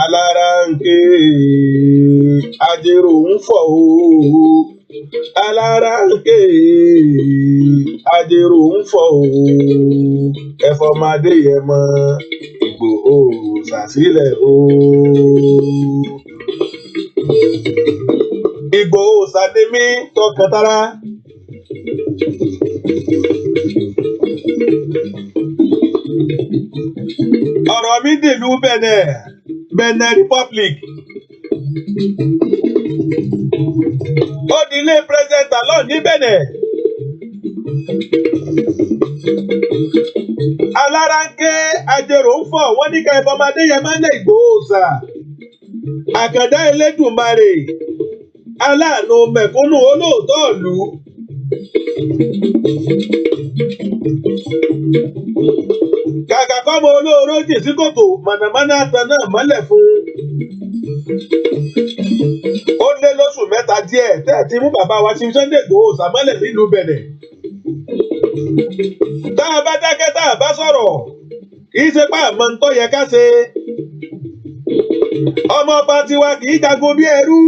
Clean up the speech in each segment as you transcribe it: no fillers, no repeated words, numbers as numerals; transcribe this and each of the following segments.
Alaranke ajero ń fọ̀ o. Alaranke ajero ń fọ̀ o. Ẹ̀fọ́mọdé yẹn mọ Ìgbòho sàsílẹ̀ o. Ìgbòho sàdémí tọkàntara. Ọ̀rọ̀ mi dìlú Benin Republic. Ó di ilé President Talon ní Benin. Alaranke ajero ń fọ̀ wọ́n ní ká Ẹ̀fọ́mọdé yẹn máa ń lé Ìgbòho sà. Àkàndá Elédùmarè aláàánú mẹ̀kúnnù olóòótọ́ ìlú. Kàkà kọ́mọ olóró jì sí kòtò mànàmáná tan náà mọ́lẹ̀ fún. Ó lé lóṣù mẹ́ta díẹ̀ tẹ́ ti mú bàbá wa Chief Sunday Igboho sàmọ́lẹ̀ nílùú Benin. Tá a bá dákẹ́ tá a bá sọ̀rọ̀ kì í ṣe pé àmọ́ ń tó yẹ ká ṣe. Ọmọ ọba tiwa kì í jagun bí ẹrú.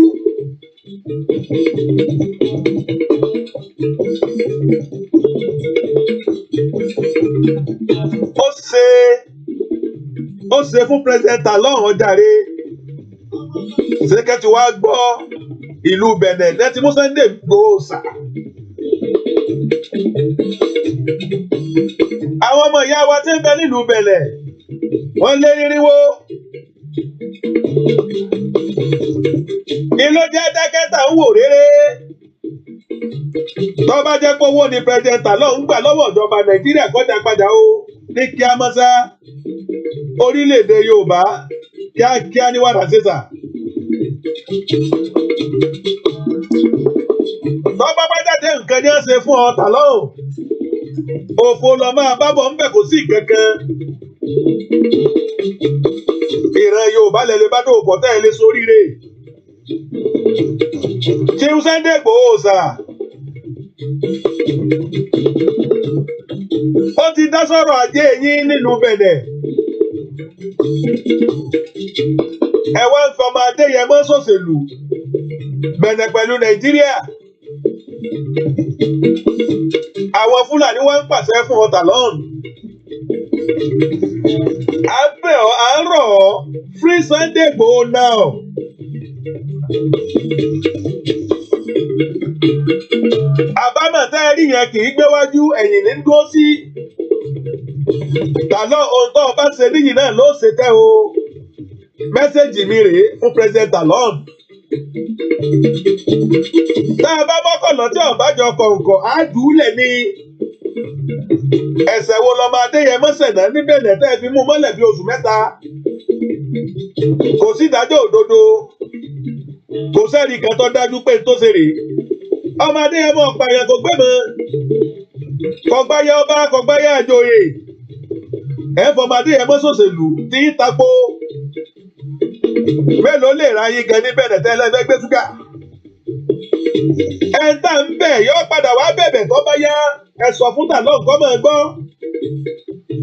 Ó ṣe fún President Talon ọjàre. Ṣèkẹ́tì wa gbọ́ ìlú Benin lẹ́tí mú Sunday Igboho sà. Àwọn ọmọ ìyá wa tí ń bẹ nílùú Benin wọ́n lé nírinwó. Ìlú jẹ́ dákẹ́tà ń wò réré. Tó bá jẹ́ pé owó ni President Talon ń gbà lọ́wọ́ ìjọba Nàìjíríà kọjá padà o ní kíá mọ́sá orílẹ̀-èdè Yorùbá kíákíá ní wàrà sísà. Tó bá jáde nǹkan ní ọ̀sẹ̀ fún ọ Talon. Òfò lọ máa bábọ̀ ń bẹ̀ kò sí kankan. Ìran Yorùbá lẹ́lẹ́ bá dòwò pọ̀ tẹ́ ẹ lé sóríire. Chief Sunday Igboho sà. Ó ti dá sọ̀rọ̀ ajé yín nílùú Benin. Ẹ wá ń fọmọ Adéyẹmọ ṣòṣèlú Benin pẹ̀lú Nàìjíríà. Àwọn Fúlàní wọ́n ń pàṣẹ fún ọ Talon. À ń bẹ̀ ọ́, à ń rọ̀ ọ́, free Sunday Igboho now. Àbámọ̀ tẹ́ ẹ rí yẹn kì í gbéwájú ẹ̀yìn ní dúró sí. Talon ohun tó o bá ṣe níyì náà ló ṣe tẹ́ o. Mẹ́sẹ̀gì mi rèé fún President Talon. Tá a bá mọ́kànlá tí ọ̀bájọ kọ̀ọ̀kan á dùúlẹ̀ ni. Ẹ̀ṣẹ̀ wo lọmọ Adéyẹmọ ṣẹ̀ náà ní Benin tẹ́ ẹ fi mú mọ́lẹ̀ bí oṣù mẹ́ta. Kò sí ìdájọ́ òdodo. Kò sẹ́ni kan tó dájú pé tó ṣe rèé. Ọmọ Adéyẹmọ ọ̀pààyàn kò gbé mọ́. Kọ̀gbáyé ọba kọ̀gbáyé àjòyè. Ẹ̀fọ́mọ Adéyẹmọ ṣòṣèlú tí ń tapo. Mélòó lè ra yín gan ní Benin tẹ́lẹ̀ fẹ́ gbé ṣúgà. Ẹ̀ńtà ń bẹ̀ yọ padà wá bẹ̀bẹ̀ tó bá yá. Ẹ sọ fún Talon kọ́ mọ̀ ẹ́ gbọ́.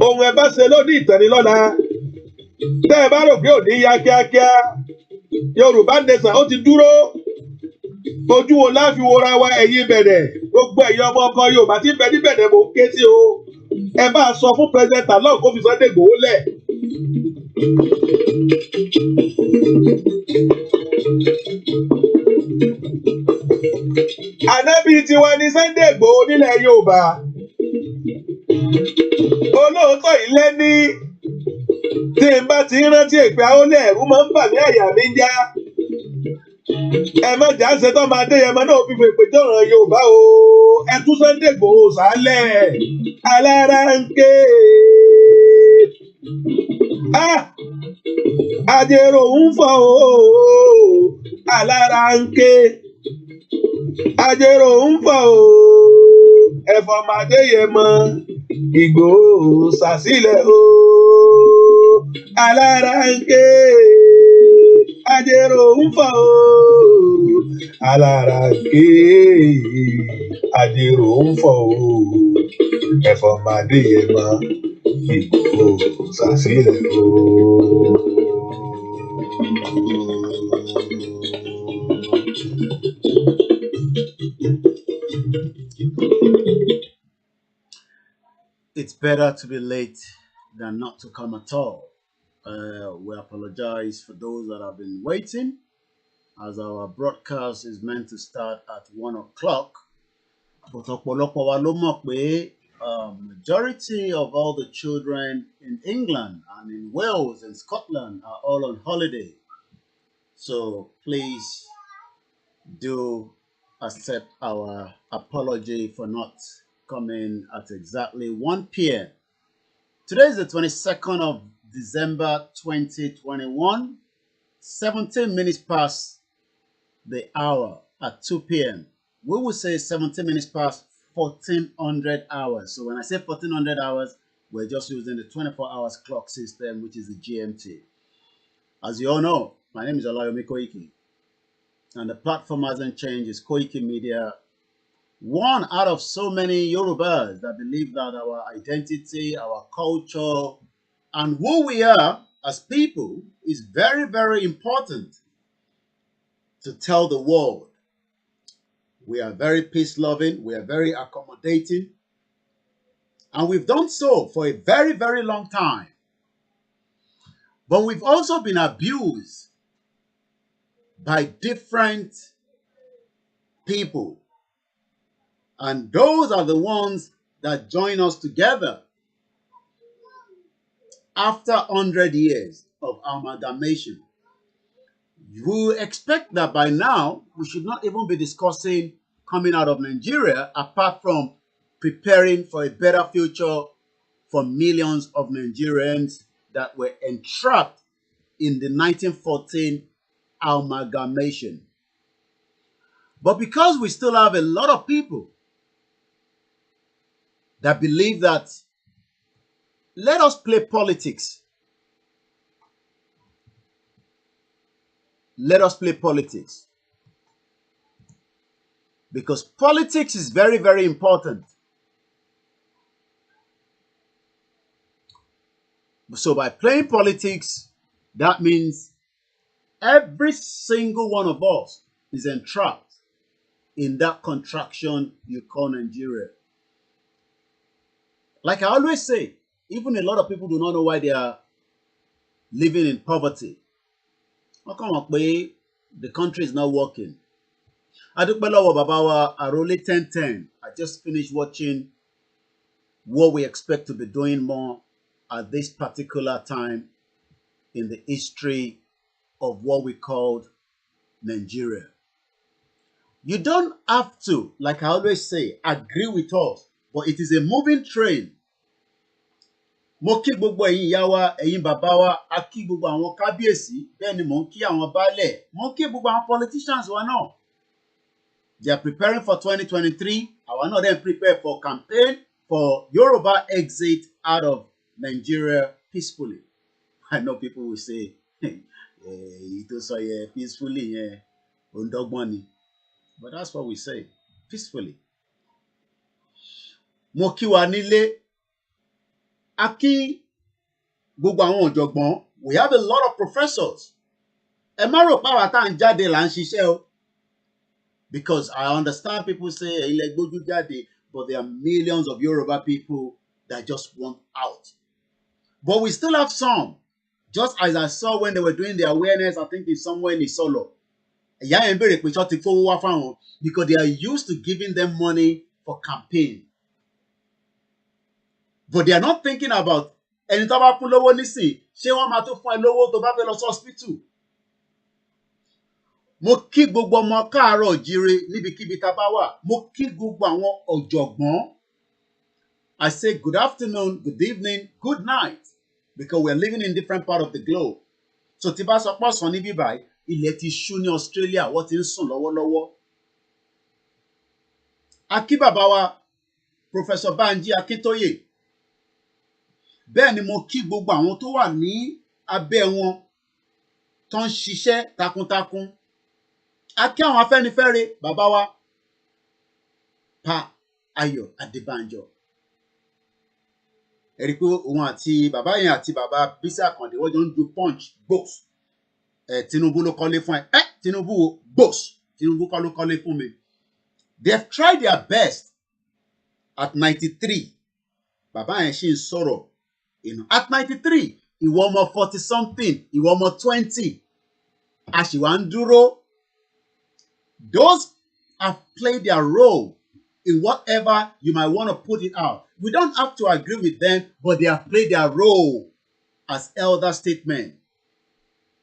Ohun ẹ bá ṣe lónìí ìtẹ̀nilọ́la. Tẹ́ ẹ bá rò pé òní yá kíákíá. Yorùbá nation ó ti dúró. Ojú wo láfi wora wa ẹ̀yin Benin. gbogbo ẹ̀yin ọmọ ọkọ Yorùbá tí ń bẹ níbẹ̀ ni mo ń ké sí o ẹ bá sọ fún president along kó fi Sunday Igboho lẹ̀. Ànábì tiwa ni Sunday Igboho nílẹ̀ Yorùbá olóòótọ́ ilé ní tí n bá ti rántí èpè àólẹ̀ ẹ̀rú máa ń bà mí àyà mi ń já ẹ má jà ń ṣetán máa dé ẹmọ náà fi fèpè jọ̀ràn Yorùbá o ẹ tú Sunday Igboho sálẹ̀ alára ń ké àjèrò ń fọ̀ o alára ń ké àjèrò ń fọ̀ o ẹ̀fọ́ màdé yẹ mọ́ Ìgbòho sàsílẹ̀ o alára ń ké àjèrò ń fọ̀ o alára ń ké àjèrò ń fọ̀ o ẹ̀fọ́ màdé yẹ mọ́ Ìgbòho sàsílẹ̀ o. It's better to be late than not to come at all. We apologize for those that have been waiting, as our broadcast is meant to start at 1 o'clock. But ọ̀pọ̀lọpọ̀ wa ló mọ̀ pé majority of all the children in England and in Wales and Scotland are all on holiday. So please do accept our apology for not coming at exactly 1 p.m. Today is the 22nd of December 2021, 17 minutes past the hour at 2 p.m. We will say 17 minutes past 1400 hours. So when I say 1400 hours, we're just using the 24 hours clock system, which is the GMT. As you all know, my name is Olayomi Koiki, and the platform hasn't changed. It's KOIKIMEDIA, one out of so many Yorubas that believe that our identity, our culture, and who we are as people is very, very important to tell the world. We are very peace-loving, we are very accommodating, and we've done so for a very, very long time. But we've also been abused by different people. And those are the ones that join us together after 100 years of amalgamation. You expect that by now, we should not even be discussing coming out of Nigeria, apart from preparing for a better future for millions of Nigerians that were entrapped in the 1914 amalgamation. But because we still have a lot of people that believe that let us play politics. Let us play politics. Because politics is very, very important. So by playing politics, that means every single one of us is entrapped in that contraction you call Nigeria. Like I always say, even a lot of people do not know why they are living in poverty. How come the country is not working? Adukbelawo Babawa Arole 1010. I just finished watching what we expect to be doing more at this particular time in the history of what we called Nigeria. You don't have to, like I always say, agree with us, but it is a moving train. Mo kí gbogbo ẹ̀yin ìyá wa, ẹ̀yin bàbá wa, a kí gbogbo àwọn kábíyèsí, bẹ́ẹ̀ ni mo ń kí àwọn baálẹ̀, mo ń kí gbogbo àwọn politicians wa náà. They are preparing for 2023. Àwa náà then prepare for campaign for Yoruba exit out of Nigeria peacefully. I know people will say, "Ito sọ yẹ peacefully yẹn, ondọ́gbọ́n ni." But that's what we say, peacefully. Mo kí wa nílé. Aki gbogbo àwọn ọ̀jọ̀gbọ́n, we have a lot of professors. Ẹ má rò pé àwa tá à ń jáde là ń ṣiṣẹ́ o. Because I understand people say, "Ilẹ̀ gbójú jáde," but there are millions of Yoruba people that just want out. But we still have some. Just as I saw when they were doing the awareness, I think it's somewhere in Isolo. Ìyá yẹn béèrè pé ṣọ́ ti kówó wá fáwọn because they are used to giving them money for campaign. But they are not thinking about ẹni tó bá fún lówó nísìn ṣé wọ́n máa tún fún ẹ lówó tó bá fẹ́ lọ sí hospital. Mo kí gbogbo ọmọ káàárọ̀ jíire níbikíbi tá a bá wà. Mo kí gbogbo àwọn ọ̀jọ̀gbọ́n. I say good afternoon, good evening, good night because we are living in different part of the globe. So tí bá sọ pé ọ̀sán níbí báyìí, ilẹ̀ ti ṣú ní Australia, wọ́n ti ń sùn lọ́wọ́lọ́wọ́. A kí bàbá wa Professor Banji Akintoye. Bẹ́ẹ̀ ni mo kí gbogbo àwọn tó wà ní abẹ́ wọn tó ń ṣiṣẹ́ takuntakun. A kí àwọn Afẹ́nifẹ́re bàbá wa Pa Ayọ̀ Adébánjọ. Ẹ rí i pé òun àti bàbá yẹn àti bàbá Bísí Àkàndé wọ́n jọ ń do punch gbòs. Tinubu ló kọ́lé fún ẹ. Tinubu o gbòs. Tinubu kọ́ ló kọ́lé fún mi. They have tried their best at 93. Bàbá yẹn ṣì ń sọ̀rọ̀. At 93, ìwọ ọmọ 40 something, ìwọ ọmọ 20. A ṣì wá ń dúró. Those have played their role in whatever you might want to put it out. We don't have to agree with them, but they have played their role as elder statesmen.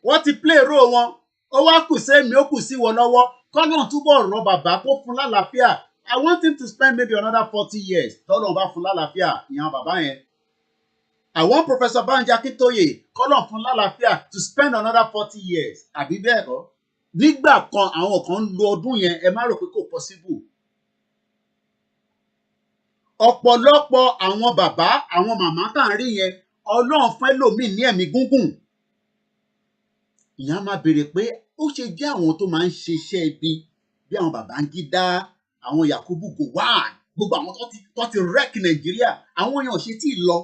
Wọ́n ti play role wọn. Ó wá kù sẹ́mi, ó kù sí wọn lọ́wọ́. Kọ́lọ́n túbọ̀ rọ bàbá kó fún lálàáfíà. I want him to spend maybe another 40 years. Tọ́lọ́n bá fún lálàáfíà, ìyẹn bàbá yẹn. I want Professor Banji Akintoye, kọ́lọ́n fún lálàáfíà, to spend another 40 years. Àbí bẹ́ẹ̀ kọ́? Nígbà kan àwọn kan ń lo ọdún yẹn, ẹ má rò pé kò possible. Ọ̀pọ̀lọpọ̀ àwọn bàbá, àwọn màmá tá à ń rí yẹn, Ọlọ́run fún ẹlòmíì ní ẹ̀mí gúngùn. Ìyá máa béèrè pé ó ṣe jẹ́ àwọn tó máa ń ṣe iṣẹ́ ibi bí àwọn Babangida, àwọn Yakubu Gowon, gbogbo àwọn tó ti wreck Nàìjíríà, àwọn èèyàn ò ṣe tí ì lọ.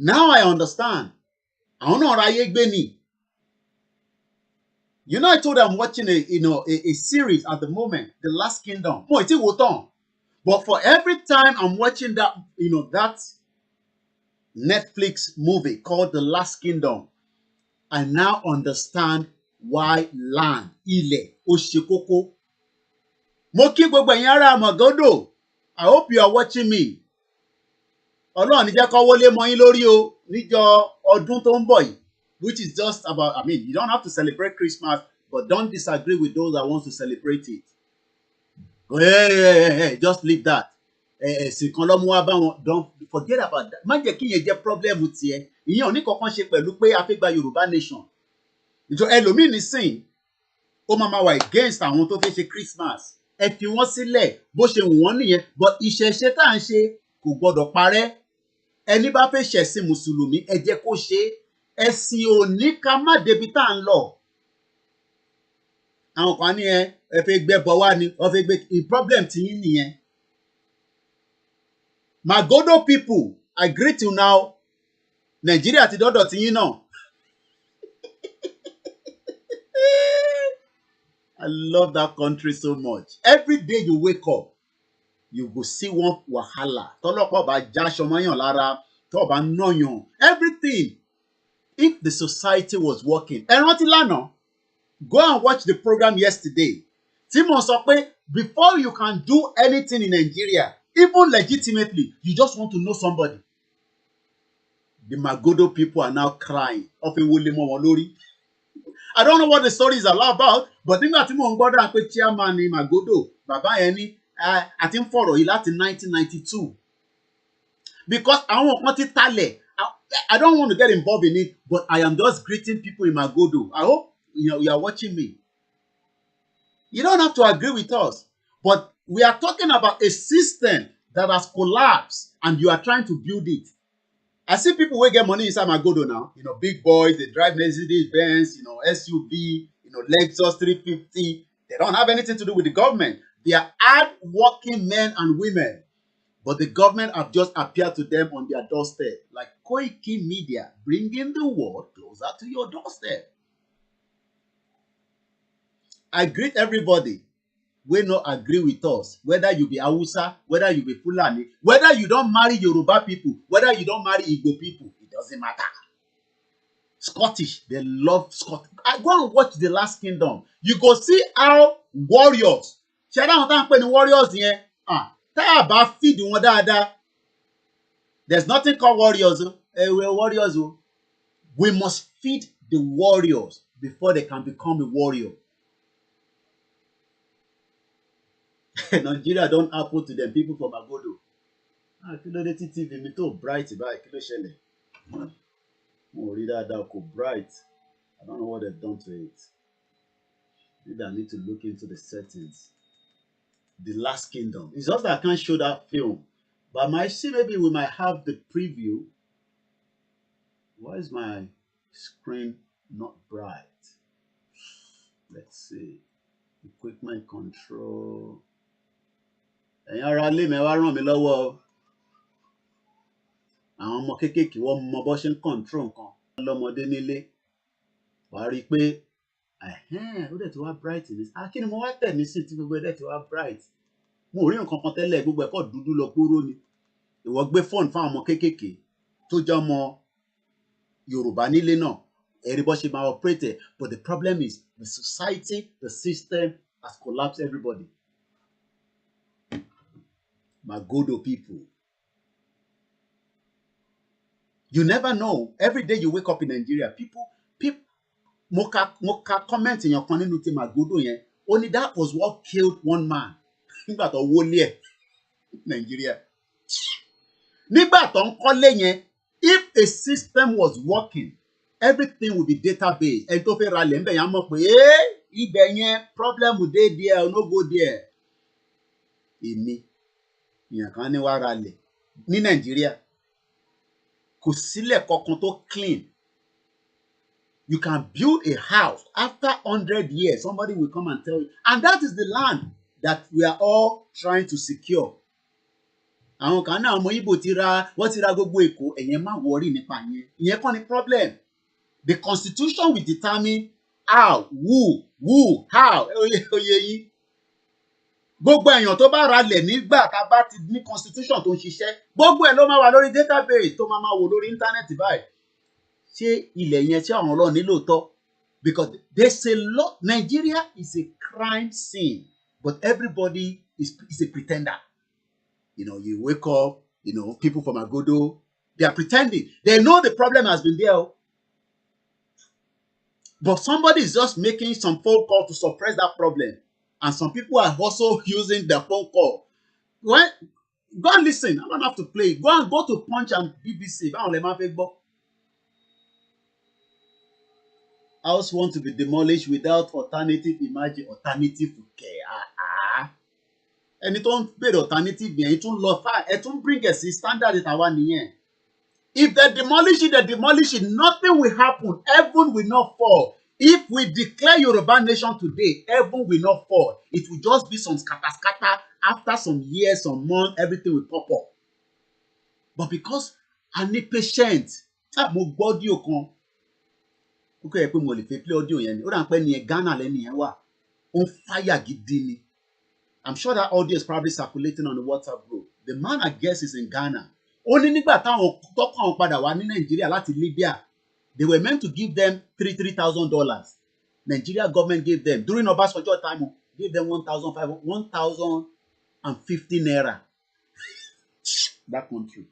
Now I understand. Àwọn náà ra ayé gbé ni. You know, I told you I'm watching a series at the moment, The Last Kingdom. Mo ti wò tán. But for every time I'm watching that, that Netflix movie called The Last Kingdom, I now understand why land, ilẹ̀, ó ṣe kókó. Mo kí gbogbo ẹ̀yin ará Magodo. I hope you are watching me. Ọlọ́run ní jẹ́ kó wọlé mọ́ yín lórí o níjọ́ ọdún tó ń bọ̀ yìí, which is just about, you don't have to celebrate Christmas, but don't disagree with those that want to celebrate it. Hey, just leave that. Ẹ̀sìn kan lọ́mú wá bá wọn, don't forget about that. Má jẹ́ kí yẹn jẹ́ problem tiẹ̀. Ìyẹn ò ní kankan ṣe pẹ̀lú pé a fẹ́ gba Yorùbá nation. Ìjọ ẹlòmíì nísìn, ó máa wà against àwọn tó fẹ́ ṣe Christmas. Ẹ fi wọ́n sílẹ̀ bó ṣe wù wọ́n nìyẹn, but ìṣẹ̀ṣe tá à ń ṣe kò gbọdọ̀ parẹ́. Ẹni bá fẹ́ ṣẹ̀sìn Mùsùlùmí, ẹ jẹ́ kó ṣe. Ẹ̀sìn ò ní ká má débi tá à ń lọ. Àwọn kan ní ẹ fẹ́ gbẹ́bọ wá ni, ọ fẹ́ gbé problem tí yín nìyẹn. Magodo people, I greet you now. Nigeria ti dọ́dọ̀ tí yín náà. I love that country so much. Every day you wake up, you go see one wahala. Tọ́lọ́pọ̀ bá já aṣọ mọ́yàn lára, tọ́ bá náyàn. Everything. If the society was working. Ẹ rántí lánàá, go and watch the program yesterday. Tí mo sọ pé before you can do anything in Nigeria, even legitimately, you just want to know somebody. The Magodo people are now crying. Ọ̀fẹ́ wo lè mọ wọn lórí. I don't know what the story is all about, but nígbà tí mo ń gbọ́dọ̀ pé chairman ni Magodo, bàbá yẹn ní àti ń fọ̀rọ̀ yìí láti 1992. Because àwọn kan ti talẹ̀. I don't want to get involved in it, but I am just greeting people in Magodo. I hope you are watching me. You don't have to agree with us, but we are talking about a system that has collapsed and you are trying to build it. I see people who get money inside Magodo now, big boys, they drive Mercedes Benz, SUV, Lexus 350. They don't have anything to do with the government. They are hard-working men and women, but the government have just appeared to them on their doorstep, like KOIKIMEDIA, bringing the world closer to your doorstep. I greet everybody. wey no agree with us, whether you be Hausa, whether you be Fulani, whether you don marry Yoruba people, whether you don marry Igbo people, it doesn't matter. Scottish, they love Scottish. I go and watch The Last Kingdom. You go see how warriors, ṣe dáhùn tá à ń pè ní warriors yẹn, tá a bá feed wọn dáadáa, there's nothing called warriors o, we're warriors o. We must feed the warriors before they can become a warrior. Nigeria don happen to them people from Agodo. Kí ló dé tí TV mi tó bright báyìí, kí ló ṣẹlẹ̀? Mo rí dáadáa kò bright. I don't know what they've done to it. Maybe I need to look into the settings. The Last Kingdom. It's just that I can't show that film. But I might see, maybe we might have the preview. Why is my screen not bright? Let's see. Equipment control. Ẹ̀yin ará ilé mi wá ràn mí lọ́wọ́ o. Àwọn ọmọ kéékèèké wọ́n mọ bó ṣe ń control nǹkan. Lọ́mọdé nílé. Wàá rí i pé ó dẹ̀ ti wá bright ní. Kí ni mo wá tẹ̀ ní sí tí gbogbo ẹ̀ dẹ̀ ti wá bright? Mo rí nǹkan kan tẹ́lẹ̀, gbogbo ẹ̀ kọ́ dúdú lọ kúrò ni. Ìwọ gbé fóònù fún àwọn ọmọ kéékèèké tó jẹ́ ọmọ Yorùbá nílé náà. Ẹ̀rí bó ṣe máa operate it. But the problem is the society, the system has collapsed everybody. Magodo people. You never know. Every day you wake up in Nigeria, people, mo ka comment èèyàn kan nínú ti Magodo yẹn. Only that was what killed one man. Nígbà tó wọlé ẹ̀ Nigeria. Nígbà tó ń kọ́lé yẹn, if a system was working, everything would be database. Ẹni tó fẹ́ ra lẹ̀ ń bẹ̀ yẹn á mọ̀ pé ibẹ̀ yẹn problem dey there, no go there. Èmi èèyàn kan ní wá ra lẹ̀ ní Nàìjíríà. Kò sílẹ̀ kankan tó clean. You can build a house after 100 years. Somebody will come and tell you. And that is the land that we are all trying to secure. Àwọn kan náà ọmọ Igbo wọ́n ti ra gbogbo Èkó. Ẹ̀yẹn má worry nípa yẹn. Ìyẹn kọ́ ni problem. The constitution will determine how, who, how. Oye yín. Gbogbo èèyàn tó bá ra lẹ̀ nígbà tá a bá ti ní constitution tó ń ṣiṣẹ́, gbogbo ẹ̀ ló máa wà lórí database tó máa wò lórí íńtánẹ́ẹ̀tì báyìí. Ṣé ilẹ̀ yẹn tí àwọn ọlọ́run nílò tọ́? Because there's a lot. Nigeria is a crime scene, but everybody is a pretender. You know, you wake up, you know, people from Agodo, they are pretending. They know the problem has been there. But somebody is just making some phone call to suppress that problem. And some people are also using their phone call. Go and listen. I don't have to play. Go to Punch and BBC. House want to be demolished without alternative. Imagine alternative to care. Ẹni tó ń bèrè alternative yẹn, it tún lọ far. It tún bring us standard ìtàwa nìyẹn. If they demolish it, nothing will happen. Heaven will not fall. If we declare Yoruba nation today, heaven will not fall. It will just be some scatter. After some years, some months, everything will pop up. But because I need patience, mo gbọ́ audio kan. Kókó yẹ pé mo lè fẹ́ play audio yẹn ni. Ó dà ń pẹ́ ni ẹ̀ Ghana lẹ́ni yẹn wà. Ó ń fire gidi ni. I'm sure that audio is probably circulating on the WhatsApp group. The man, I guess, is in Ghana. Ó ní nígbà táwọn tọ́kọ̀ àwọn padà wá ní Nàìjíríà láti Libya, they were meant to give them $3,000. Nigeria government gave them, during Obasanjo time, gave them 1,050 naira. That country.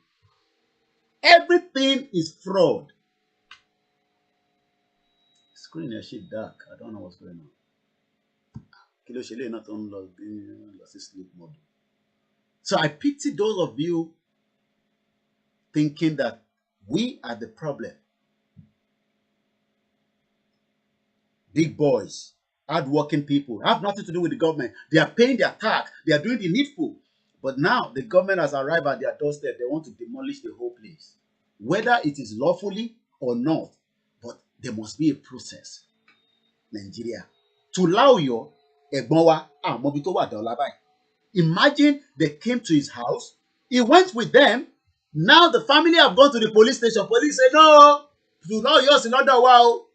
Everything is fraud. Screen is shit dark. I don't know what's going on. Sleep mode. So I pity those of you thinking that we are the problem. Big boys, hardworking people, have nothing to do with the government. They are paying their tax. They are doing the needful. But now the government has arrived at their doorstep. They want to demolish the whole place. Whether it is lawfully or not, but there must be a process. Nigeria. To allow you, imagine they came to his house. He went with them. Now the family have gone to the police station. Police say, no, to allow yours another wow.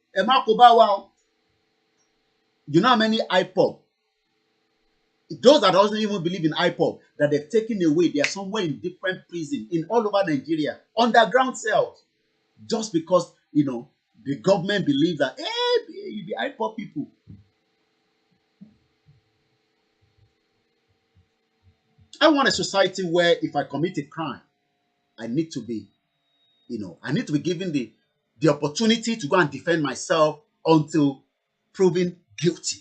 You know how many IPOB Those that doesn't even believe in IPOB, that they've taken away, they are somewhere in different prison in all over Nigeria, underground cells, just because the government believes that the IPOB people. I want a society where if I commit a crime, I need to be given the opportunity to go and defend myself until proven guilty.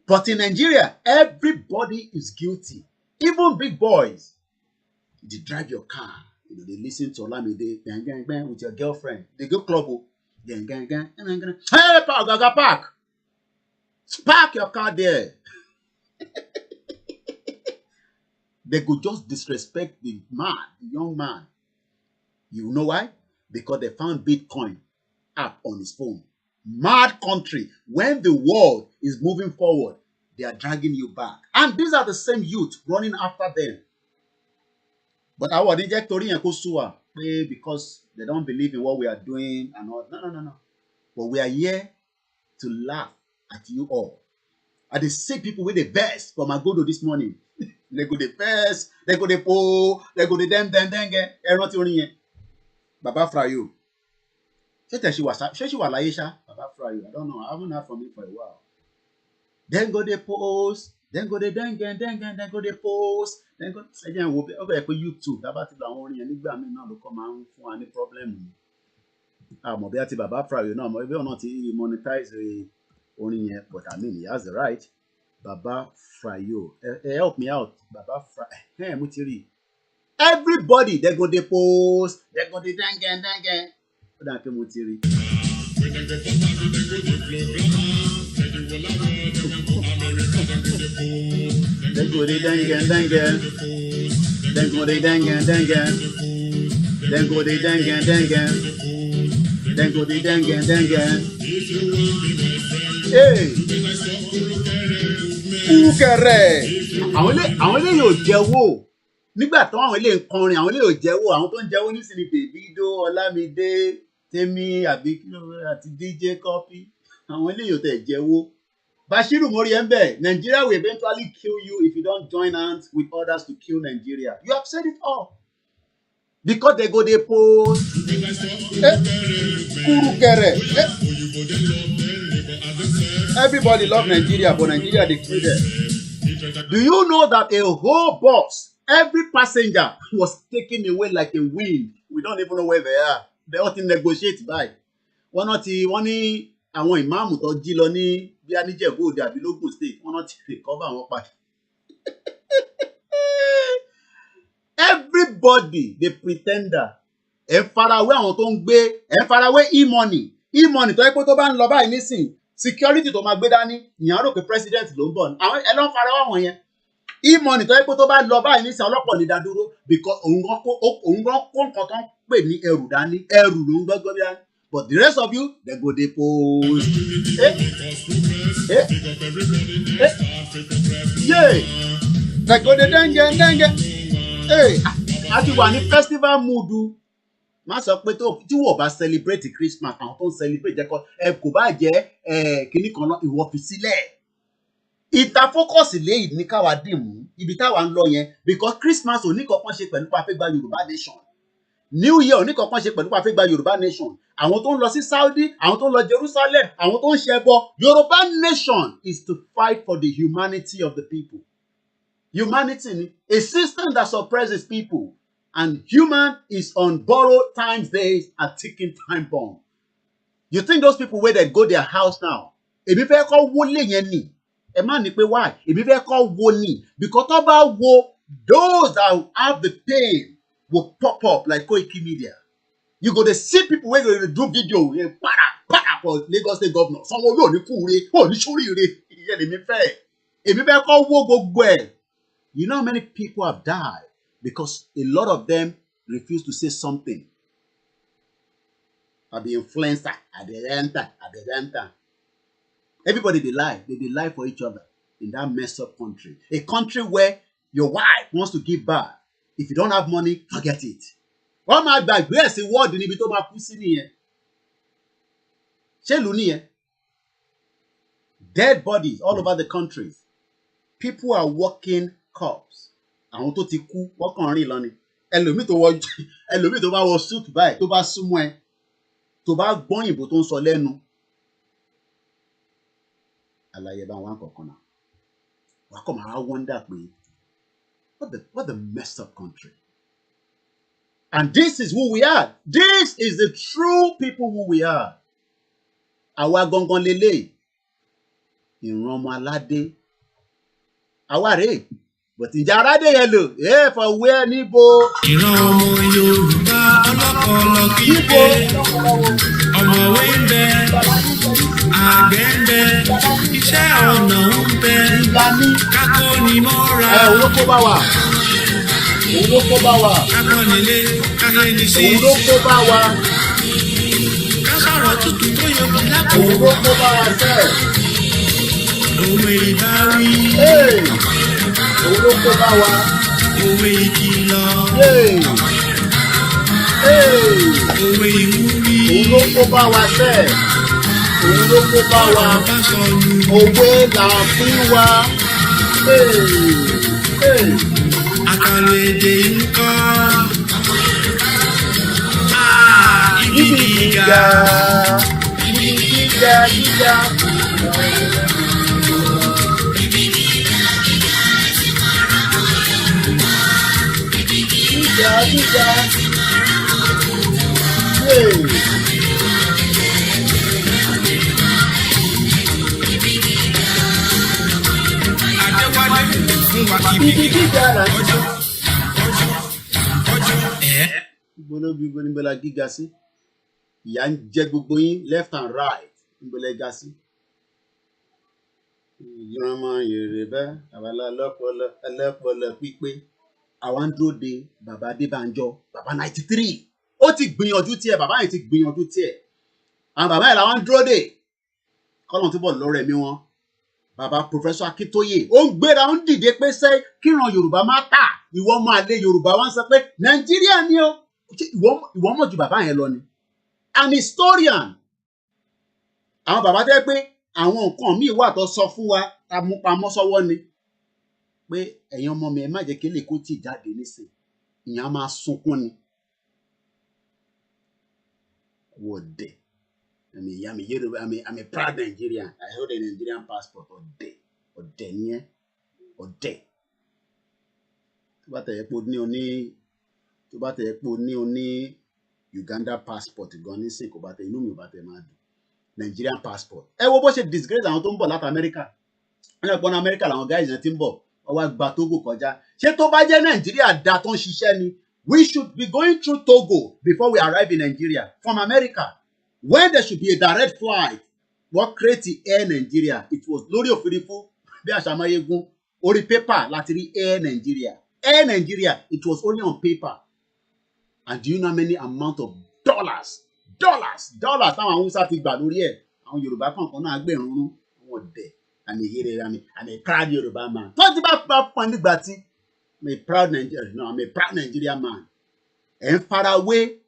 But in Nigeria, everybody is guilty. Even big boys. They drive your car. They listen to Olamide gang, gang, gang, with your girlfriend. They go club. Gang, gang, gang, gang, gang. Hey, park. Park your car there. They could just disrespect the young man. You know why? Because they found Bitcoin app on his phone. Mad country. When the world is moving forward, they are dragging you back. And these are the same youth running after them. But our reject because they don't believe in what we are doing and all. No. But we are here to laugh at you all. And they see people with the best from Agodo this morning. They go the best, they go the po, they go the dem. Baba Frayo. She was Laisha. Baba Frayo. I don't know. I haven't heard from him for a while. Then go the post, then go the dengen, then go the post, then go again. We'll be over YouTube. About the only and if I mean now, come out for any problem. I'm be at Baba Frayo. No, maybe or not he monetize the only yet, but I mean he has the right. Baba Frayo. Help me out. Baba Frayo. Hey, Mutiri. Everybody, they go the post, they go the dengen. Thank you, Mutiri. Then go the dengen. Then go the dengen. Then go the dengen. Then go the dengen. Hey! Kúkẹrẹ. Àwọn ilé yóò jẹ́wọ́. Nígbà tó àwọn ilé ń kọrin, àwọn ilé yóò jẹ́wọ́. Àwọn tó ń jẹ́wọ́ nísìnyí Davido, Olamide, Temi, àti DJ Copy. Àwọn ilé yóò tẹ̀ jẹ́wọ́. Bashiru Moriembe, Nigeria will eventually kill you if you don't join hands with others to kill Nigeria. You have said it all. Because they go they post. Kúrúkẹrẹ. Everybody love Nigeria, but Nigeria they kill them. Do you know that a whole bus, every passenger was taken away like a wind? We don't even know where they are. They ought to negotiate by. Wọ́n ní àwọn ìmáàmù tó jí lọ ní bí Níjẹ̀bú Òde àbí l'Ógùn State. Wọ́n náà ti recover àwọn padà. Everybody, the pretender. Ẹ farawé àwọn tó ń gbé. Ẹ farawé e-money. E-money tó yẹ pé tó bá ń lọ báyìí nísìn. Security tó máa gbé dání. Ìyẹn rò pé president ló ń bọ̀. Àwọn ẹ lọ ń farawé àwọn yẹn. E-money tó yẹ pé tó bá lọ báyìí nísìn ọlọ́pàá ní dádúró. Because òun gan kó nǹkan tó ń pè ní ẹrù dání. Ẹrù ló ń gbọ́gbọ́ bí dání. But the rest of you, they go they post. Yeah. They go they dengue. Hey, a ti wà ní festival mood. Má sọ pé tí wọ́n bá celebrate Christmas, àwọn tó ń celebrate jẹ́ kọ́ kò bá jẹ́ kinní kan náà ìwọ fi sílẹ̀. Ìta focus lẹ́yìn ní káwa dì mú ibi táwa ń lọ yẹn because Christmas ò ní kankan ṣe pẹ̀lú pàfẹ́ gba Yorùbá nation. New Year ò ní kankan ṣe pẹ̀lú pàfẹ́ gba Yorùbá nation. Àwọn tó ń lọ sí Saudi, àwọn tó ń lọ Jerusalem, àwọn tó ń ṣẹbọ. Yorùbá nation is to fight for the humanity of the people. Humanity, a system that suppresses people, and human is on borrowed times days and ticking time bomb. You think those people where they go their house now? Èmi fẹ́ kọ́ wó lé yẹn ni. Ẹ má ní pé why? Èmi fẹ́ kọ́ wó ni. Because tó bá wo, those that have the pain will pop up like KOIKIMEDIA. You go to see people where they do video para for Lagos State Governor. Sanwó-Olú ò ní kúure, ò ní ṣoríire. Ìyẹn lèmi fẹ́. Èmi fẹ́ kọ́ wó gbogbo ẹ̀. You know how many people have died because a lot of them refuse to say something. At the influencer, at the renter. Everybody they lie for each other in that messed up country. A country where your wife wants to give birth. If you don't have money, forget it. Wọ́n máa gbàgbé ẹ̀ sí wọ́ọ̀dù níbi tó máa kú sí nìyẹn. Ṣé ìlú nìyẹn? Dead bodies all over the country. People are walking corpse. Àwọn tó ti kú wọ́n kàn rìn lọ ni. Ẹlòmíì tó bá wọ suit báyìí tó bá súnmọ́ ẹ tó bá gbọ́ òyìnbó tó ń sọ lẹ́nu. Àlàyé bá wọn kọ̀ọ̀kan náà. Wàá kọ̀ máa wonder pé what the messed up country. And this is who we are. This is the true people who we are. Àwa gangan lélẹ̀. Ìran ọmọ aládé. Àwa rèé. But ìjà aládé yẹn lò. For where níbo. Ìran ọmọ Yorùbá ọlọ́pọlọ kíkó. Ọ̀mọ̀wé ń bẹ. Àgbẹ̀ ń bẹ. Iṣẹ́ ọnà ń bẹ. Kákó ni mọ́ra. Òun ló kó bá wa. Kákó nílé. Káyé ní sí. Òun ló kó bá wa. Kásọ̀rọ̀ tútù tó yọbi lápò. Òun ló kó bá wa sẹ́ẹ̀. Òwe ìbáwí. Òun ló kó bá wa. Òwe ìkìlọ̀. Òwe ìwúrí. Òun ló kó bá wa sẹ́ẹ̀. Òun ló kó bá wa. Òwe là fi wá. Àkàlò èdè ńkọ́. Ibi gíga. Adéwálé fún wa kíbi gíga. Ibo ni bọ́lá gíga sí? Ìyà ń jẹ gbogbo yín left and right. Ibo lẹ ga sí? Ìjọba Yorùbá àbálá ọlọ́pọlọ pípé. Àwa ń dúró de bàbá Adébánjọ, bàbá 93. Ó ti gbìyànjú tiẹ̀, bàbá yẹn ti gbìyànjú tiẹ̀. Àwọn bàbá yẹn làwọn ń dúró de. Kọ́lọ́n túbọ̀ lọ́rọ̀ ẹ̀mí wọn. Bàbá Professor Akíntóyè ó ń gbéra ó ń dìde pé sẹ́ kíran Yorùbá má tà. Ìwọ ọmọ àlè Yorùbá wá ń sọ pé Nàìjíríà ni ó. Ìwọ mọ̀ ju bàbá yẹn lọ ni. An historian. Àwọn bàbá tẹ́ pé àwọn nǹkan míì wà tó sọ fún wa ta mú pamọ́ sọ́wọ́ ni. Pé ẹ̀yin ọmọ mi ẹ má jẹ́ kí lè kó tì jáde nísìn. Ìyẹn á máa sunkún ni. Wọ̀dẹ̀. I'm a proud Nigerian. I hold a Nigerian passport. Ọ̀dẹ̀ ni ẹ́. Ọ̀dẹ̀. Tó bá tẹ̀yẹ́ pé o ní Uganda passport gan nísìn kò bá tẹ inú mi ò bá tẹ máa dùn. Nigerian passport. Ẹ wo bó ṣe disgrace àwọn tó ń bọ̀ láti Amẹ́ríkà. Wọ́n yẹ pé ọ̀nà Amẹ́ríkà làwọn guys yẹn ti ń bọ̀. Ọwọ́ àgbà Togo kọjá. Ṣé tó bá jẹ́ Nàìjíríà dá tó ń ṣiṣẹ́ ni? We should be going through Togo before we arrive in Nigeria from America. When there should be a direct flight, what create the Air Nigeria? It was lórí òfurufú bí àṣàmáyégún orí paper láti rí Air Nigeria. Air Nigeria, it was only on paper. And do you know how many amount of dollars táwọn Hausa ti gbà lórí ẹ̀? Àwọn Yorùbá kankan náà gbẹ̀rún wọn dẹ̀. I'm a proud Yoruba man. Tó ti bá pọn nígbà tí I'm a proud Nigerian man. Ẹ̀ ń farawé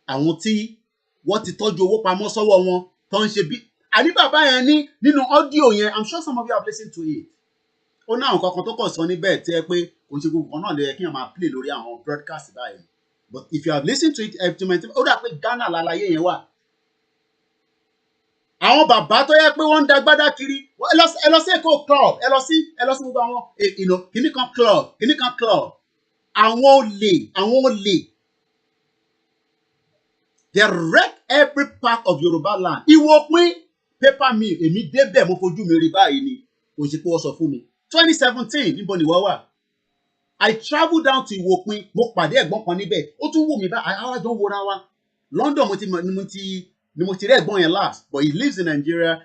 àwọn tí wọ́n ti tọ́jú owó pamọ́ sọ́wọ́ wọn tó ń ṣe bí. Àní bàbá yẹn ní nínú ọ́díò yẹn, I'm sure some of you have listened to it. Ó ní àwọn kankan tó kọ̀ sọ níbẹ̀ tí ẹ pé kò ṣe gbogbo kan náà lè kí wọ́n máa play lórí àwọn broadcast báyìí. But if you have listened to it, ó dà pé Ghana lálàyé yẹn wà. Àwọn bàbá tó yẹ pé wọ́n ń dagbádá kiri, ẹ lọ sí Èkó club, ẹ lọ sí gbogbo àwọn kìnnìkan club. Àwọn olè. They wreck every part of Yoruba land. Ìwòpin paper mill, èmi débẹ̀ mo fojú mi rí báyìí ni. Kò ṣe pé wọ́n sọ fún mi. 2017 níbo ni wọ́n wà? I travel down to Ìwòpin, mo pàdé ẹ̀gbọ́n kan níbẹ̀. Ó tún wù mí bá àwa jọ ń wora wa. London ni mo ti rí ẹ̀gbọ́n yẹn last, but he lives in Nigeria.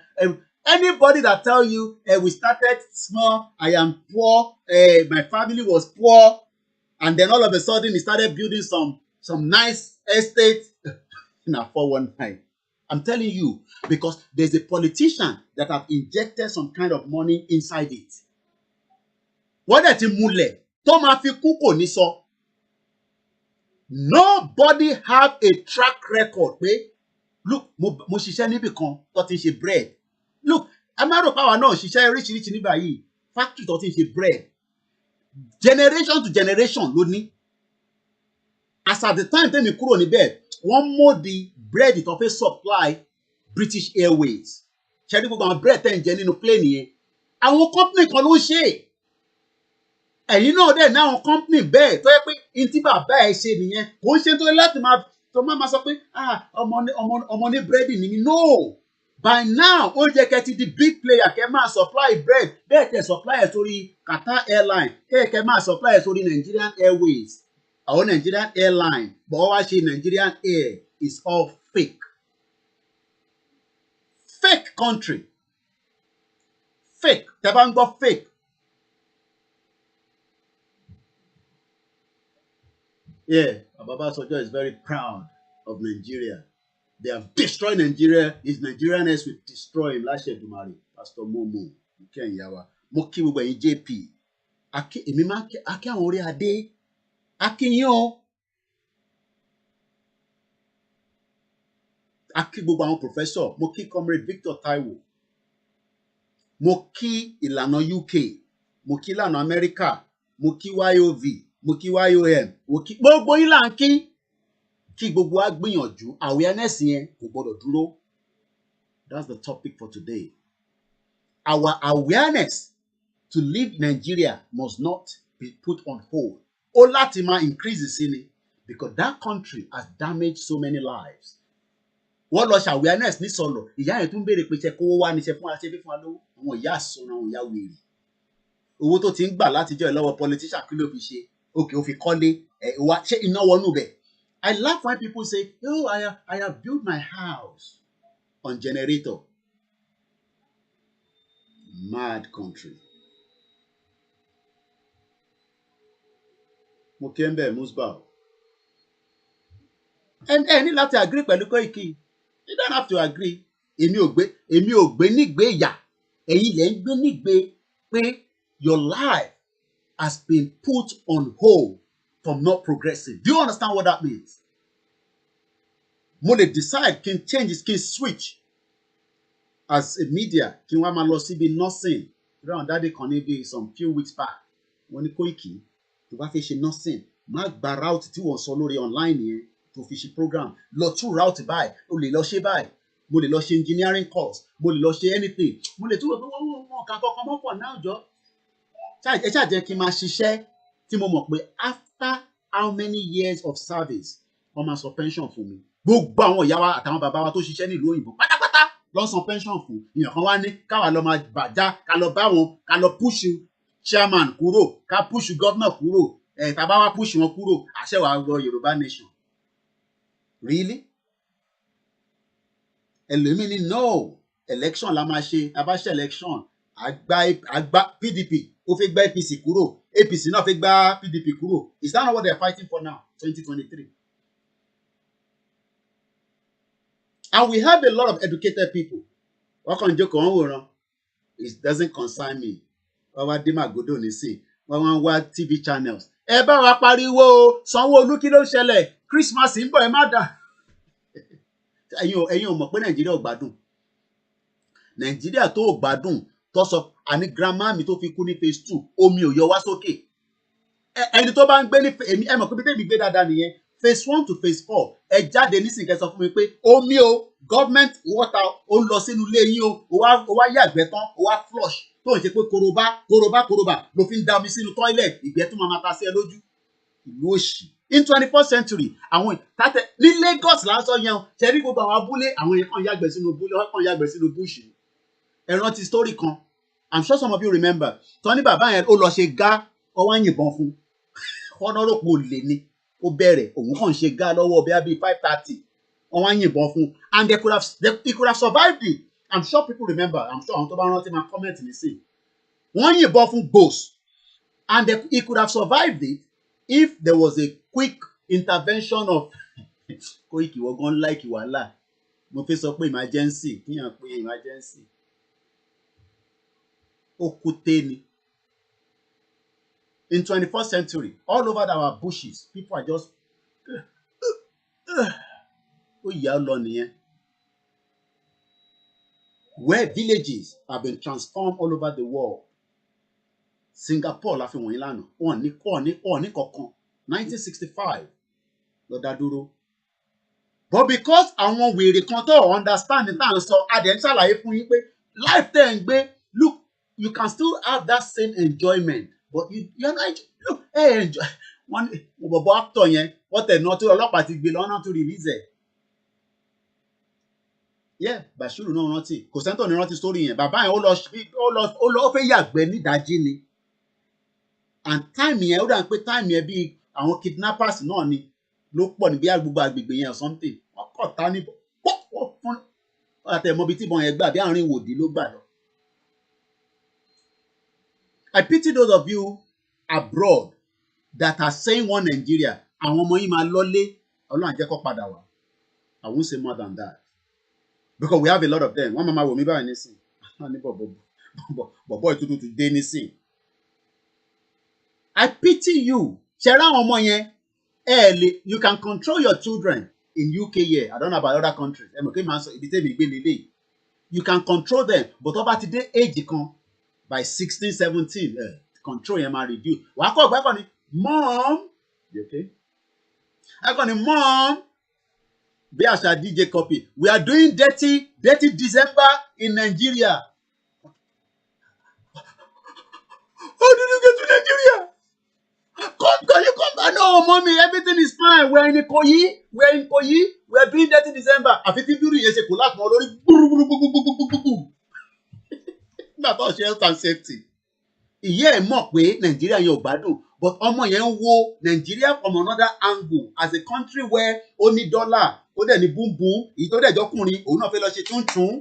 Anybody that tell you we started small, I am poor, my family was poor, and then all of a sudden he started building some nice estate. Na 419. I'm telling you, because there's a politician that have injected some kind of money inside it. Wọ́n dẹ̀ ti múlẹ̀ tó máa fi kú kò ní sọ. Nobody have a track record pé look mo ṣiṣẹ́ níbì kan tó ti ṣe bread. Look, ẹ má rò pàwọn náà ṣiṣẹ́ oríṣiríṣi nígbà yìí. factory tó ti ń ṣe bread generation to generation ló ní. As at the time tẹ́mi kúrò níbẹ̀ wọ́n mọ̀ the bread tó fẹ́ supply British Airways ṣe ní gbogbo àwọn bread tẹ́ ń jẹ nínú plane yẹn àwọn company kan ló ṣe ẹ̀yin náà dẹ̀ ní àwọn company bẹ́ẹ̀ tó yẹ pé n tí bàbá ẹ̀ ṣe nìyẹn kò ń ṣe tó láti máa sọ pé ọmọ ní búrẹ́dì ni mí no by now ó jẹ́ kẹ́ ti di big player kẹ́ máa supply bread bẹ́ẹ̀ kẹ́ supply ẹ̀ sórí Qatar Airline kẹ́ máa supply ẹ̀ sórí Nigerian Airways àwọn Nigerian Airline bọ́ wá ṣe Nigerian Air is all fake country fake tẹ́ bá ń gbọ́ fake. Yeah, Obasanjo is very proud of Nigeria. They have destroyed Nigeria. His Nigerianness will destroy him. Láṣẹ Èdùmàrè, Pastor Momo, Ìkẹyìnwá. Mo kí gbogbo ẹ̀yin JP. Èmi máa kí àwọn orí adé. Akínyìn o. Akí gbogbo àwọn professor. Mo kí Comrade Victor Taiwo. Mo kí ìlànà UK. Mo kí ìlànà America. Mo kí YOV. Mo kí YOM. Mo kí gbogbo yín là ń kí gbogbo wa gbìyànjú awareness yẹn kò gbọdọ̀ dúró. That's the topic for today. Our awareness to leave Nigeria must not be put on hold. Ó láti máa increase sí ni because that country has damaged so many lives. Wọ́n lọ ṣe awareness ní sọ̀lọ̀ ìyá yẹn tún béèrè pé ṣe kówó wá ní ṣe fún wa ṣe bí fún wa lówó àwọn ìyá àsọ̀nà àwọn ìyá wèrè owó tó ti ń gbà látijọ́ ìlọ́wọ́ politician kí ló fi ṣe òkè ó fi kọ́lé wá ṣé iná wọnú bẹ̀. I laugh when people say, oh, I have built my house on generator. Mad country. Mo kí ń bẹ̀ Musbau. Ẹ ní láti agree pẹ̀lú Koiki. You don't have to agree. Èmi ò gbé nígbé ìyà. Ẹ̀yin lẹ ń gbé nígbé pé your life has been put on hold from not progressing. Do you understand what that means? Mo lè decide kí n change kí n switch as a media kí n wá máa lọ síbi nursing. Ìrọ̀rùn dáadé kan níbi some few weeks back. Wọ́n ní Koiki tó bá fẹ́ ṣe nursing má gba route tí wọ́n sọ lórí online yẹn tó fi ṣe program lọ through route báyìí o lè lọ ṣe báyìí mo lè lọ ṣe engineering course mo lè lọ ṣe anything mo lè túbọ̀ pé wọ́n kàn kọ́kọ́ mọ́ pọ̀ náà jọ. Ẹ ṣáà jẹ́ kí n máa ṣiṣẹ́ tí mo mọ̀ pé after how many years of service wọ́n máa sọ pension fún mi. Gbogbo àwọn ìyá wa àtàwọn bàbá wa tó ṣiṣẹ́ nílùú òyìnbó pátápátá lọ san pension fún ìyàn kan wá ní káwa lọ máa bàjá ká lọ bá wọn ká lọ push chairman kúrò ká push governor kúrò tàbá wá push wọn kúrò àṣẹ wàá gbọ́ Yorùbá nation. Really? Ẹlòmíì ní no election la máa ṣe abáṣẹ election àgbà PDP ó fẹ́ gbá APC kúrò APC náà fẹ́ gbá PDP kúrò. Is that not what they are fighting for now 2023? And we have a lot of educated people. Wọ́n kàn jókòó wọ́n wòran. It doesn't concern me. Wọ́n wá dé Màgòdò nísìn. Wọ́n wá ń wá TV channels. Ẹ bá wa pariwo Sanwó-Olú kí ló ń ṣẹlẹ̀? Christmas ń bọ̀ ẹ má dà. Ẹ̀yin ò mọ̀ pé Nàìjíríà ò gbádùn. Nàìjíríà tó ò gbádùn tó sọ àní grandma mi tó fi kú ní phase 2 omi ò yọ wá sókè. Ẹni tó bá ń gbé ní èmi ẹ mọ̀ pé bí tèmi gbé dáadáa nìyẹn. Phase 1 to phase 4 ẹ jáde nísìnyí kẹ́ sọ fún mi pé omi o government water ó ń lọ sínú ilé yín o ó wá yàgbẹ́ tán ó wá flush tó ń ṣe pé korobá ló fi ń da omi sínú toilet ìgbẹ́ tó máa ta sí ẹ lójú. Ìlú òṣì. In 21st century àwọn tàtẹ ní Lagos lásán yẹn ṣe rí gbogbo àwọn abúlé àwọn yẹn kàn yàgbẹ́ sínú abúlé wọ́n kàn yàgbẹ́ sínú bush. Ẹ rántí story kan I'm sure some of you remember tọ́ ní bàbá yẹn ó lọ ṣe gá ọwọ́ yìnbọn fún ọ̀nà rò pé ó lè ní ó bẹ̀rẹ̀ òun kàn ṣe gá lọ́wọ́ bí 5:30 wọ́n wá yìnbọn fún and he could have survived it. I'm sure people remember. I'm sure àwọn tó bá rántí máa comment nísìn. Wọ́n yìnbọn fún gbòs and he could have survived it if there was a quick intervention of Koiki wọ́n like wàhálà mo fẹ́ sọ pé emergency kíyàn pé emergency ó kú té ni. In 21st century, all over our bushes, people are just where villages have been transformed all over the world. Singapore la fi wọ̀nyí lánàá wọ́n ní kankan 1965 ló dá dúró. But because àwọn wèrè kan tó understand ní tá à ń sọ adẹ̀ ń ṣàlàyé fún yín pé life tẹ̀ ń gbé look you can still have that same enjoyment but you're not look enjoy wọn bọ̀bọ̀ actor yẹn wọ́n tẹ̀ náà tó ọlọ́pàá ti gbé lọ́nà tó release ẹ̀. Yeah, Bashiru náà rántí kò sẹ́ńtọ̀ ní rántí story yẹn bàbá yẹn ó fẹ́ yàgbẹ́ nídàájí ni and time yẹn ó dà pé time yẹn bíi àwọn kidnappers náà ni ló pọ̀ níbi gbogbo agbègbè yẹn or something wọ́n kọ̀ tá ní pọ́pọ́ fún àtẹ̀mọ́bi tí ìbọn yẹn gbà bí àárín ìwòdì ló gbà lọ. I pity those of you abroad that are saying one Nigeria àwọn ọmọ yìí máa lọ́lé ọlọ́run àjẹkọ́ padà wá. I won't say more than that because we have a lot of them wọ́n máa wò mí báyìí nísìn ní bọ̀bọ̀ ìtútù ti dé nísìn. I pity you ṣe ra àwọn ọmọ yẹn you can control your children in UK here I don't know about other countries ẹ mọ̀ kí n máa sọ ibi tẹ́mi gbé lélẹ̀ you can control them but tó bá ti dé age kan by 16 17 control yẹn máa reduce wàá kọ́ ọ̀gbẹ́ kan ni mom ẹ kàn ní mom bí àṣà DJ copy we are doing dirty December in Nigeria. How did you get to Nigeria? Can you come back? No, mommy, everything is fine. We're in Ikoyi. We're doing dirty December. Àfi tí bírù yẹn ṣe kò láti mọ lórí gbúrúgbúrúgbúrúgbúrúgbúrú. Nígbà tó ṣe health and safety. Ìyá ẹ̀ mọ̀ pé Nàìjíríà yẹn ò gbádùn but ọmọ yẹn ń wo Nàìjíríà from another angle as a country where ó ní dọ́là ó dẹ̀ ní búnbún èyí tó dẹ̀ jọkùnrin òun náà fẹ́ lọ ṣe túntún.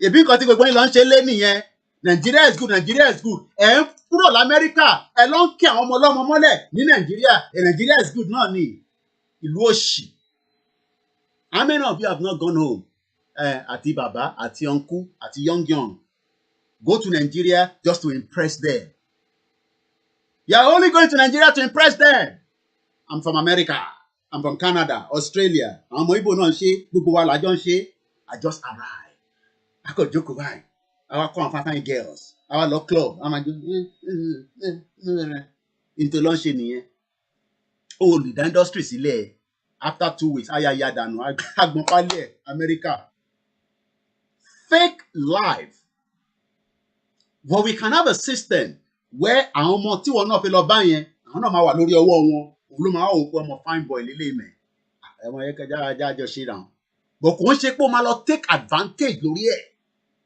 Èbí nǹkan tí gbogbo yín lọ ń ṣe lé nìyẹn. Nigeria is good ẹ ń kúrò lamẹ́ríkà ẹ lọ ń kí àwọn ọmọ ọlọ́mọ mọ́lẹ̀ ní Nigeria Nigeria is good náà ni ìlú òṣì. How many of you have not gone home àti bàbá àti uncle àti young go to Nigeria just to impress them? You are only going to Nigeria to impress them. I'm from America, I'm from Canada, Australia àwọn ọmọ Igbo náà ń ṣe gbogbo wa làjọ ń ṣe I just arrived I kò jókòó báyìí our fine girls our love club àwọn àjọ into lunch nìyẹn o lè dá industry sílẹ̀ after 2 weeks ayaya dànù agbọn pálẹ̀ America fake life but we can have a system where àwọn ọmọ tí wọn náà fi lọ bá yẹn àwọn náà máa wà lórí ọwọ́ wọn òun ló máa wò pé ọmọ fine boy lélẹ̀ mẹ́ ẹ̀wọ̀n yẹn kẹjá àjọ ṣe ràn but kò ń ṣe pé ó máa lọ take advantage lórí ẹ̀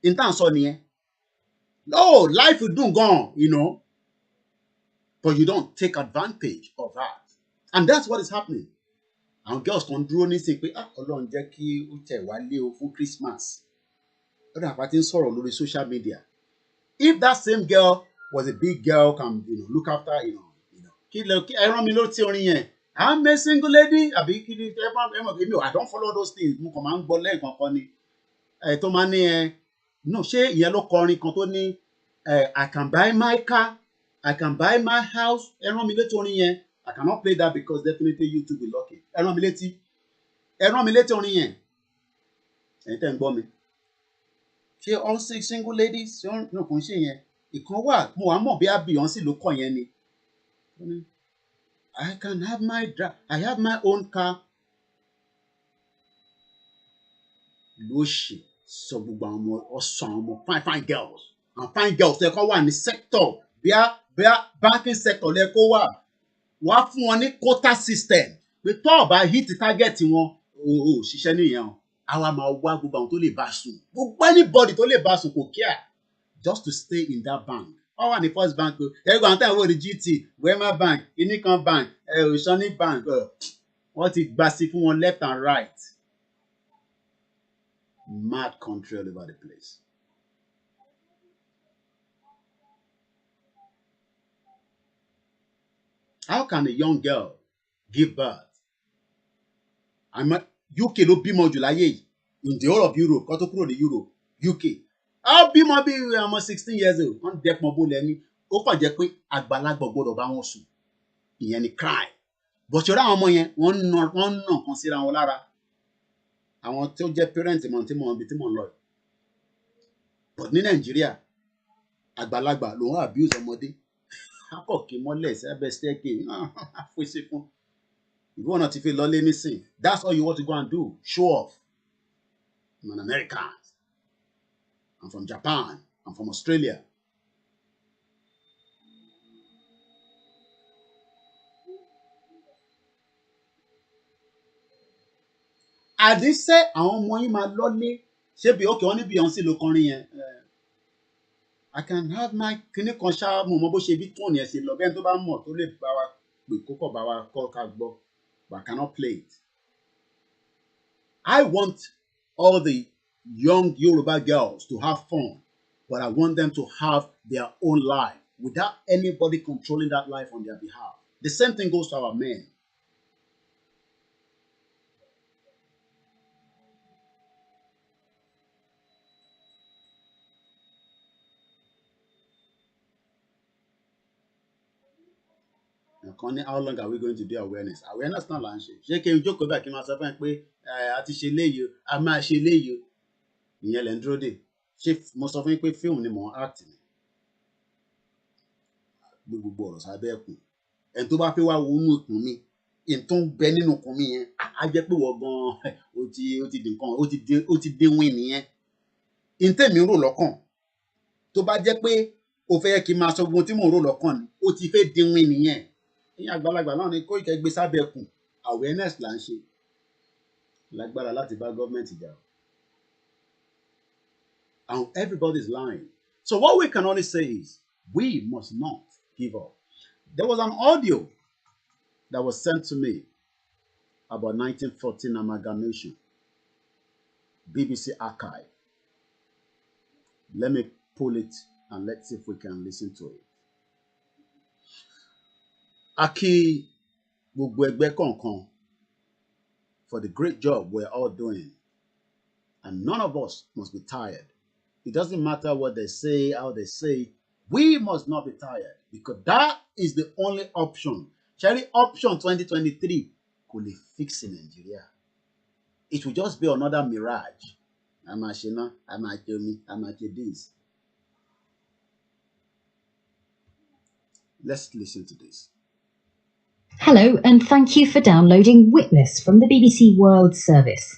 in tá à ń sọ nìyẹn no life dùn gan but you don't take advantage of that and that's what is happening àwọn girls kan dúró ní sí pé Ọlọ́run jẹ́ kí ó tẹ̀ wálé o fún Christmas lọ́dọ̀ àpá tí ń sọ̀rọ̀ lórí social media if that same girl was a big girl can look after kí ẹran mi ló ti orin yẹn I'm a single lady àbí kí ni I don't follow those things mo kàn máa ń gbọ́ lẹ́ẹ̀kan kan ni tó máa ní no ṣé ìyẹn ló kọrin kan tó ní I can buy my car I can buy my house ẹran mi létí orin yẹn I cannot play that because definitely YouTube will lock it ẹran mi létí orin yẹn ẹ̀yin tẹ́ ń gbọ́ mi ṣé all 6 single ladies ṣé no kò ń ṣe yẹn ìkan wà mo wà mọ̀ bí Beyonce ló kọ yẹn ni I can have I have my own car ló ṣe sọ gbogbo àwọn ọmọ ọsàn ọmọ fine girls and fine girls ẹ kọ́ wà ní sector bíá banking sector lẹ kó wà wá fún wọn ní quota system pé tó o bá hit target wọn o ṣiṣẹ́ nìyẹn o àwa máa wá gbogbo àwọn tó lè bá sùn gbogbo anybody tó lè bá sùn kò kíá just to stay in that bank wọ́n wà ní first bank o ẹgbẹ́ àwọn táwọn ò ní GT Wema bank inikan bank Oceanic bank wọ́n ti gbà sí fún wọn left and right. Mad country all over the place. How can a young girl give birth? UK ló bímọ jù láyé yìí in the whole of Europe kó tó kúrò ní Europe UK. How bímọ bí ọmọ 16 years old wọ́n dẹ́pọ̀ bó lẹ́ni ó kàn jẹ́ pé àgbàlagbà gbọ́dọ̀ bá wọn sùn ìyẹn ni crime. Bọ̀ṣọ̀rọ̀ àwọn ọmọ yẹn wọ́n ń nà kan síra wọn lára. Àwọn tó jẹ́ parent mọ̀ tí mọ̀ ibi tí mò ń lọ yìí but ní Nàìjíríà àgbàlagbà ló ń abuse ọmọdé akọ̀kí mọ́lẹ̀ sábẹ́ staircase àfọ̀ṣe fún ìwọ náà ti fi lọ́lé nísìn. That's all you want to go and do, show off. I'm an American, I'm from Japan, I'm from Australia. Àdìsẹ́ àwọn ọmọ yín máa lọ́lé ṣé bí okay wọ́n ní Beyonce ló kọrin yẹn. I can have my kíní kan ṣá mo mọ bó ṣe bí tóun yẹn ṣe lọ bẹ́ẹ̀ tó bá mọ̀ tó lè bá wa pè kókò bá wa kọ́ ká gbọ́, but I cannot play it. I want all the young Yoruba girls to have fun, but I want them to have their own life without anybody controlling that life on their behalf. The same thing goes to our men. How long are we going to do awareness? Awareness náà là ń ṣe. Ṣé kí n jókòó bẹ́ẹ̀ kí n máa sọ fún ẹ pé a ti ṣe léyìí o, a máa ṣe léyìí o. Ìyẹn lẹ̀ ń dúró dè. Ṣé mo sọ fún yín pé fíìmù ni mò ń act ni? Gbogbo ọ̀rọ̀ sábẹ́ ẹ̀kún. Ẹni tó bá fẹ́ wá wo inú ikùn mi, ẹni tó ń bẹ nínú ikùn mi yẹn, á jẹ́ pé wọ́n gan-an ó ti di nǹkan, ó ti dé wín nìyẹn. Ìtẹ̀mí rò lọ́kàn. Tó bá jẹ́ pé o fẹ́ kí n máa sọ ohun tí mò ń rò lọ́kàn ni, ó ti fẹ́ dín wín nìyẹn. Ìyẹn àgbàlagbà náà ni Koiki gbé sábẹ́ ẹkùn. Awareness là ń ṣe. Lágbára láti bá gọ́ọ̀mẹ̀ntì jà. And everybody is lying. So what we can only say is, we must not give up. There was an audio that was sent to me about 1914 amalgamation. BBC archive. Let me pull it and let's see if we can listen to it. Aki gbogbo ẹgbẹ́ kọ̀ọ̀kan for the great job we're all doing. And none of us must be tired. It doesn't matter what they say, how they say, we must not be tired because that is the only option. Cherry option 2023 kò lè fix in Nigeria. It will just be another mirage. Amashina, Amachomi, Amachidis. Let's listen to this. Hello, and thank you for downloading Witness from the BBC World Service.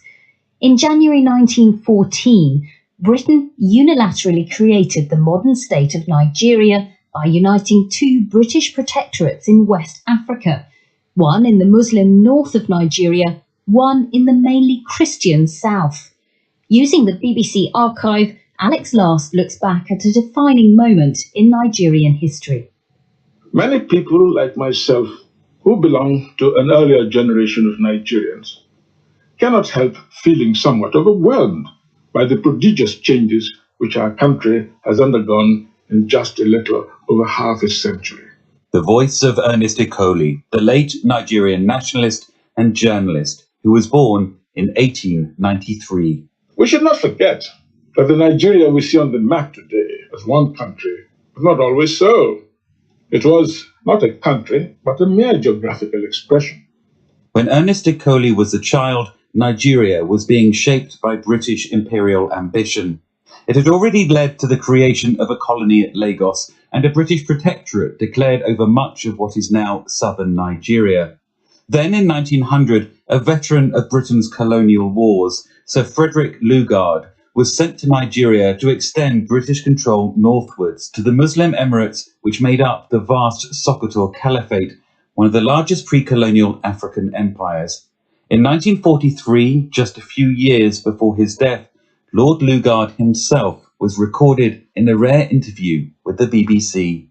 In January 1914, Britain unilaterally created the modern state of Nigeria by uniting two British protectorates in West Africa, one in the Muslim north of Nigeria, one in the mainly Christian south. Using the BBC archive, Alex Last looks back at a defining moment in Nigerian history. Many people like myself who belong to an earlier generation of Nigerians cannot help feeling somewhat overwhelmed by the prodigious changes which our country has undergone in just a little over half a century. The voice of Ernest Ikoli, the late Nigerian nationalist and journalist who was born in 1893. We should not forget that the Nigeria we see on the map today as one country was not always so. It was not a country, but a mere geographical expression. When Ernest Ikoli was a child, Nigeria was being shaped by British imperial ambition. It had already led to the creation of a colony at Lagos and a British protectorate declared over much of what is now southern Nigeria. Then in 1900, a veteran of Britain's colonial wars, Sir Frederick Lugard, was sent to Nigeria to extend British control northwards to the Muslim Emirates which made up the vast Sokoto Caliphate, one of the largest pre-colonial African empires. In 1943, just a few years before his death, Lord Lugard himself was recorded in a rare interview with the BBC.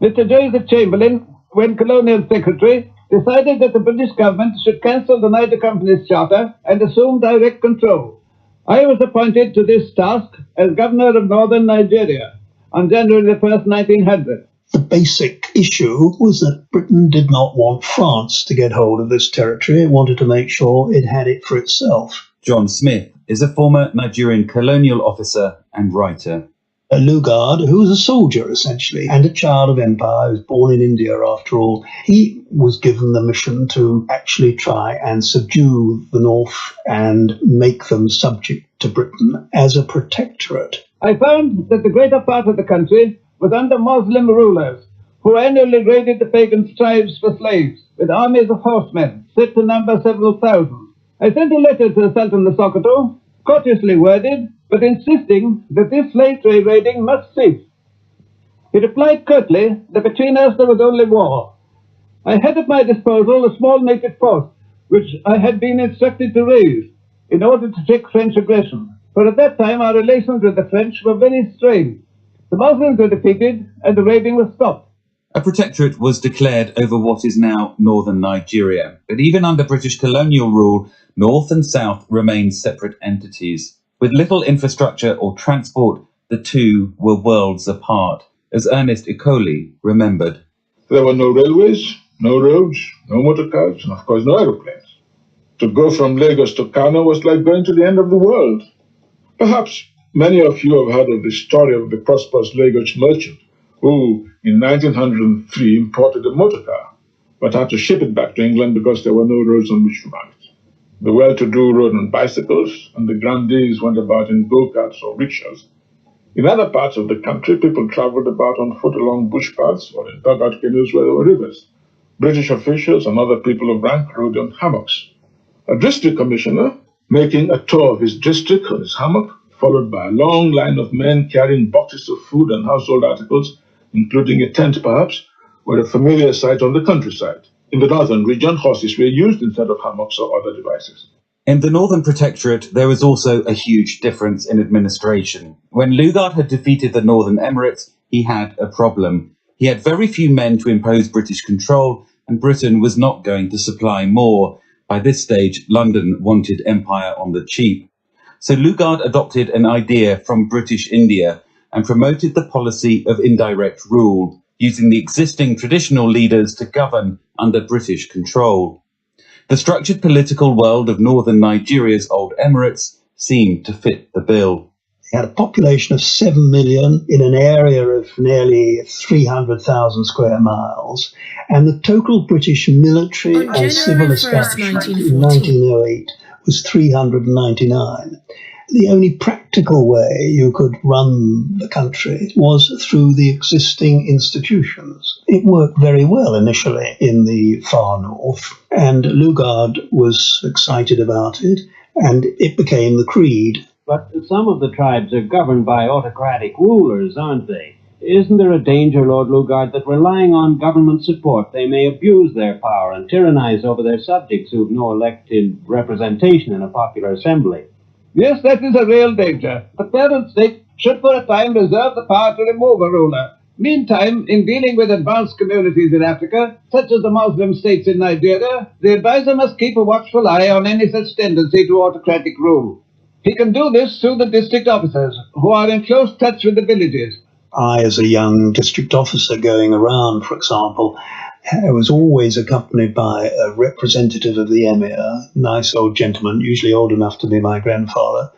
Mr. Joseph Chamberlain, when Colonial Secretary, decided that the British government should cancel the Niger Company's charter and assume direct control. I was appointed to this task as Governor of Northern Nigeria on January the 1st, 1900. The basic issue was that Britain did not want France to get hold of this territory. It wanted to make sure it had it for itself. John Smith is a former Nigerian colonial officer and writer. Lugard, who was a soldier essentially and a child of empire, was born in India after all, he was given the mission to actually try and subdue the north and make them subject to Britain as a protectorate. I found that the greater part of the country was under Muslim rulers, who annually raided the pagan tribes for slaves, with armies of horsemen, said to number several thousand. I sent a letter to Sultan Sokoto, courteously worded, but insisting that this slave trade raiding must cease. He replied curtly that between us there was only war. I had at my disposal a small native force, which I had been instructed to raise, in order to check French aggression. For at that time our relations with the French were very strained. The Muslims were defeated, and the raiding was stopped. A protectorate was declared over what is now northern Nigeria, but even under British colonial rule, North and South remained separate entities. With little infrastructure or transport, the two were worlds apart, as Ernest Ikoli remembered. There were no railways, no roads, no motorcars, and of course no aeroplanes. To go from Lagos to Kano was like going to the end of the world. Perhaps many of you have heard of the story of the prosperous Lagos merchant who, in 1903, imported a motorcar, but had to ship it back to England because there were no roads on which to run it. The well-to-do rode on bicycles, and the grandees went about in go-karts or rickshaws. In other parts of the country, people traveled about on foot along bush paths or in dugout canoes where there were rivers. British officials and other people of rank rode on hammocks. A district commissioner, making a tour of his district on his hammock, followed by a long line of men carrying boxes of food and household articles, including a tent perhaps, were a familiar sight on the countryside. In the northern region, horses were used instead of hammocks or other devices. In the Northern Protectorate, there was also a huge difference in administration. When Lugard had defeated the Northern Emirates, he had a problem. He had very few men to impose British control, and Britain was not going to supply more. By this stage, London wanted empire on the cheap. So Lugard adopted an idea from British India and promoted the policy of indirect rule, using the existing traditional leaders to govern under British control. The structured political world of northern Nigeria's old emirates seemed to fit the bill. They had a population of 7 million in an area of nearly 300,000 square miles, and the total British military On and civil January 1st, establishment in 1914. 1908 was 399. The only practical way you could run the country was through the existing institutions. It worked very well initially in the far north, and Lugard was excited about it, and it became the creed. But some of the tribes are governed by autocratic rulers, aren't they? Isn't there a danger, Lord Lugard, that relying on government support they may abuse their power and tyrannize over their subjects who've no elected representation in a popular assembly? Yes, that is a real danger. The parent state should for a time reserve the power to remove a ruler. Meantime, in dealing with advanced communities in Africa, such as the Muslim states in Nigeria, the advisor must keep a watchful eye on any such tendency to autocratic rule. He can do this through the district officers, who are in close touch with the villages. I, as a young district officer going around, for example, I was always accompanied by a representative of the emir, a nice old gentleman, usually old enough to be my grandfather,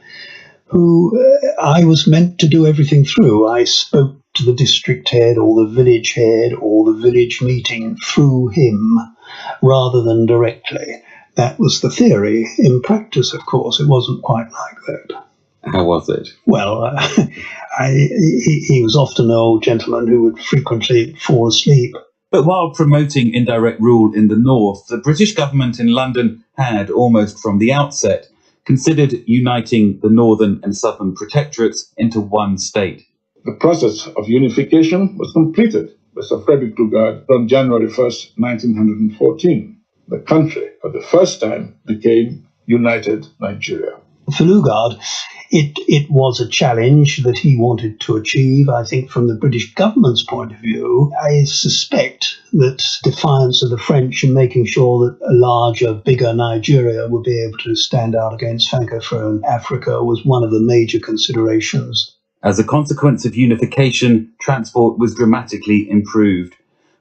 who I was meant to do everything through. I spoke to the district head or the village head or the village meeting through him rather than directly. That was the theory. In practice, of course, it wasn't quite like that. How was it? Well, he was often an old gentleman who would frequently fall asleep. But while promoting indirect rule in the north, the British government in London had, almost from the outset, considered uniting the northern and southern protectorates into one state. The process of unification was completed by Sir Frederick Lugard on January 1st, 1914. The country, for the first time, became United Nigeria. For Lugard, it was a challenge that he wanted to achieve. I think from the British government's point of view, I suspect that defiance of the French and making sure that a larger, bigger Nigeria would be able to stand out against Francophone Africa was one of the major considerations. As a consequence of unification, transport was dramatically improved.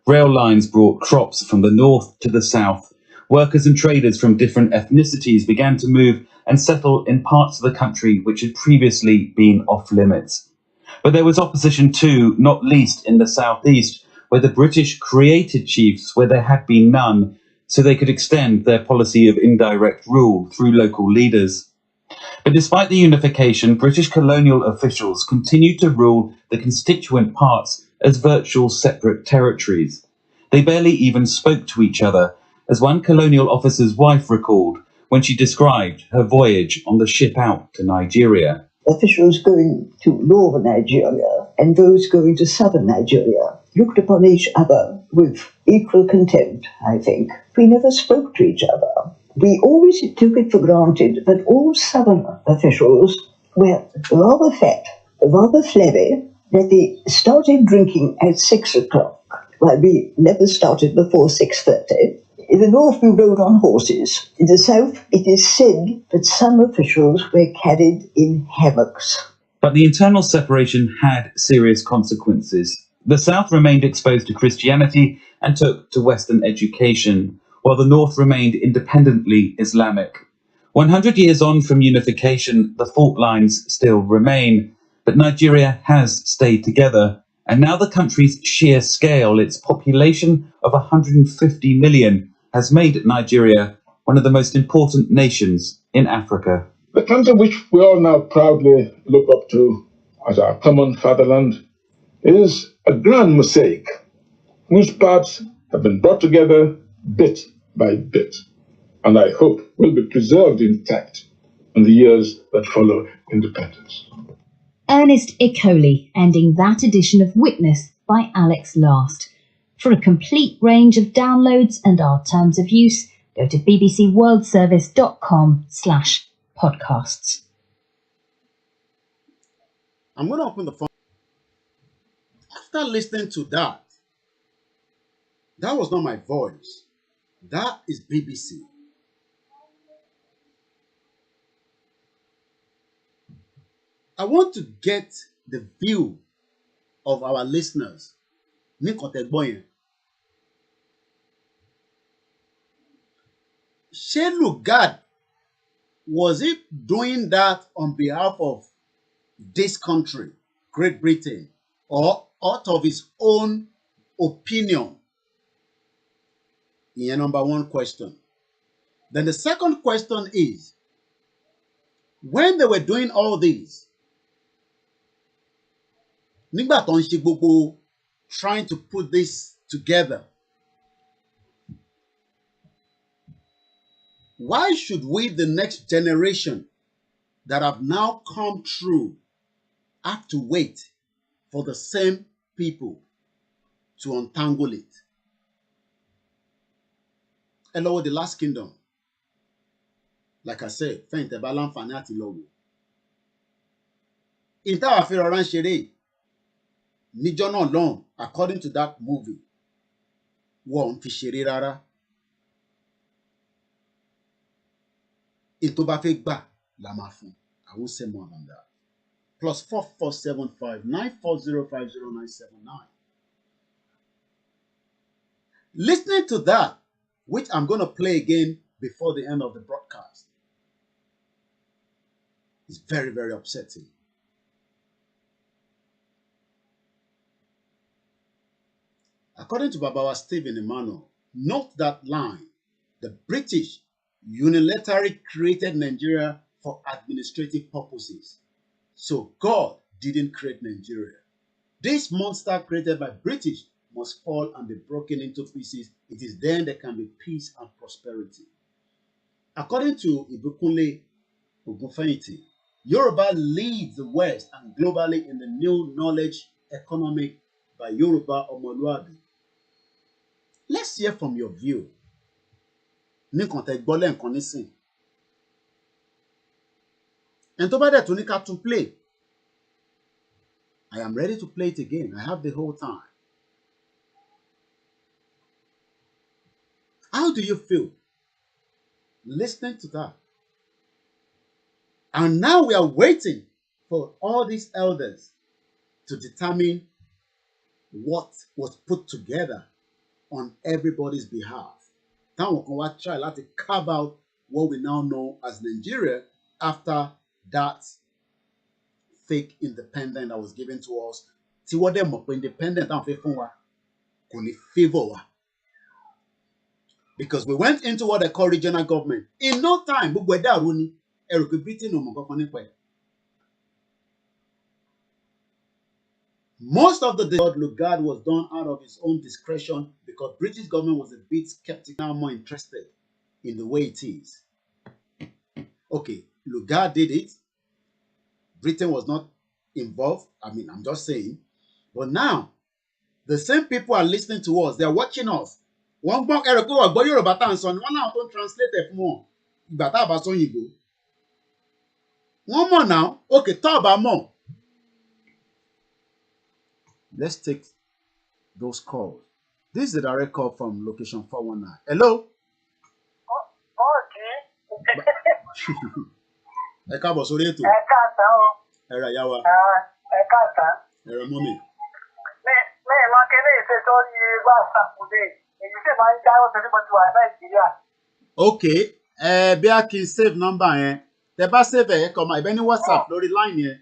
Rail lines brought crops from the north to the south. Workers and traders from different ethnicities began to move and settle in parts of the country which had previously been off limits. But there was opposition too, not least in the southeast, where the British created chiefs where there had been none, so they could extend their policy of indirect rule through local leaders. But despite the unification, British colonial officials continued to rule the constituent parts as virtual separate territories. They barely even spoke to each other, as one colonial officer's wife recalled when she described her voyage on the ship out to Nigeria. Officials going to northern Nigeria and those going to southern Nigeria looked upon each other with equal contempt, I think. We never spoke to each other. We always took it for granted that all southern officials were rather fat, rather flabby, that they started drinking at 6 o'clock, while we never started before 6:30. In the north, we rode on horses. In the south, it is said that some officials were carried in hammocks. But the internal separation had serious consequences. The South remained exposed to Christianity and took to Western education, while the North remained independently Islamic. 100 years on from unification, the fault lines still remain, but Nigeria has stayed together. And now the country's sheer scale, its population of 150 million, has made Nigeria one of the most important nations in Africa. The country which we all now proudly look up to as our common fatherland is a grand mosaic whose parts have been brought together bit by bit, and I hope will be preserved intact in the years that follow independence. Ernest Ikoli ending that edition of Witness by Alex Last. For a complete range of downloads and our terms of use, go to bbcworldservice.com/podcasts. I'm going to open the phone. After listening to that, that was not my voice. That is BBC. I want to get the view of our listeners. Shey Lugard, was it doing that on behalf of this country, Great Britain, or out of his own opinion? Yeah, number one question. Then the second question is, when they were doing all this, nígbà tó ń ṣe gbogbo trying to put this together, why should we, the next generation that have now come through, have to wait for the same people to untangle it? Hello, the Last Kingdom. Like I said, fẹ́ǹtẹ̀ bá láǹfààní àti lọ wò. Ìtawà fi rọra ń ṣeré níjọ́ náà lọ́hùn, according to that movie, wọ́n ń fi ṣeré rárá. Ètò bá fẹ́ gbà la máa fún. I won't say more than that. Plus 4475 9405079. Listening to that, which I'm going to play again before the end of the broadcast, is very, very upsetting. According to Babawa Stephen Emmanuel, note that line: the British unilaterally created Nigeria for administrative purposes. So God didn't create Nigeria. This monster created by British must fall and be broken into pieces. It is then there can be peace and prosperity. According to Ibukunle Ogunfeyiti, Yoruba leads the West and globally in the new knowledge economy by Yoruba Omoluabi. Let's hear from your view. Nǹkan tẹ́ gbọ́ lẹ́ǹkan nísìn. And tó bá dẹ̀ tún ní ká tún play, I am ready to play it again. I have the whole time. How do you feel listening to that? And now we are waiting for all these elders to determine what was put together on everybody's behalf. Táwọn kan wá try láti carve out what we now know as Nigeria after that fake independence that was given to us. Tí wọ́n dẹ̀ mọ̀ pé independent táwọn fẹ́ fún wa kò ní favour wa. Because we went into what they call regional government. In no time, gbogbo ẹ̀dá àrùn ni ẹ̀rù pé Britain ò mọ̀ kankan nípa ẹ̀. Most of the Lord Lugard was done out of his own discretion because British government was a bit skeptical, now more interested in the way it is. Okay, Lugard did it. Britain was not involved. I mean, I'm just saying. But now, the same people are listening to us. They're watching us. Wọ́n gbọ́ ẹ̀rọ pé wọ́n gbọ́ Yorùbá tá à ń sọ ni wọ́n láwọn tó ń translate ẹ̀ fún wọn ìgbà tá a bá sọ òyìnbó. Wọ́n mọ̀ náà. Okay, tá a bá mọ̀. Let's take those calls. This is the direct call from location 419. Hello. Ẹ káàbọ̀ sórí ètò. Ẹ káàsán o. Ẹ ra ìyá wa. Ẹ káàsán. Ẹ ra mọ́mì. Mi ìmọ̀ kíní ìṣe sórí WhatsApp dé. Èyí sì máa ń jáwọ́ torí mo ti wà ní Nàìjíríà. Okay, bí a kì í save number yẹn. Tẹ bá save ẹ̀ kọ́ máa ìbẹ́ ní WhatsApp lórí line yẹn.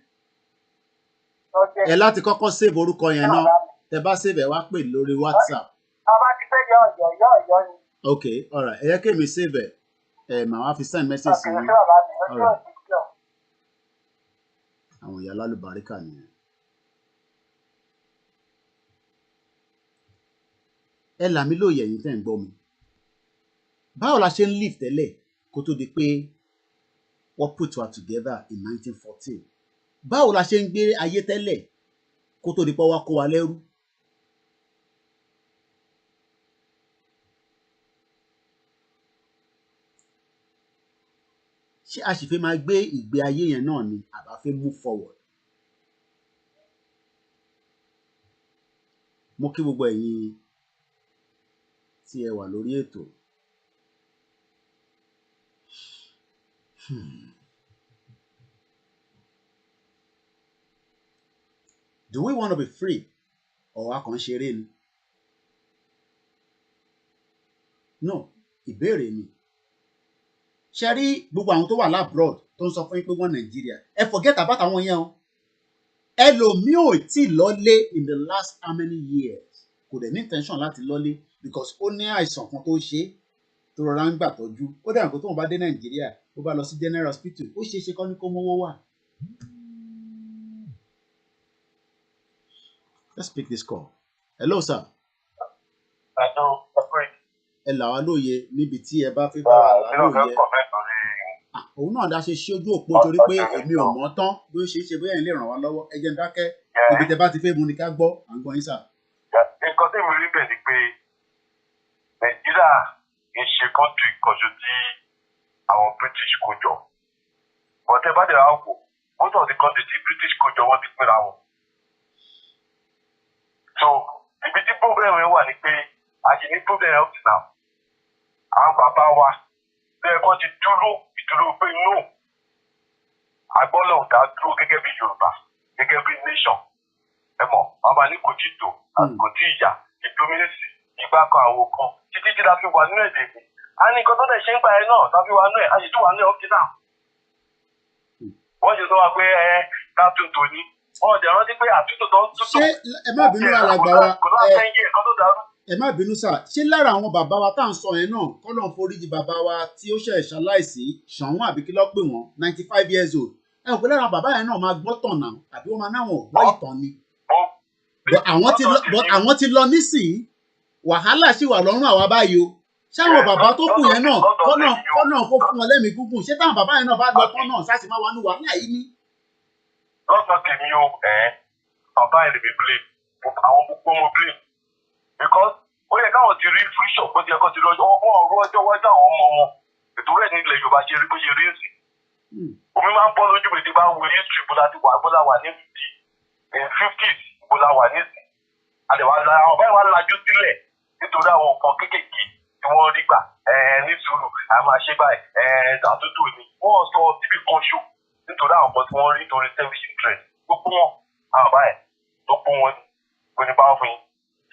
Ẹ láti kọ́kọ́ save orúkọ yẹn náà. Tẹ bá save ẹ̀ wá pè lórí WhatsApp. A bá ti pé yọ ọ̀yọ́ ni. Okay, alright. Ẹ yẹ kí èmi save ẹ̀. Màá wá fi send message sí yín. Alright. Àwọn ìyá lálùbáríkà nìyẹn. Ẹ là mí lóye ẹ̀yin tẹ́ ń gbọ́ mi. Báwo la ṣe ń live tẹ́lẹ̀ kó tó di pé wọ́n put wa together in 1914? Báwo la ṣe ń gbé ayé tẹ́lẹ̀ kó tó di pé wọ́n kó wa lẹ́rú? Ṣé a sì fẹ́ máa gbé ìgbé ayé yẹn náà ni àbá fẹ́ move forward? Mo kí gbogbo ẹ̀yin tí ẹ wà lórí ètò. Do we want to be free or a kàn ṣeré ni? No, ìbéèrè ni. Ṣé rí gbogbo àwọn tó wà labroad tó ń sọ fún yín pé wọ́n Nàìjíríà? Ẹ forget about àwọn yẹn o. Ẹlòmíì ò tí lọ́lé in the last how many years? Kò dẹ̀ ní intention láti lọ́lé because ó ní àìsàn kan tó ṣe tó rọra ń gbà tọ́jú. Ó dàgbà tó wọn bá dé Nàìjíríà ó bá lọ sí general hospital ó ṣeé ṣe kọ́ ní kó mówó wà. Let's pick this call. Hello, sir. Hello, afraid. Ẹ là wá lóye níbi tí ẹ bá fẹ́ bá wa là lóye. Òun náà dá ṣe ṣí ojú òpó torí pé èmi ò mọ̀ tán bí ó ṣe é ṣe bóyá ẹ̀ lè ràn wá lọ́wọ́. Ẹ jẹ́ n dákẹ́. Ibi tẹ bá ti fẹ́ mu ni ká gbọ́. À ń gbọ́ yín, sà. Nǹkan tí mo rí bẹ̀ ni pé Nàìjíríà kì í ṣe kọ́ńtì ìkọ̀ṣù tí àwọn British kó jọ. Bọ̀dé bá dẹ̀ wá wò, most of the country tí British kó jọ wọ́n ti pínra wọn. So, ibi tí problem yẹn wà ni pé a ṣì ní problem up to now. Àwọn bàbá wa bẹ́ẹ̀ kọ́ ti dúró ìdúró pé no. Agbọ́lọ̀ ò dá dúró gẹ́gẹ́ bí Yorùbá, gẹ́gẹ́ bí nation. Ẹ mọ̀, bàbá ní kò tí ì tó, kò tí ì yà, ìdómínísì, ìgbà kan àwọn kan, títí tí la fi wà nínú èdè mi. A ní nǹkan tó dẹ̀ ṣe ń gbà ẹ náà, ta fi wà nínú ẹ̀, a sì tún wà nínú ẹ̀ up to now. Wọ́n ṣe sọ wa pé ká tún tò ní. Wọ́n dẹ̀ rántí pé àtúntò tó ń tútù. Ṣé ẹ má bínú alàgbà wa? Ẹ má bínú sà. Ṣé lára àwọn bàbá wa tá à ń sọ yẹn náà kọ́nà foríjì bàbá wa tí ó ṣe ṣaláìsí Ṣọ̀ún àbí kí ló pè wọ́n 95 years old. Ẹ ò pé lára àwọn bàbá yẹn náà máa gbọ́ tàn náà àbí wọ́n máa náwọn gbọ́ ìtàn ni. But àwọn ti lọ nísìnyí wàhálà ṣì wà lọ́rùn àwa báyìí o. Ṣé àwọn bàbá tó kù yẹn náà kọ́nà kó fún wọn lẹ́mìí gúngùn? Ṣé táwọn bàbá yẹn náà bá lọ tán náà ṣáà sì máa wà ní wàhálà yìí ni? Lọ́sọ̀ tèmi o, bàbá ẹ̀ lè mi blame, àwọn gbogbo mo blame. Because ó yẹ káwọn ti rí fíṣọ̀ bó ti yẹ kó ti rí ọjọ́ ọjọ́ wájú àwọn ọmọ wọn. Ètò rẹ̀ ní ilẹ̀ Yorùbá ṣe rí bó ṣe rí èsì. Omi máa ń bọ́ lójú mi tí bá wo history bóla wà ní 50s bóla wà ní ìsìn. Àdèwà àwọn báyìí wá lajú sílẹ̀ nítorí àwọn nǹkan kéékèèké tí wọ́n rí gbà ní sùúrù àmọ́ àṣẹ báyìí àtúntò ni. Wọ́n sọ tíbì kan ṣó nítorí àwọn ọmọ tí wọ́n rí nítorí service interest gbogbo wọn àwọn báyìí tó kún wọn kò ní báwọn fún yín.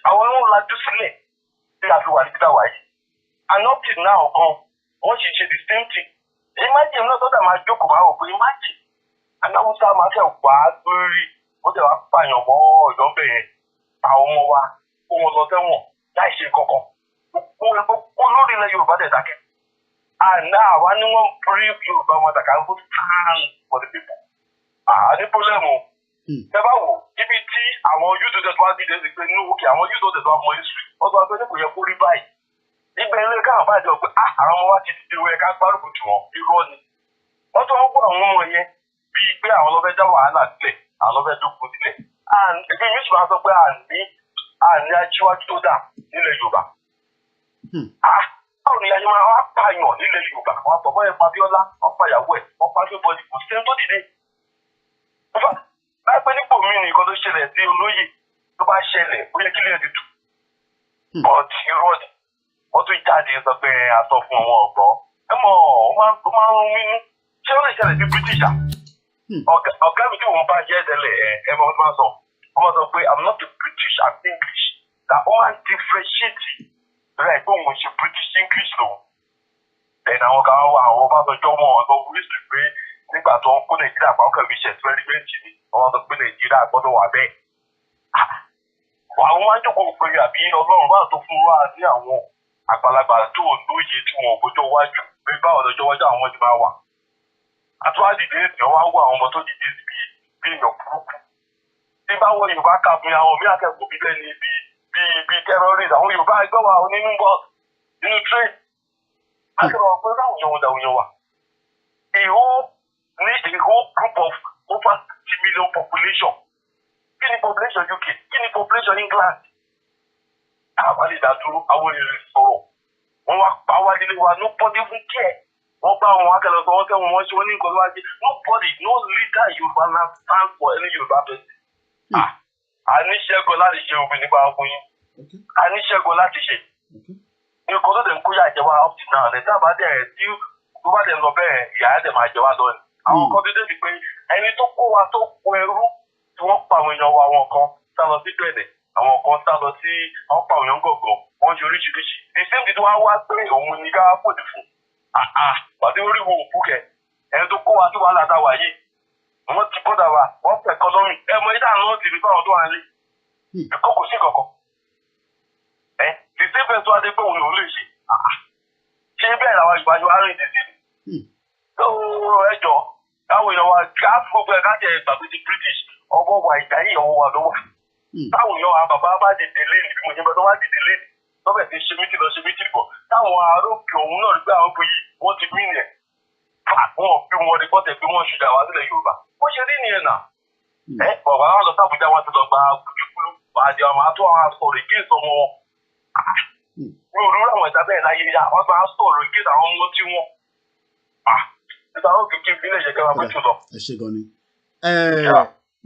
Àwọn ni wọ́n lajú sílẹ̀ tí a fi wà ní títà wáyé. And up till now gan wọ́n sì ṣe the same thing. Imagine náà tó dà máa jókòó máa wò pé imagine anáwùsá máa fẹ́ wà á lórí ó dẹ̀ wá pààyàn mọ́ ọ̀yọ́ bẹ̀yẹn àwọn ọmọ wa kó wọn lọ sẹ́wọ̀n láì ṣe kankan. Gbogbo lórí ilẹ̀ Yorùbá dẹ̀ dákẹ́. And now àwa ni wọ́n bring Yorùbá wọn dàkà go stand for the people. Ní pọ́lẹ́mù Ṣé bá wò ibi tí àwọn youth tó wá dìde sí pé ní òkè àwọn youth tó wá mọ history wọ́n tó wá pé ní kò yẹ kó rí báyìí. Ibẹ̀ ilé káwọn bá jọ pé àwọn ọmọ wa ti dìde wẹ̀ ká gbárùkù tì wọ́n irọ́ ni. Wọ́n tó wọ́n kó àwọn ọmọ yẹn bíi pé àwọn lọ́fẹ́ dá wàhálà sílẹ̀ àwọn lọ́fẹ́ dókòó sílẹ̀. Ẹbí mi sì máa sọ pé àní aṣíwájú tó dà nílẹ̀ Yorùbá. Báwo ni ayé máa wá pààyàn nílẹ̀ Yorùbá? Wọ́n sọ bọ́yẹ̀ Fabiola, wọ́n pàyàwó ẹ̀, wọ́n pa everybody, kò sí ẹni tó dìde. Láìpẹ́ nípò mí ni nǹkan tó ṣẹlẹ̀ sí olóyè tó bá ṣẹlẹ̀ ó yẹ kí lè dìdú. But irọ́ ni wọ́n tún jáde sọ pé àtọ fún ọmọ ọ̀gbọ́n. Ẹ mọ̀ ó máa ń wínú. Ṣé ó lè ṣẹlẹ̀ sí British? Ọ̀gá mi tí òun bá jẹ́ tẹ́lẹ̀ ẹ mọ̀ ọ́n máa sọ. Wọ́n máa sọ pé I'm not a British, I'm English. That one differentiate rẹ̀ pé òun ṣe British English lòun. Ẹ̀nà àwọn kan wà àwọn bá sọjọ́ mọ́ ọ̀dọ́ wíṣì pé nígbà tó ń kó Nàìjíríà pa ọkọ̀ ìbíṣẹ̀ experiment ni wọ́n sọ pé Nàìjíríà gbọ́dọ̀ wà bẹ́ẹ̀. Àwọn máa ń jókòó pé àbí Ọlọ́run bá tó fún wa ní àwọn àgbàlagbà tó lóye tí wọn ò gbọ́dọ̀ wájú pé báwo lọ́jọ́ wájú àwọn ọmọ ti máa wà. Àtúwádìí dé ìsìn wá wọ àwọn ọmọ tó dìde bí èèyàn burúkú. Tí bá wọ Yorùbá kà fún àwọn mí akẹ́kọ̀ọ́ bíbẹ́ ni bíi terrorist àwọn Yorùbá ẹgbẹ́ wa nínú bọ́ nínú train. Akẹ́kọ̀ọ́ pé báwo yẹn wọn dà wọ́n wà. A whole group of over 60 million population. Kí ni population UK? Kí ni population England? Àwọn lè dá dúró, àwọn èèyàn sọ̀rọ̀. Wọ́n wá pa wá nílé wa, nobody even care. Wọ́n bá wọn akẹ́lẹ́ sọ, wọ́n tẹ́wọ̀n wọ́n ṣe wọ́n ní nǹkan tó wá jẹ́. Nobody, no leader Yorùbá land stand for any Yorùbá person. A ní ṣẹ́gun láti ṣe òfin nípa ọkùnrin. A ní ṣẹ́gun láti ṣe. Nǹkan tó dẹ̀ ń kóyà jẹ wá up to now. Lẹ́tà bá dẹ̀ tí tó bá dẹ̀ lọ bẹ́ẹ̀ ìyá ẹ̀ dẹ̀ máa jẹ wá lọ ni. Àwọn kan tó dé di pé ẹni tó kó wa tó kó ẹrú tí wọ́n pa àwọn èèyàn wa àwọn kan sá lọ sí Bẹ̀nẹ̀, àwọn kan sá lọ sí àwọn pa àwọn èèyàn gọ̀gọ̀, wọ́n ṣe oríṣiríṣi. The same thing wá wá pé òun ni ká fòdì fún. Pàdé orí wo òkú kẹ, ẹni tó kó wa sí wàhálà táwa yìí. Wọ́n ti bọ́dà wa, wọ́n pẹ̀ economy. Ẹ mọ ìdá náà ti rí fáwọn tó wà lé. Ẹ̀kọ́ kò sí kankan. The same person wá dé pé òun ò lè ṣe. Ṣé bẹ́ẹ̀ làwọn ìgbàjọ arìn dì sí? Ẹjọ́ táwọn èèyàn wa ká gbogbo ẹ̀ káṣẹ ìgbàgbé ti British ọwọ́ wa ìjà yìí ọwọ́ wa ló wà. Táwọn èèyàn wa bàbá bá dìde lẹ́nu bí mo ṣe bẹ́ẹ̀ tó wá dìde lẹ́nu lọ́bẹ̀ ti ṣe mítì lọ ṣe mítì bọ̀. Táwọn aróòkè òun náà rí pé àwọn òbí wọ́n ti mí nìyẹn. Wọ́n bí wọn rí bọ́tẹ̀ bí wọ́n ṣùgbọ́n wá sílẹ̀ Yorùbá. Wọ́n ṣe rí nìyẹn náà. Bàbá wọn lọ sábùjá wọn ti lọ gba kúlúkúlú àti àwọn àtọ́ àwọn asọ̀rọ̀ ìgé ìsọmọ wọn. Mi ò rúra àwọn ìta bẹ́ẹ̀ láyé yá wọ́n máa sọ̀rọ̀ ìgé àwọn ọmọ tí wọ́n. Nígbà wọn kìkì ìbílẹ̀ ìṣẹ̀kẹ́ wa mọ́tò lọ. Ẹ ṣe gan ni.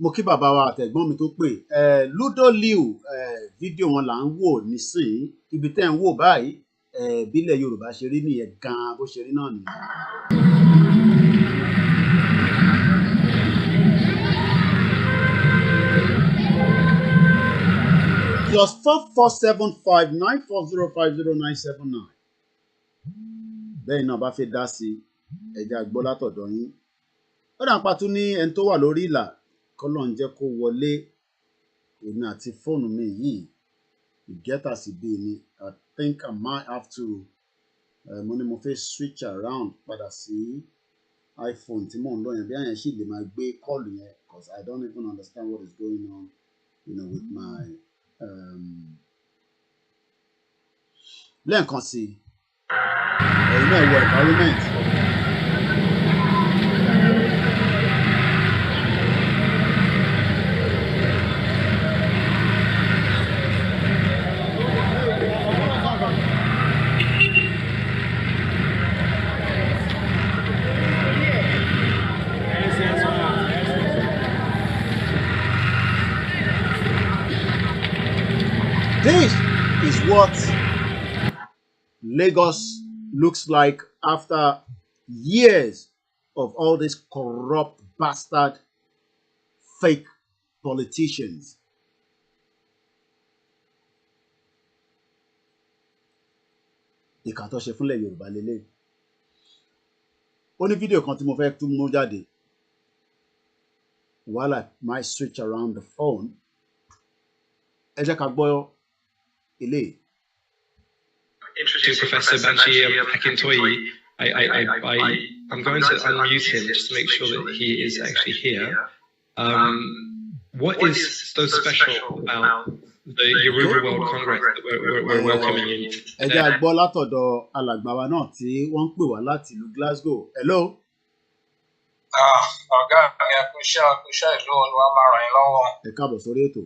Mo kí bàbá wa àtẹ̀gbọ́n mi tó pè. Ludo Liu fídíò wọn là ń wò nísìnyí. Ibi tẹ́ ń wò báyìí ìbílẹ̀ Yorùbá ṣe rí nìyẹn gan-an bó ṣe rí náà nìyẹn. +447594050979. Bẹ́ẹ̀ náà bá fẹ́ dá sí ẹja gbọ́ látọ̀dọ̀ yín. Ó dà ń pa tún ní ẹni tó wà lórí ìlà kọ́lọ̀ ń jẹ́ kó wọlé èmi àti fóònù mi yìí ìgẹ́tà sí bí ni I think I might have to mo ní mo fẹ́ switch around padà sí iPhone tí mò ń lò yẹn bí àyàn sì lè máa gbé kọ́ọ̀lù yẹn because I don't even understand what is going on with my lẹ́ẹ̀kan sí ẹ̀yin náà wọ environment. This is what Lagos looks like after years of all these corrupt bastard fake politicians. Ìkà tó ṣe fúnlẹ̀ Yorùbá lélẹ̀. Ó ní fídíò kan tí mo fẹ́ tún mú jáde while I might switch around the phone. Ẹ jẹ́ ká gbọ́ ilé. Introduce Professor Banchi Akintoye. I'm going to unmute him just to make sure that he is actually here. What is so special about the Yoruba World Congress that we're welcoming you ẹ jẹ́ a gbọ́ látọ̀dọ̀ alàgbà wa náà tí wọ́n ń pè wá láti ìlú Glasgow. Hello. Ọ̀gá mi ẹkúṣẹ́ ìlú Olúwa máa ràn yín lọ́wọ́. Ẹ káàbọ̀ sórí ètò.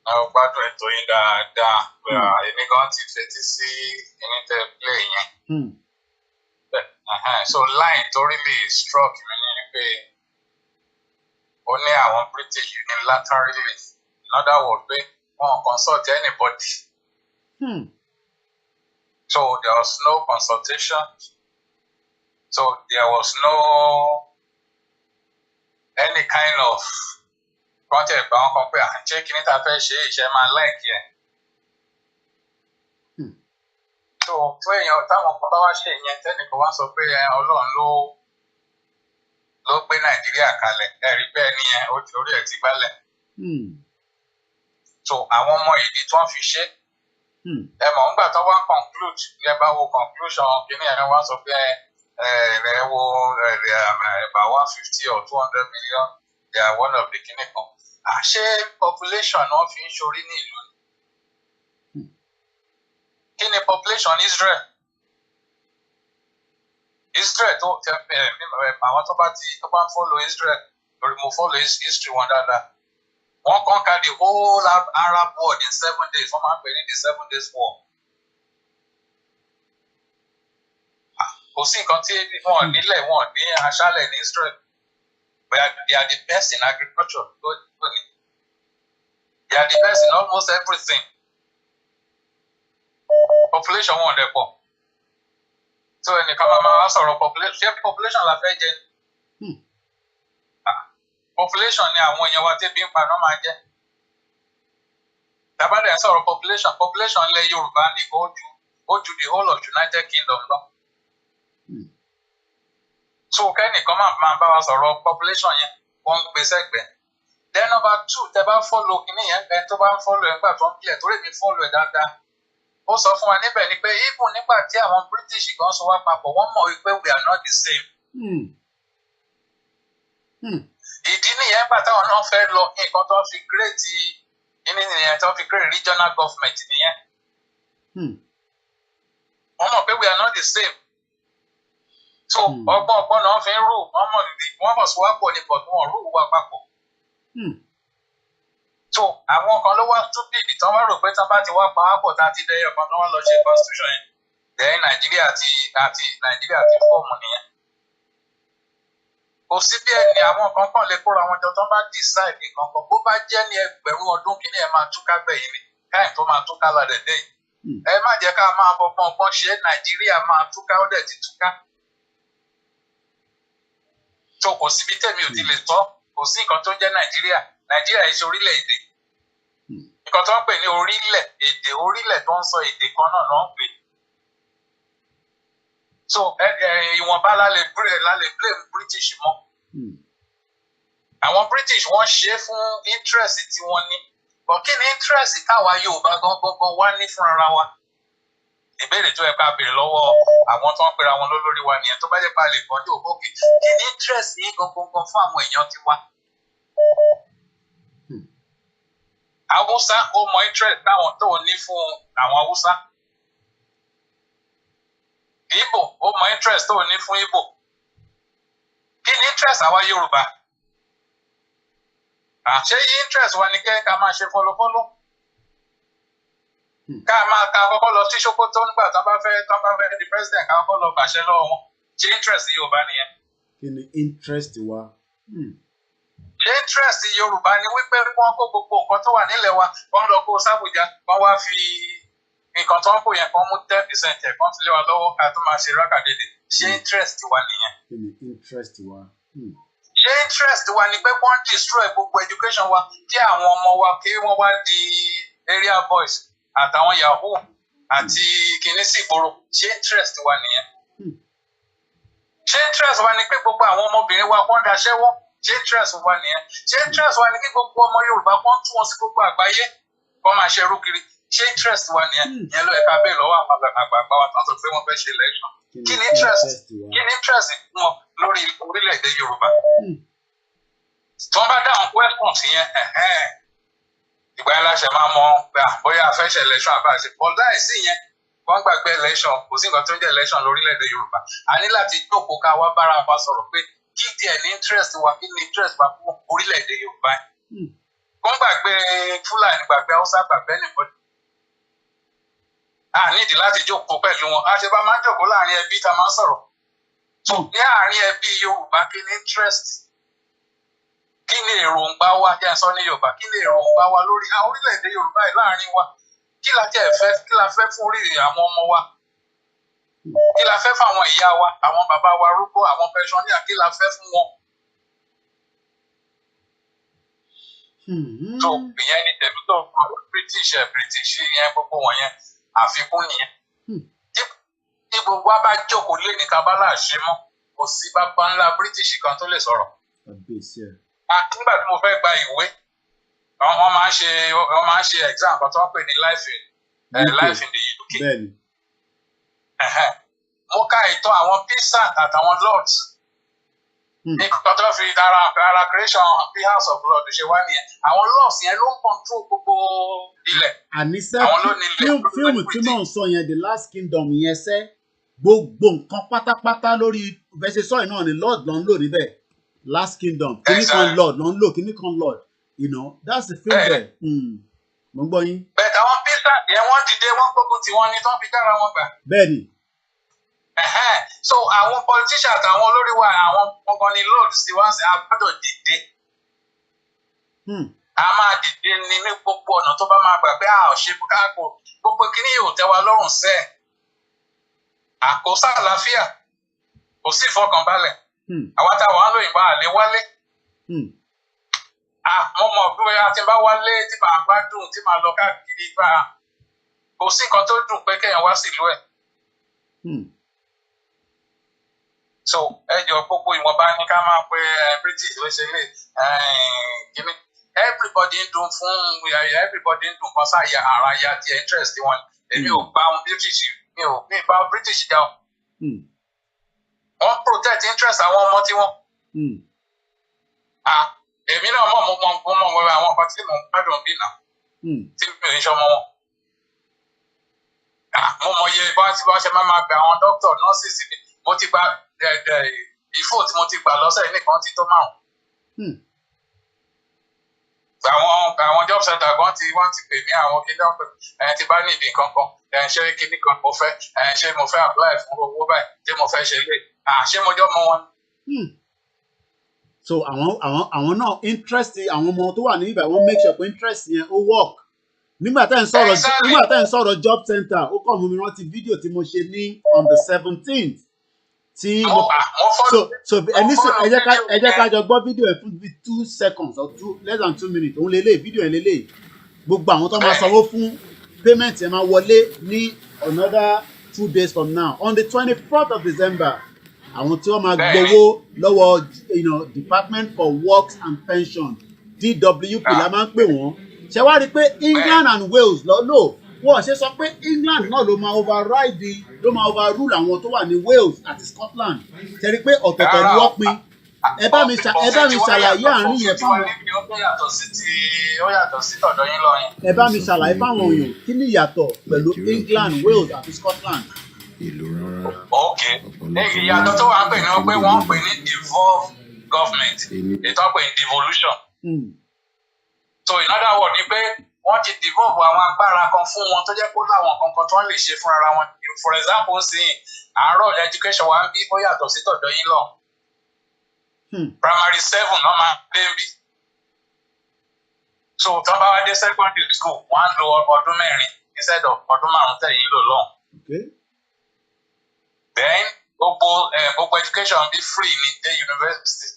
Ẹ ò gbádùn ètò yín dáadáa. Èmi gan ti fetí sí kíní tẹ́ play yẹn. So line tó really struck mi ni pé ó ní àwọn British unilaterally, in other words pé wọ́n consult anybody. So there was no consultation. So there was no any kind of contact about compare and checking it after share my like here. So when you time of power share yẹn tẹ́nìkan wá sọ pé Ọlọ́run ló gbé Nàìjíríà kalẹ̀ ẹ̀rí bẹ́ẹ̀ ni orí ẹ̀ ti gbálẹ̀. So àwọn ọmọ ìdí tí wọ́n fi ṣe ẹ mọ̀ nígbà tó wá conclude ẹ bá wo conclusion kìíní ẹ wá sọ pé about 150 or 200 million, they are one of the kingdom. Àṣé population náà fi ń ṣorí ní ìlú. Kí ni population Israel? Israel tó àwọn tó bá ń follow Israel lórí mo follow history wọn dáadáa. Wọ́n conquer the whole Arab world in 7 days. Wọ́n máa ń pè ní the 7 days war. Kò sí nǹkan tí wọ́n nílẹ̀ wọ́n ní aṣálẹ̀ ní Israel. But they are the best in agriculture. They are the best in almost everything. Population wọn dẹ̀ pọ̀. So ẹnìkan máa sọ̀rọ̀ population. Ṣé population la fẹ́ jẹ? Population ni àwọn èèyàn wa tẹ́bí ń pa náà máa jẹ́. Tàbádẹ́ sọ̀rọ̀ population ilẹ̀ Yorùbá ní ó ju the whole of United Kingdom lọ. So kẹ́nìkan máa bá wa sọ̀rọ̀ population yẹn wọ́n ń gbé sẹ́gbẹ̀ẹ́. Then number 2 tẹ́ bá follow kìíní yẹn ẹ tó bá ń follow ẹ̀ nígbà tó ń kílẹ̀ torí mi follow ẹ̀ dáadáa. Ó sọ fún wa níbẹ̀ ni pé even nígbà tí àwọn British gan so wá papọ̀ wọ́n mọ̀ wípé we are not the same. Ìdí nìyẹn gbà táwọn náà fẹ́ lọ nǹkan tó fi create nìyẹn tó fi create regional government nìyẹn. Wọ́n mọ̀ pé we are not the same. So ọgbọ́n náà fi ń rú wọ́n mọ̀ sí wá pọ̀ ní but wọ́n rú wa papọ̀. So àwọn kan ló wá stupid tán wá rò pé tán bá ti wá pa á pọ̀ tá a ti dẹ́yọ̀ kan tó wá lọ ṣe constitution yẹn. Then Nàìjíríà ti fọ́ọ̀mù nìyẹn. Kò sí bí ẹni àwọn kan lè kóra wọn jọ tán bá decide nǹkan kan bó bá jẹ́ ní ẹgbẹ̀rún ọdún kí ni ẹ máa túká bẹ́yìn ni káyìn tó máa túká ládẹ́dẹ́ yìí. Ẹ má jẹ́ ká máa bọ́gbọ́n ṣe Nàìjíríà máa túká ó dẹ̀ ti túká. So kò síbi tẹ̀mí ò ti lè tọ́ kò sí nǹkan tó ń jẹ́ Nàìjíríà yìí ṣe orílẹ̀-èdè. Nǹkan tó ń pè ní orílẹ̀ tó ń sọ èdè kan náà ló ń pè. So ìwọ̀nba la lè blame British mọ́. Àwọn British wọ́n ṣe é fún interest tí wọ́n ní. But kí ni interest káwa Yorùbá gangan wá ní fúnra wa? Ìbéèrè tó yẹ ká béèrè lọ́wọ́ àwọn tó ń pera wọn lólórí wa nìyẹn tó bá jẹ́ pa lè gbọ́n ní òkè. Kí ni interest yìí gangan fún àwọn èèyàn tiwa? Haúsá ó mọ interest táwọn tó ní fún àwọn Haúsá. Igbo ó mọ interest tó ní fún Igbo. Kí ni interest àwa Yorùbá? Ṣé interest wa ni ká máa ṣe fọlọfọlọ? Ká kọ́kọ́ lọ sí Sokoto nígbà tán bá fẹ́ di president ká kọ́kọ́ lọ gbàṣẹ lọ́wọ́ wọn. Ṣé interest Yorùbá nìyẹn? Kí ni interest wa? Ṣé interest Yorùbá ni wípé wọ́n kó gbogbo nǹkan tó wà nílẹ̀ wa wọ́n lọ kó sábùjá wọ́n wá fi nǹkan tó ń kó yẹn kan mú 10% ẹ̀ kan fi lé wa lọ́wọ́ ká tó máa ṣe rákàdédé. Ṣé interest wa nìyẹn? Kí ni interest wa? Ṣé interest wa ni pé wọ́n destroy gbogbo education wa kí àwọn ọmọ wa kí wọ́n wá di area boys àtàwọn yahoo àti kìíní sí ìgboro? Ṣé interest wa nìyẹn? Ṣé interest wa ni pé gbogbo àwọn ọmọbìnrin wa wọ́n daṣẹ́wọ́? Ṣé interest wa nìyẹn? Ṣé interest wa ni kí gbogbo ọmọ Yorùbá wọ́n tún wọn sí gbogbo àgbáyé kó máa ṣe ẹrú kiri? Ṣé interest wa nìyẹn? Ìyẹn ló yẹ ká bẹ́ẹ̀ lọ́wọ́ àwọn àgbààgbà wa tó ń sọ pé wọ́n fẹ́ ṣe election. Kí ni interest wọn lórí orílẹ̀-èdè Yorùbá? tí wọ́n bá dáhùn questions yẹn ìgbà yẹn láṣẹ máa mọ bóyá a fẹ́ ṣe election àbáṣe but láìsí yẹn wọ́n gbàgbé election kò sí nǹkan tó ń jẹ́ election lórílẹ̀‐èdè Yorùbá a ní láti jókòó ká wá bára wa sọ̀rọ̀ pé kí tiẹ̀ ní interest wa kí ní interest wa fún orílẹ̀‐èdè Yorùbá wọ́n gbàgbé Fúlàní gbàgbé Haúsá gbàgbé nìkan a nídìí láti jókòó pẹ̀lú wọn a ṣe bá máa ń jókòó láàrin ẹbí tá a máa ń sọ̀rọ̀ so ní àárín ẹbí Yorùbá kí ní interest kí ni èròǹgbà wa jẹ́ sọ ní Yorùbá kí ni èròǹgbà wa lórí orílẹ̀-èdè Yorùbá yìí láàrin wa kí la jẹ́ fẹ́ kí la fẹ́ fún orí àwọn ọmọ wa kí la fẹ́ fún àwọn ìyá wa àwọn bàbá wa arúgbó àwọn pensioner kí la fẹ́ fún wọn. so ìyẹn ni tẹ̀lé tó British yẹn gbogbo wọn yẹn àfikún nìyẹn tí gbogbo wa bá jókòó lé ní kábàlà ṣe mọ́ kò sí bàbá ńlá British kan tó lè sọ̀rọ̀. Nígbà tí mo fẹ́ gba ìwé wọ́n máa ń ṣe exam kan tó wọ́n pè ní life in the UK. Mo ka ìtàn àwọn peasant àtàwọn lords nǹkan tó fi ara creation the house of lords ṣe wá nìyẹn àwọn lords yẹn ló ń control gbogbo ilẹ̀. àníṣe fíìmù tí mò ń sọ yẹn the last kingdom yẹn ṣe gbogbo nǹkan pátápátá lórí bẹ́ẹ̀ ṣe sọ yìí náà ni lord ló ń lò níbẹ̀. Last Kingdom, kíní kan Lord, ló ń lò kíní kan Lord, you know, that's the film there. Mo ń gbọ́ yín. Bẹ̀ẹ̀ àwọn peasant yẹn wọ́n dìde wọ́n gbógun tí wọ́n ní tán fi dára wọn gbà. Bẹ́ẹ̀ni. So àwọn politicians àtàwọn olórí wa àwọn ọkàn ní Lord sí wá sí agbọ́dọ̀ dìde. A máa dìde ní gbogbo ọ̀nà tó bá máa gbà pé a ò ṣe káàkó gbogbo kíní yóò tẹ́ wa lọ́rùn sẹ́ẹ̀. Àkóso àlàáfíà kò sí ìfọkànbalẹ̀. Àwọn táwọn á lóyìnbó àlè wálé. Mo mọ̀ bí wọ́n ti bá wálé tí màá gbádùn tí màá lọ káàkiri bá kò sí nǹkan tó dùn pé kéèyàn wá sílùú ẹ̀. So ẹjọ́ gbogbo ìwọ̀nba ní ká máa pe British ló ṣe lè kíní everybody ń dùn fún everybody ń dùn kan sáàyà ara ya ti interest wọn èmi ò bá wọn British mi ò bá British jà o. Wọ́n protect interest àwọn ọmọ tí wọ́n. Èmi náà mọ̀ àwọn ọkọ̀ tí mò ń gbádùn bí náà tí mi ò ń ṣọmọ wọn. Mo mọ iye bá ṣe máa bẹ àwọn doctor nurses mi mo ti gba ìfò tí mo ti gbà lọ́sẹ̀ nìkan ti tó 5. Àwọn job center kan wọ́n ti pè mí àwọn kíndà pé ti bá níbi kankan ṣé kíní kan mo fẹ́ ṣé mo fẹ́ apply fún owó báyìí ṣé mo fẹ́ ṣe lé ṣé mo jọ mọ wọn. So àwọn náà interest àwọn ọmọ tó wà ní ibà wọ́n make sure pé interest yẹn ó work. Nígbà tá ẹ̀ ń sọ̀rọ̀ job center ó kàn mú mi rántí fídíò tí mo ṣe ní on the 17th. Tí mo so ẹ jẹ́ ká jọ gbọ́ fídíò ẹ̀ fún bí 2 seconds or less than 2 minutes òun lélẹ̀ fídíò ẹ̀ lélẹ̀ gbogbo àwọn tó máa sanwó fún payment ẹ̀ máa wọlé ní another 2 days from now on the 24th of December àwọn tí wọ́n máa gbowó lọ́wọ́ Department for Works and Pension DWP la máa ń pè wọ́n ṣe wá rí i pé England and Wales lọ́lọ́ wọ́n ṣe sọ pé England náà ló máa overrule àwọn tó wà ní Wales àti Scotland ṣe rí i pé ọ̀tọ̀ọ̀tọ̀ ni wọ́n pín ẹ bá mi ṣàlàyé àárín yẹn fáwọn. Ó yàtọ̀ sí tọ̀dọ̀ yín lọ yẹn. Ẹ bá mi ṣàlàyé fáwọn èèyàn kí ni ìyàtọ̀ pẹ̀lú England, Wales àti Scotland. Ìyàtọ̀ tó wà ń pè ní pé wọ́n ń pè ní devolved government ètò ọ̀pẹ̀ ní devolution. So in other words ni pé wọ́n ti devolve àwọn agbára kan fún wọn tó jẹ́ kó láwọn kankan tó lè ṣe fúnra wọn. For example sí àárọ̀ education wa ń bí ó yàtọ̀ sí tọ̀dọ̀ yín lọ. Primary 7 náà máa dé bí. So tó bá wá dé secondary school wọ́n á lo ọdún 4 instead of ọdún 5 tẹ̀yìn lò lọ́hùn. Then gbogbo education be free ní the university.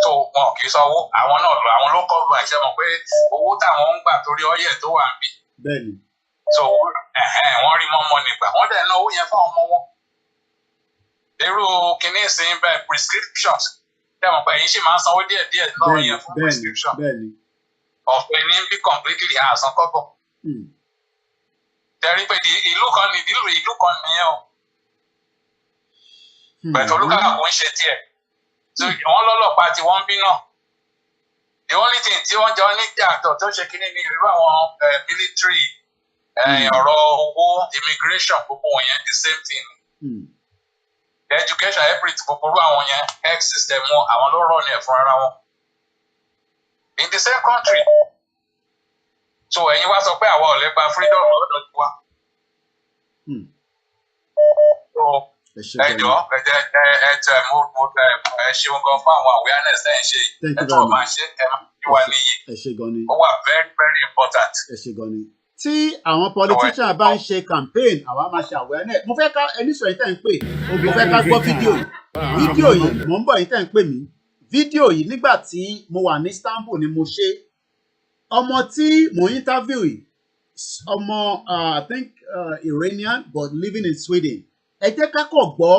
So wọn kì í sanwó àwọn náà àwọn ló kọ́ lu àìṣe mọ̀ pé owó táwọn ń gbà torí ọyẹ tó wà ń bí. So wọ́n rí mọ́mọ́ nígbà wọ́n dẹ̀ ná owó yẹn fún ọmọ wọn. Irú kìíní ìsìn bẹ́ẹ̀ prescriptions tẹ̀wọ̀n pé èyí sì máa ń sanwó díẹ̀díẹ̀ lọ́wọ́ yẹn fún prescription. Ọ̀pẹ ní bí completely àsan kọ́bọ̀. Tẹ̀rí pé ìlú kan nìyẹn o. Bẹ̀tẹ̀ olúkàkà kò ń ṣe tiẹ̀. wọ́n lọ́lọ́pàá tí wọ́n ń bí náà. The only thing tí wọ́n jọ ní àtọ̀ tó ṣe kíní ní irú àwọn military ọ̀rọ̀ owó immigration gbogbo wọn yẹn the same thing. Education everything gbogbo àwọn yẹn health system wọn àwọn ló rọ̀ ní ẹ̀ fún ara wọn. In the same country. So ẹ̀yin wá sọ pé àwa ò lè gba freedom lọ́dọ̀ tiwa. So ẹjọ́ ẹ ṣeun gan fún àwọn awareness ẹ̀ ń ṣe ẹ tó máa ṣe ẹ máa fi wá níyì. Ó wà very very important. Ẹ ṣe gan ni. Tí àwọn politician bá ń ṣe campaign àwa máa ṣe awareness. Mo fẹ́ ká ẹni sọ yìí tẹ́ ń pè mo fẹ́ ká gbọ́ fídíò yìí. Fídíò yìí mò ń bọ̀ yìí tẹ́ ń pè mí. Fídíò yìí nígbà tí mo wà ní Istanbul ni mo ṣe. Ọmọ tí mo interview yìí ọmọ I think Iranian but living in Sweden. Ẹ jẹ́ ká kọ̀ gbọ́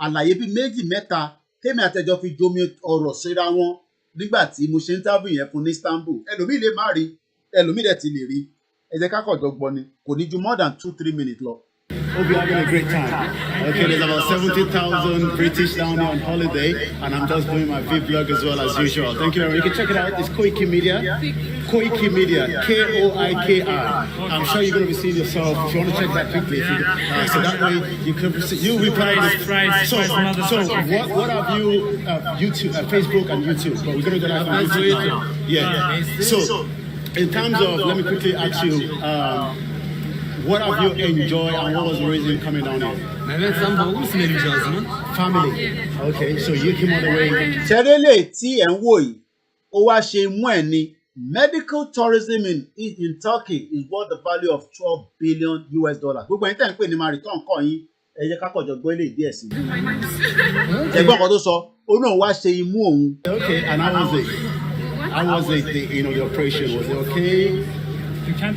àlàyé bíi méjì mẹ́ta tèmi àtẹjọ́ fi jomi ọ̀rọ̀ síra wọn nígbà tí mo ṣe interview yẹn fún ní Istanbul. Ẹlòmíì lè má rí ẹlòmíì dẹ̀ ti lè rí. Ẹ jẹ́ ká kọ̀ jọ gbọ́ ni kò ní ju more than 2-3 minutes lọ. Hope you're having a great time. Okay, there's about 70,000 British down here on holiday, and I'm just doing my vlog as well as usual. Thank you very much. You can check it out. It's KOIKIMEDIA. KOIKIMEDIA. KOIKI. I'm sure you're going to be seeing yourself. If you want to check that quickly, so that way you'll be proud of it. So what have you YouTube, Facebook, and YouTube? But we're going to go live on YouTube now. Yeah. So in terms of, let me quickly ask you. What have you enjoyed and what was the reason coming down here? Family. Okay, so you came all the way. Ṣẹ́rẹ́lẹ̀ tí ẹ̀ ń wò yìí, ó wá ṣe mú ẹ̀ ní medical tourism in Turkey is worth the value of $12 billion. Gbogbo ẹ̀yin tẹ́ ń pè ní máa return kọ́ yín, ẹ jẹ́ ká kọ̀jọ̀ gbọ́ ilé díẹ̀ sí. Ẹgbọ́n kan tó sọ, ó náà wá ṣe imú òun. Okay, and how was it? How was it, the operation? Was it okay? I have not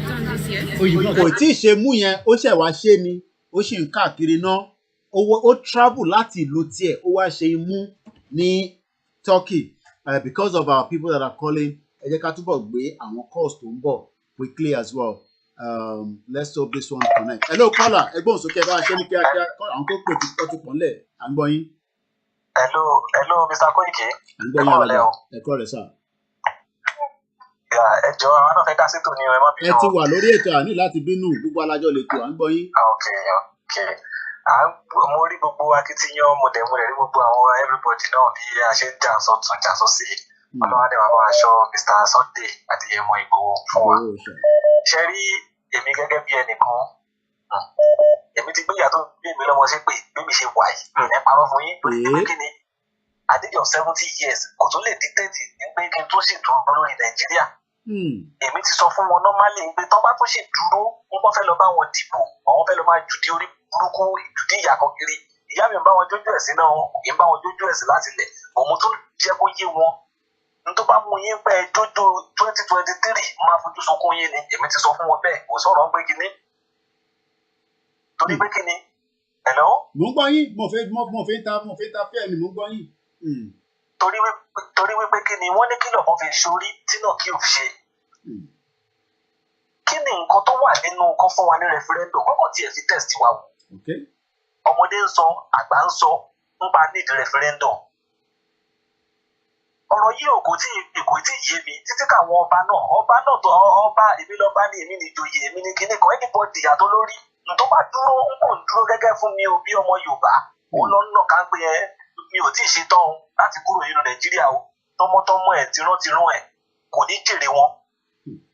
done this yet. Kò tí ì ṣe mú yẹn, ó ṣẹ̀ wá ṣe ni, ó sì ń káàkiri náà. Ó travel láti ìlú tiẹ̀, ó wá ṣe imú ní Turkey because of our people that are calling. Ẹ jẹ́ ká túbọ̀ gbé àwọn calls tó ń bọ̀ quickly as well. Let's hope this one connect. Hello caller, ẹgbọ́n sókè bá a ṣe ní kíákíá, àwọn tó pè tó pọ̀ ńlẹ̀, à ń gbọ́ yín. Hello Mr. Koiki. À ń gbọ́ yín àlọ́ ẹ̀kọ́ rẹ̀ sà. Ẹ jọ̀ọ́ àwọn náà fẹ́ dá sí tòní ẹ má bínú. Ẹ ti wà lórí ètò àní láti bínú gbogbo alájọ lè tó à ń gbọ́ yín. Okay. Mo rí gbogbo akitiyan mo dẹ̀ rí gbogbo àwọn everybody náà bí a ṣe ń jà sọ́tún jà sósì. Ọlọ́wà dẹ̀ máa bá aṣọ Mr. Sunday àti Ẹ̀mọ́ Ìgbòho fún wa. Ṣé rí èmi gẹ́gẹ́ bí ẹnìkan èmi ti gbéyà tó bí mi lọ́mọ sí pé bí mi ṣe wà yìí mi ò ní parọ́ fún yín lórí pé kí ni at the age of 70 years kò tún lè dictate ní pé kí n tó ṣèdúró lórí Nàìjíríà. Èmi ti sọ fún wọn normally pé tó bá tún ṣe dúró wọn fẹ́ lọ bá wọn dìbò àwọn fẹ́ lọ máa jùdí orí burúkú ìjùdí ìyá kan kiri ìyá mi ń bá wọn jójú ẹ̀sìn náà kì í bá wọn jójú ẹ̀sìn láti lẹ̀ òun tún jẹ́ kó yé wọn n tó bá mú yín pẹ́ jójó 2023 máa fojú sunkún yín ni èmi ti sọ fún wọn bẹ́ẹ̀ kò sọ̀rọ̀ ń pé kíní torí pé kíní hello. Mo ń gbọ́ yín mo fẹ́ ta fẹ́ẹ̀ ni mo ń gbọ́ yín. Torí wípé kíni wọ́n ní kí lọ́kàn fi ṣorí tí náà kí ò fi ṣe. Kí ni nǹkan tó wà nínú kan fún wa ní referendum kọ́kọ́ tiẹ̀ fi test wa wò. Ọmọdé ń sọ àgbà ń sọ ń bá need referendum. Ọ̀rọ̀ yìí kò tí yé mi títí káwọn ọba tó ọba èmi lọ́ba ní èmi ní ìjòyè èmi ní kíní kan anybody yàtọ̀ lórí tó bá dúró ń kò ń dúró gẹ́gẹ́ fún mi ò bí ọmọ Yorùbá ó lọ nà ká ń pè ẹ́ mi ò tí ì ṣe tán láti kúrò nínú Nàìjíríà o tọmọtọmọ ẹ tìrán ẹ kò ní jèrè wọn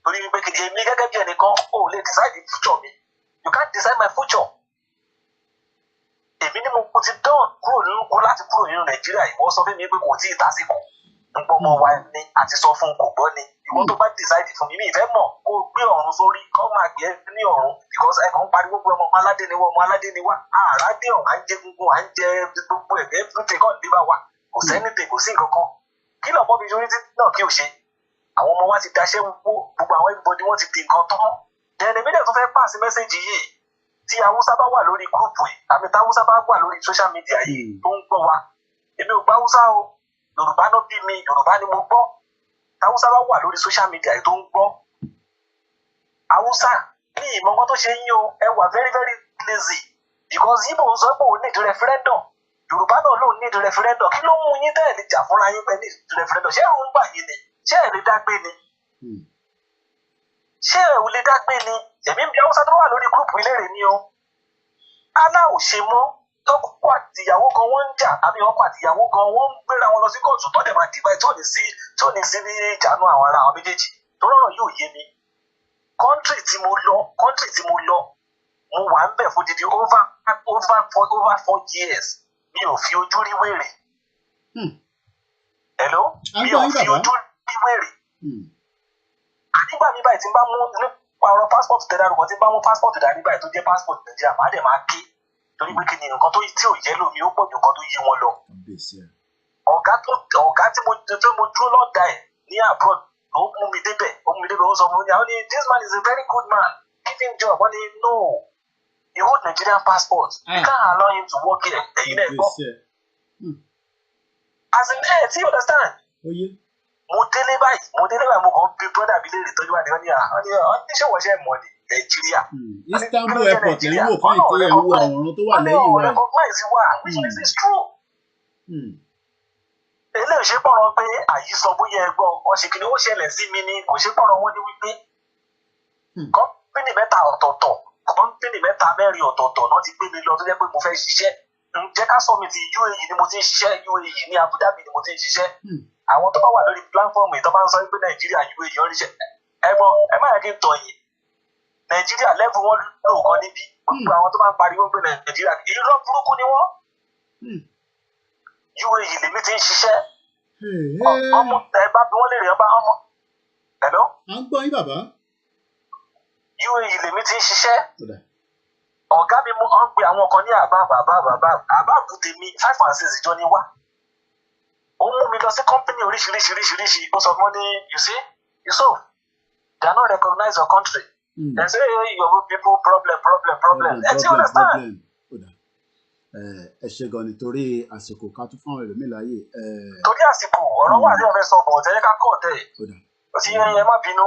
torí wípé kìdí èmi gẹ́gẹ́ bí ẹnìkan ò lè decide the future mi you can't decide my future èmi ni mo ti dán kúrò láti kúrò nínú Nàìjíríà ìwọ sọ fún mi pé kò tí ì tásìkò nípa ọmọ wa ni àti sọ fún kò gbọ́ ni ìwọ tó bá decide fún mi ìfẹ́ mọ̀ kó gbé ọ̀run sórí kó máa gbé ní ọ̀run because ẹ̀kan ń pariwo pé ọmọ aládé ni wá àràdé ọ̀hún à ń jẹ gungun à ń jẹ gbogbo ẹ̀gẹ́ everything kan dé bá wa kò sẹ́nìtì kò sí nǹkan kan kí lọ́pọ̀ fi ṣorí náà kí o ṣe àwọn ọmọ wa ti daṣẹ́ wó gbogbo àwọn everybody wọ́n ti di nǹkan tán then èmi dẹ̀ tó fẹ́ pass message yìí tí Haúsá bá wà lórí group yìí àmì tí Haúsá bá wà lórí social media yìí tó ń gbọ́ wa èmi ò gbọ́ Haúsá o Yorùbá náà bí mi Yorùbá ni mo gbọ́ Haúsá bá wà lórí social media yìí tó ń gbọ́ Haúsá ní ìmọ̀ nǹkan tó ṣe yín o ẹ wà very very lazy because Igbo ń sọ pé òun need referendum Yorùbá náà lòun ní referendum kí ló mú yín tẹ́ ẹ̀ lè jà fúnra yín pẹ̀lú referendum ṣé ẹ̀rù ń bà yín ni ṣé ẹ̀ lè dágbé ni ṣé ẹ̀ ò lè dágbé ni èmi ń bí Haúsá tó wà lórí gúrùpù ìlérè ni o aláwò ṣe mọ́ ọkọ àtìyàwó gan wọ́n ń jà àbí ọkọ àtìyàwó gan wọ́n ń gbéra wọn lọ sí kóòtù tó dẹ̀ máa dìbà tí ò ní sí ní ìjànú àwọn ará àwọn méjèèjì tó rọrùn yóò yé mi kọ́ńtírì tí mo lọ mo wà ń bẹ̀ fún dídí over 4 years mi ò fi ojú rí wèrè. Hello? Mi ò fi ojú rí wèrè. Nígbà mi báyìí tí n bá mú nípa ọ̀rọ̀ passport tẹ̀lé àrùkọ tí n bá mú passport dání báyìí tó jẹ́ passport Nàìjíríà má dẹ̀ máa ké torí pé kí ni nǹkan tí ò yẹ lómi ó pọ̀ ju nǹkan tó yé wọn lọ. Ọ̀gá tí mo dúró lọ́dà ẹ̀ ní abroad ó mú mi débẹ̀ ó sọ fún mi àwọn ni this man is a very good man give him job wọ́n ní no he hold Nigerian passport you can't allow him to work here ẹ̀yin náà gbọ́. As in ẹ̀ tí you understand. Mo délé báyìí mo kàn bí brother mi léèrè tọ́jú wà ní ṣé wọ́n ṣe mọ̀ ní Nàìjíríà. Istanbul airport ẹ̀ ń wò fún ìtẹ́ ẹ̀ ń wo àwòrán tó wà lẹ́yìn wa. Recognize wa which means it's true. Eléyìí ṣe pọ̀rọ̀ pé àyíṣọ bóyá ẹgbọ́n wọn ṣe kí ni ó ṣẹlẹ̀ sí mi ni kò ṣe pọ̀rọ̀ wọn ní wípé kọ́mpínì mẹ́ta ọ̀tọ̀ọ̀tọ̀ kọ́mpínì mẹ́ta mẹ́rin ọ̀tọ̀ọ̀tọ̀ náà ti gbé mi lọ tó jẹ́ pé mo fẹ́ ṣiṣẹ́ jẹ́ ká sọ mi ti UAE ni mo ti ń ṣiṣẹ́ UAE ní Abu Dhabi ni mo ti ń ṣiṣẹ́ àwọn tó bá wà lórí platform yìí tó máa ń sọ pé Nàìjíríà UAE ọ̀ríṣẹ́ ẹ̀gbọ́n ẹ má yẹ kí n tọ̀ yìí Nàìjíríà level wọn lò gan níbí gbogbo àwọn tó máa ń pariwo pé Nàìjíríà irọ́ burúkú ni wọ́n UAE lèmi ti ń ṣiṣẹ́ ọmọ ẹ bá bí wọ́n lè rí ọba ọmọ hello. À ń gbọ́ yín bàbá. UAE lèmi ti ń ṣiṣẹ́ ọ̀gá mi mú ọ́n pe àwọn kan ní àbá àbúté mi 5 and 6 ìjọ ni wá ó mú mi lọ sí company oríṣiríṣi ó sọ fún mi you see Yusuf they are not recognize your country they say your people problem ẹ ti understand. Ẹ ṣe gan nítorí àsìkò ká tún fún àwọn ẹlòmíì láàyè. Torí àsìkò ọ̀rọ̀ wà ní ọ̀rẹ́ sọ bọ̀ ọ̀tẹ́ ká kọ̀ tẹ̀ ó ti yẹ má bínú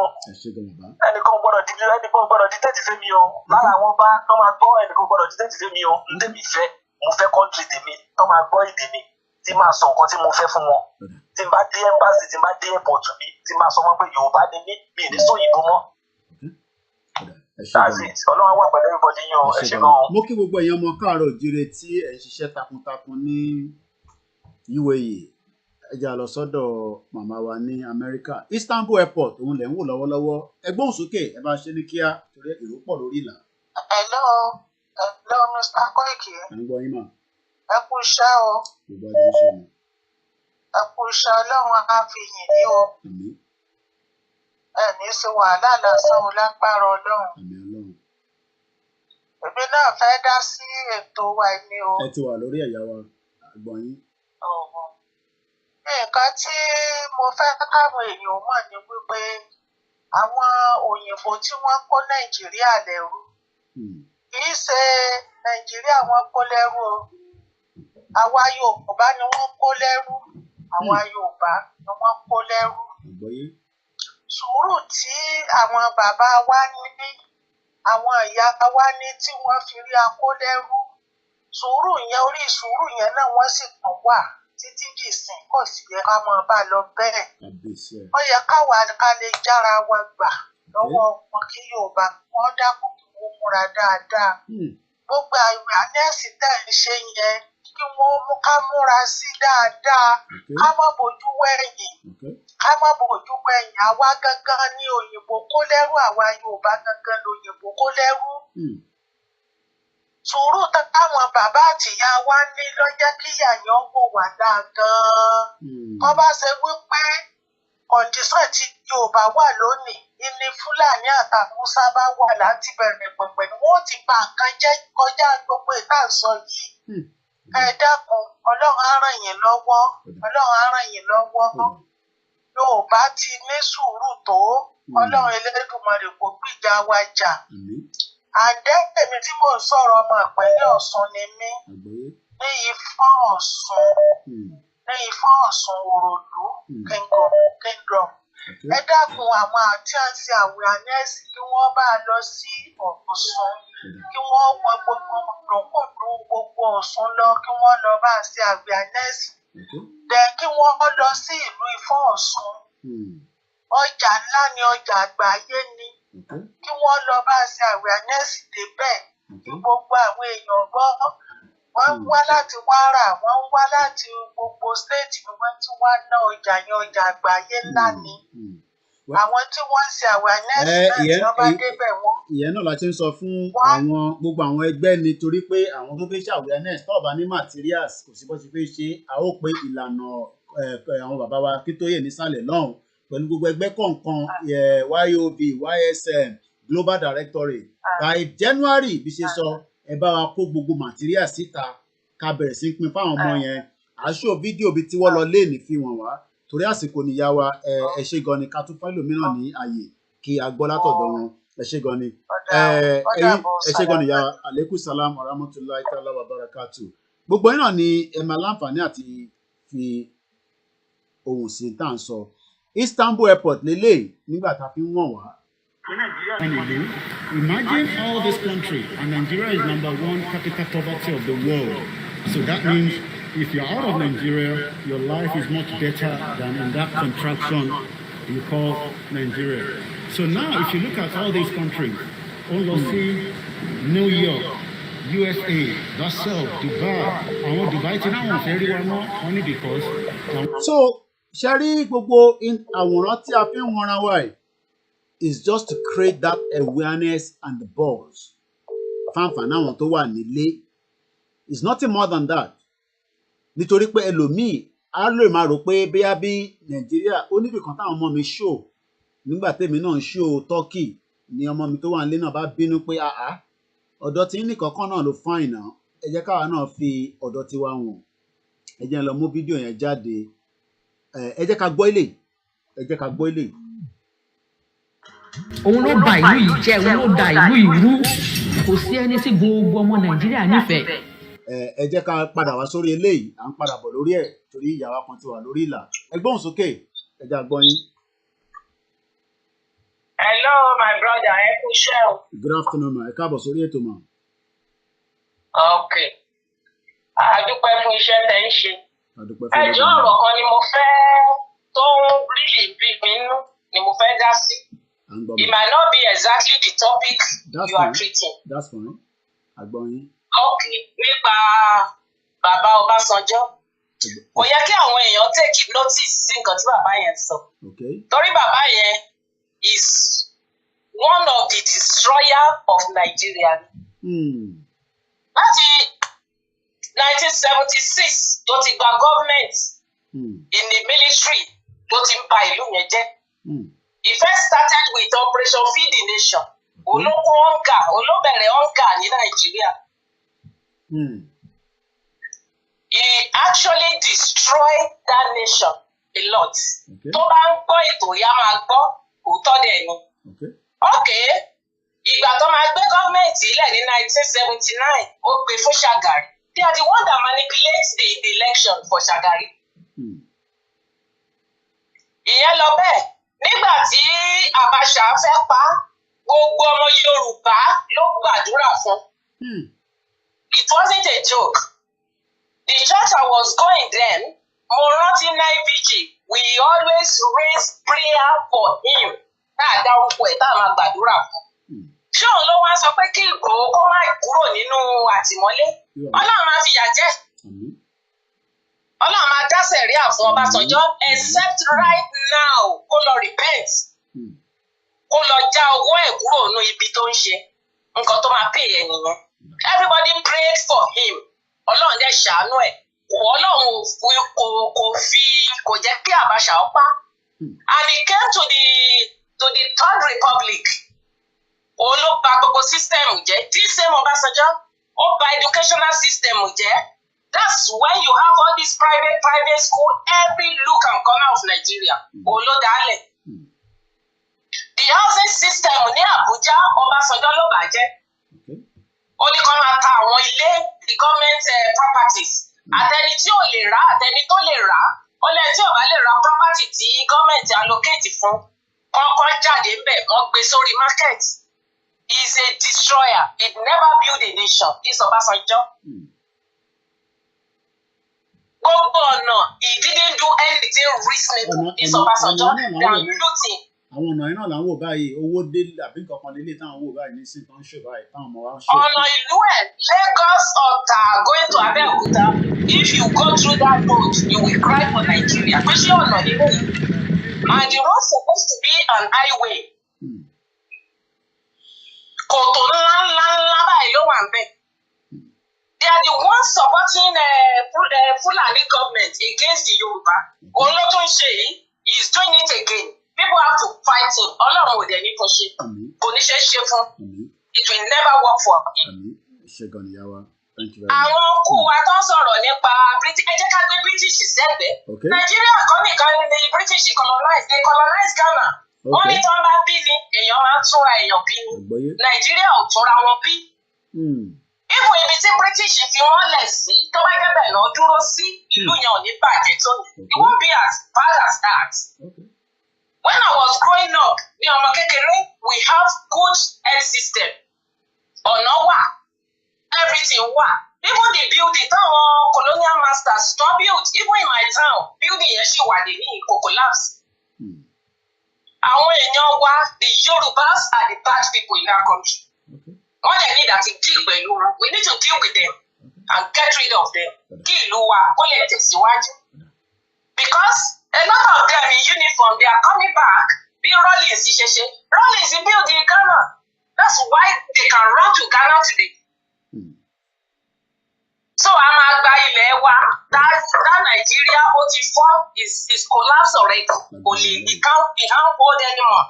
ẹnìkan gbọ́dọ̀ dictate fẹ́ mi o lára àwọn bá tó máa gbọ́ ẹnìkan gbọ́dọ̀ dictate fẹ́ mi o n tẹ́mi fẹ́ mo fẹ́ country tèmi tó máa gbọ́ èdè mi tí máa sọ nǹkan tí mo fẹ́ fún wọn tí n bá dé embassy tí n bá dé airport mi tí máa sọ wọn pé Yorùbá ni mí mi ì ní sóyìnbó mọ́. Ọlọ́run wà pẹ̀lú everybody yín o ẹ ṣe gan. Mo kí gbogbo èèyàn ọmọ káàárọ̀ òjíire tí ẹ̀ ń ṣiṣẹ́ takuntakun ní UAE ẹ jà lọ sọ́dọ̀ màmá wa ní Amẹ́ríkà Istanbul airport òun lẹ̀ ń wò lọ́wọ́lọ́wọ́ ẹ gbóhùn sókè ẹ bá ṣe ní kíá torí èrò pọ̀ lórí ìlà. Hello Mr. Koiki. À ń gbọ́ yín mà. Ẹ kú iṣẹ́ o. Gbogbo àjọ ń ṣe mi. Ẹ kú iṣẹ́ Ọlọ́run á fi yìn ní o. Ẹ ní í ṣe wàhálà lásán o lágbára Ọlọ́run. Èmi náà fẹ́ dá sí ètò wa ni o. Ẹ ti wà lórí ẹ̀yà wa àgbọ̀n yín. Nǹkan tí mo fẹ́ káwọn èèyàn mọ̀ ni wípé àwọn òyìnbó tí wọ́n kó Nàìjíríà lẹ́rú kì í ṣe Nàìjíríà wọ́n kó lẹ́rú o. Àwa Yorùbá ni wọ́n kó lẹ́rú. Àwa Yorùbá ni wọ́n kó lẹ́rú. Sùúrù tí àwọn bàbá wa ní àwọn ìyá wa ní tí wọ́n fi rí akó lẹ́rú sùúrù yẹn orí sùúrù yẹn náà wọ́n sì kàn wà títí dìsìn kò sì yẹ ká máa bá lọ bẹ́ẹ̀. Ó yẹ káwa ká lè jára wa gbà lọ́wọ́ wọn kí Yorùbá wọ́n dákun kí wọ́n múra dáadáa. Gbogbo àwẹ̀ anẹ́sì tẹ̀ ń ṣe yẹn kí wọ́n mú ká múra sí dáadáa ká má bójú wẹ̀yìn ká má bójú wẹ̀yìn àwa gangan ní òyìnbó kó lẹ́rú àwa Yorùbá gangan lòyìnbó kó lẹ́rú. Sùúrù táwọn bàbá àtìyá wa ní ló jẹ́ kí yàyàn wò wá dáa gan-an. Kọ́ bá ṣe wípé kọ̀ǹdíṣọ̀n tí Yorùbá wà lónìí ní Fúlàní àtàkùnsá bá wà láti bẹ̀rẹ̀ pẹ̀pẹ̀ ni wọ́n ti bà nǹkan jẹ́ kọjá gbogbo ìtànsọ yìí. Ẹ dákun Ọlọ́run á ràn yín lọ́wọ́ Ọlọ́run á ràn yín lọ́wọ́. Yorùbá ti ní sùúrù tó Ọlọ́run Elédùmarè kò gbìjà wa jà. Àdé èmi tí mò ń sọ̀rọ̀ ọmọ ìpínlẹ̀ Ọ̀ṣun ni mí ní Ifọ̀n Ọ̀ṣun Òròdú Kingdom. Ẹ dákun àwọn àti àti àwọn anẹ́sì kí wọ́n bá lọ sí Ọ̀ṣun kí wọ́n wọ gbogbo gbogbo Ọ̀ṣun lọ kí wọ́n lọ bá ṣe awareness. Then kí wọ́n lọ sí ìlú Ifọ̀ Ọ̀ṣun. Ọjà ńlá ni ọjà àgbáyé ni. Kí wọ́n lọ bá ṣe awareness débẹ̀. Kí gbogbo àwọn èèyàn gbọ́. Wọ́n ń wá láti Kwara, wọ́n ń wá láti gbogbo state ni wọ́n ti wá ná ọjà yẹn, ọjà àgbáyé ńlá ni. Àwọn tí wọ́n ń ṣe awareness náà tí wọ́n bá débẹ̀ wọ́n. Ìyẹn náà la ti ń sọ fún àwọn gbogbo àwọn ẹgbẹ́ nítorí pé àwọn tó fẹ́ ṣe awareness tó bá ní materials kò sí bó ti fẹ́ ṣe a ó pé ìlànà àwọn bàbá wa Akíntóyè nísàlẹ̀ lọ́hùn pẹ̀lú gbogbo ẹgbẹ́ kọ̀ọ̀kan YOB, YSM, Global Directorate by January bí ṣe sọ ẹ bá wa kó gbogbo materials síta ká bẹ̀rẹ̀ sí pín fáwọn ọmọ yẹn àṣọ fídíò bíi tí wọ́n lọ lé ní fi wọ̀n wá torí àsìkò níyà wa ẹ ṣe gan ni ká tún fẹ́ lòmíràn ní àyè kí a gbọ́ látọ̀dọ̀ wọn ẹ ṣe gan ni ẹ ṣe gan ni ya aleykum salam wa rahmatulahi ta'ala wa barakatu gbogbo yín náà ni ẹ máa láǹfààní àti fi ohùn sí tá à ń sọ Istanbul airport lélẹ̀ nígbà tá a fi ń wọ̀n wá. Imagine all this country, and Nigeria is #1 capital poverty of the world. So that means if you're out of Nigeria, your life is much better than in that contraction you call Nigeria. So now, if you look at all these countries, Olosi, New York, USA, Brussels, Dubai, and Dubai, only because. So, Shari, gbogbo àwòrán tí a fi ń wọnra wa yìí is just to create that awareness and the buzz. Fáǹfààní àwọn tó wà nílé is nothing more than that. Nítorí pé ẹlòmíì á lè máa rò pé bóyá bí Nàìjíríà ó níbì kan táwọn ọmọ mi show nígbà tèmi náà ń show Turkey ni ọmọ mi tó wà nílé náà bá bínú pé ọ̀dọ̀ tí ní kankan náà ló fine náà ẹ jẹ́ káwa náà fi ọ̀dọ̀ tiwa wọn ẹ jẹ́ lọ mú fídíò yẹn jáde ẹ jẹ́ ká gbọ́ ilé òun ló ba ìlú yìí jẹ́ òun ló da ìlú yìí rú kò sí ẹni tí gbogbo ọmọ Nàìjíríà nífẹ̀ẹ́. ẹ jẹ́ ká padà wá sórí eléyìí à ń padà bọ̀ lórí ẹ̀ torí ìyàwó kan ti wà lórí ìlà ẹ gbóhùn sókè ẹ jẹ́ àgbọ́ yín. Hello my brother ẹ kú iṣẹ́ o. Good afternoon ma ẹ káàbọ̀ sórí ètò ma. Ok àdúpẹ́ fún iṣẹ́ tẹ́ ń ṣe. ẹjọ́ ọ̀rọ̀ kan ni mo fẹ́ tó ń rí bí mi nínú ni mo fẹ́ dá sí. It might not be exactly the topic you are treating. That's fine. Àgbọ̀yìn. Okay, nípa bàbá Ọbásanjọ́. Kò yẹ kí àwọn èèyàn take notice sí nǹkan tí bàbá yẹn sọ. Torí bàbá yẹn is one of the destroyer of Nigeria. Láti 1976 tó ti gba government in the military tó ti ń ba ìlú yẹn jẹ́. He first started with Operation Feed the Nation. Olóko hunger, olóbẹ̀rẹ̀ hunger ní Nàìjíríà. He actually destroyed that nation a lot. Tó bá ń gbọ́ ètò ìyá máa gbọ́ òótọ́ dẹ̀ ni. Okay, ìgbà tó máa gbé gọ́ọ̀mẹ̀ntì ilẹ̀ ní 1979, ó gbé fún Shagari. They are the one that manipulate the election for Shagari. Ìyẹn lọ bẹ́ẹ̀. Nígbà tí Abacha fẹ́ pa gbogbo ọmọ Yorùbá ló gbàdúrà fún. It wasn't a joke. The church I was going then, mo rántí NIVG, we always raise prayer for him. Táà dárúkọ ẹ̀ táà máa gbàdúrà fún. Ṣé òun ló wá sọ pé kí Ìgbòho kó má kúrò nínú àtìmọ́lé? Ọlọ́run máa fìyà jẹ. Ọlọ́run máa dá sẹ̀ríà fún Ọbásanjọ́ except right now kó lọ repent. Kó lọ já owó ẹ̀ kúrò nínú ibi tó ń ṣe. Nǹkan tó máa pè é nìyẹn. Everybody prayed for him. Ọlọ́run dẹ̀ ṣàánú ẹ̀. Ọlọ́run kò jẹ́ kí Abacha ó pa. And he came to the Third Republic. Òun ló bà gbogbo system jẹ́. This same Ọbásanjọ́ ó bà educational system jẹ́. That's when you have all these private school every look and corner of Nigeria. Òun ló dálẹ̀. The housing system ní Abuja Ọbásanjọ́ ló bàjẹ́. Ó ní kó máa ta àwọn ilé the government properties. Àtẹni tí ò lè rà àtẹni tó lè rà. Ó lẹ́yìn tí ò bá lè ra property tí government allocate fún. Kọ́kọ́ jáde bẹ̀ wọ́n gbé sórí market. He is a destroyer. He never build a nation. This Ọbásanjọ́. Gbogbo ọ̀nà, he didn't do anything reasonable in Ọbásanjọ́ than looting. Àwọn ọ̀nà iná là ń wò báyìí, owó dé àbí nǹkan kan lélẹ̀ táwọn wò báyìí nísìnyí tó ń ṣe báyìí táwọn ọmọ wa ń ṣe. Ọ̀nà ìlú ẹ̀ Lagos Ọ̀tà going to Abẹ́òkúta, if you go through that road, you will cry for Nigeria. Pé ṣé ọ̀nà nínú yìí? And the road supposed to be an highway. Kòtò ńlá báyìí ló wà ń bẹ̀. They are the ones supporting Fulani government against the Yoruba. Òun ló tún ṣe yìí, he is doing it again. People have to fight him. Ọlọ́run ò dẹ̀ ní kó ṣe. Kò ní ṣe é ṣe fún. It will never work for him. Ṣé gan ni yàwá? Thank you very much. Àwọn kú wa tó ń sọ̀rọ̀ nípa British, ẹ jẹ́ ká gbé British sẹ́gbẹ̀ẹ́. Nàìjíríà kọ́ nìkan ni British colonize, they colonize Ghana. Wọ́n ní tí wọ́n bá bí ni èèyàn máa ń túnra èèyàn bí ni. Nàìjíríà ò túnra wọn bí. Ifo ibi tí British fi wọ́n lẹ̀ sí tó bá jẹ́ bẹ́ẹ̀ náà dúró sí ìlú yẹn ò ní bàjẹ́ tó ní. It won't be as bad as that. When I was growing up, ní ọmọ kékeré, we have good health system. Ọ̀nà wà, everything wà. Even the building táwọn colonial masters tó build, even in my town, building yẹn ṣì wà ní kò collapse. Àwọn èèyàn wa, the Yorubas are the bad people in our country. Wọ́n dẹ̀ need àti deal pẹ̀lú wọn. We need to deal with them and get rid of them. Kí ìlú wa kó lè tẹ̀síwájú. Because a lot of them in uniform, they are coming back. Bí Rollins ṣe ṣe. Rollins build in Ghana. That's why they can run to Ghana today. So a máa gba ilẹ̀ wa. That Nigeria ó ti fall is collapse already. Kò lè it can't hold anymore.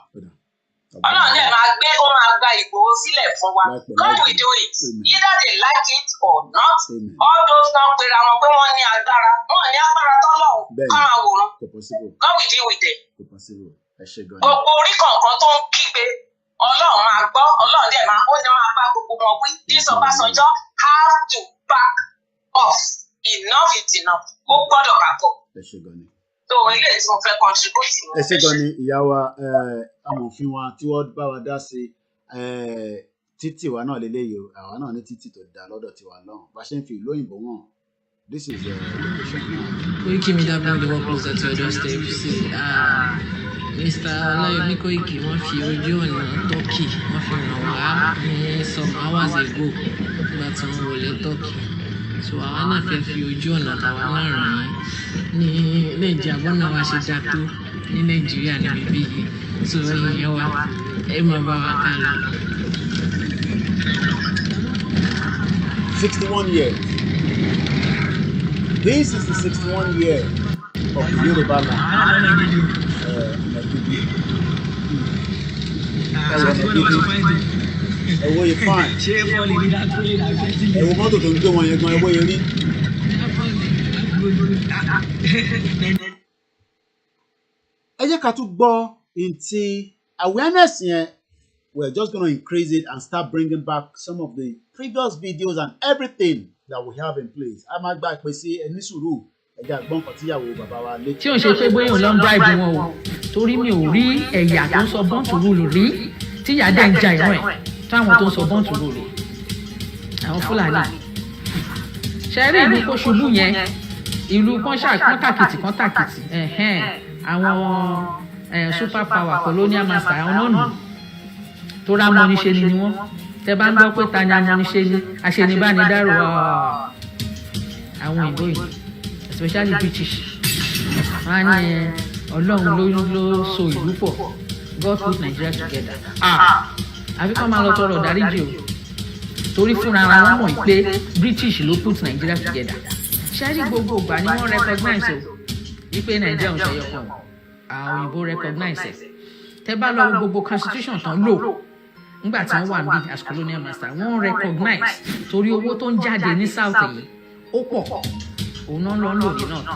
Ọlọ́run dẹ̀ máa gbé ó máa gba Ìgbòho sílẹ̀ fún wa. God will do it. Either they like it or not. All those náà pera wọn pé wọ́n ní agbára. Wọ́n ní agbára tọ́lọ́run. Kọ́ máa wòran. God will deal with them. Gbogbo orí kọ̀ọ̀kan tó ń kígbe. Ọlọ́run máa gbọ́. Ọlọ́run dẹ̀ máa bá gbogbo wọn wí. This Ọbásanjọ́ have to back off. Enough is enough. Ó gbọ́dọ̀ back up. So ilé tí mo fẹ́ contribute. Ẹ ṣé gan ni ìyá wa amòfin wa tí wọ́n bá wa dá sí títì wa náà lélẹ́yìí o àwa náà ní títì tó dá lọ́dọ̀ tiwa lọ́hùn bá ṣe ń fi ìlú òyìnbó wọn. This is the location now. KOIKIMEDIA bring the work closer to your doorstep. Mr. Olayomi Koiki wọ́n fi ojú ọ̀nà Turkey wọ́n fi ràn wá ní some hours ago nígbà tí wọ́n wọlé Turkey. So àwa náà fẹ́ fi ojú ọ̀nà tàwa náà ràn yín ní Nàìjíríà bọ́nà wa ṣe dá tó ní Nàìjíríà níbi bí yìí. So ìyẹn wa ẹ máa bá wa ká lọ. 61 years. This is the 61 year of the Yoruba land. Ẹ̀wọ̀ yìí fine. Ẹ̀wọ̀ mọ́tò tó ń gbé wọn yẹn gan ẹ̀wọ̀ yẹn rí. Ẹ jẹ́ ká tún gbọ́ ntí awareness yẹn. We're just going to increase it and start bringing back some of the previous videos and everything that we have in place. A máa gba ìpè sí ẹni sùúrù ẹ̀jẹ̀ àgbọ̀n kan tíyàwó bàbá wa létí. Tí ò ń ṣe pé bóyá òun lọ ń drive wọn o torí mi ò rí ẹ̀yà tó ń sọ bọ́ǹtù rúlù rí tíyà dẹ̀ ń ja ìran ẹ̀ táwọn tó ń sọ bọ́ǹtù rúlù àwọn Fúlàní. Ṣẹ́rí ìlú kó ṣubú yẹn ìlú kọ́ńtàkìtì àwọn super power colonial master àwọn náà nù tó rá amọ́niṣe ni wọ́n tẹ bá ń gbọ́ pé ta ni amọ́niṣe ni aṣenibánidárò àwọn òyìnbó yìí especially British wọ́n á ní Ọlọ́run ló so ìlú pọ̀ God put Nigeria together àfi kọ́ máa lọ tọrọ dáríjì o torí fúnra wọn mọ̀ pé British ló put Nigeria together ṣẹ́rí gbogbo ìgbà ni wọ́n recognize o wípé Nigeria ń ṣẹyọ kan àwọn òyìnbó recognize ẹ̀ tẹ bá lọ gbogbo constitution tán lò nígbà tí wọ́n wà ní as colonial master wọ́n recognize torí owó tó ń jáde ní south yìí ó pọ̀ òun náà lọ ń lò ní north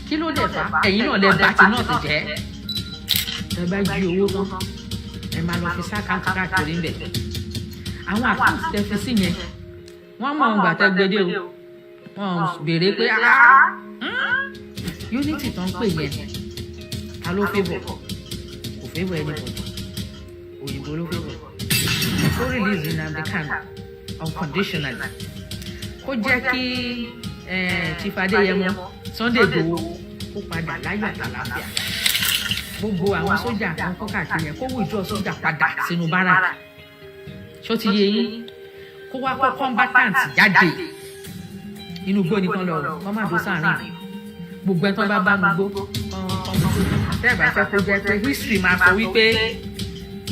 kí ló dé fa ẹ̀yin náà lẹ bá ti north jẹ́ ẹ bá jí owó tán ẹ máa lọ fi sá káàkiri ń bẹ̀ àwọn àkáǹtì tẹ fi sí yẹn wọ́n mọ̀ ọ́n gbàtẹ́ gbédè o wọ́n béèrè pé unity tó ń pè yẹn ta ló favour kò favour anybody òyìnbó ló favour kó release Nnamdi Kanu unconditionally kó jẹ́ kí Chief Adéyẹmọ Sunday Igboho kó padà láyọ̀ àtàlàáfíà gbogbo àwọn sójà kan kọ́ káàkiri yẹn kó withdraw sójà padà sínú báràkì ṣó ti yé yín kó wá kó combatant jáde inú igbó nìkan lọ wọ́n má dó sáàrin gbogbo ẹ̀ tó bá nu gbó tẹ́ẹ̀ bá fẹ́ kó jẹ́ pé history máa sọ wípé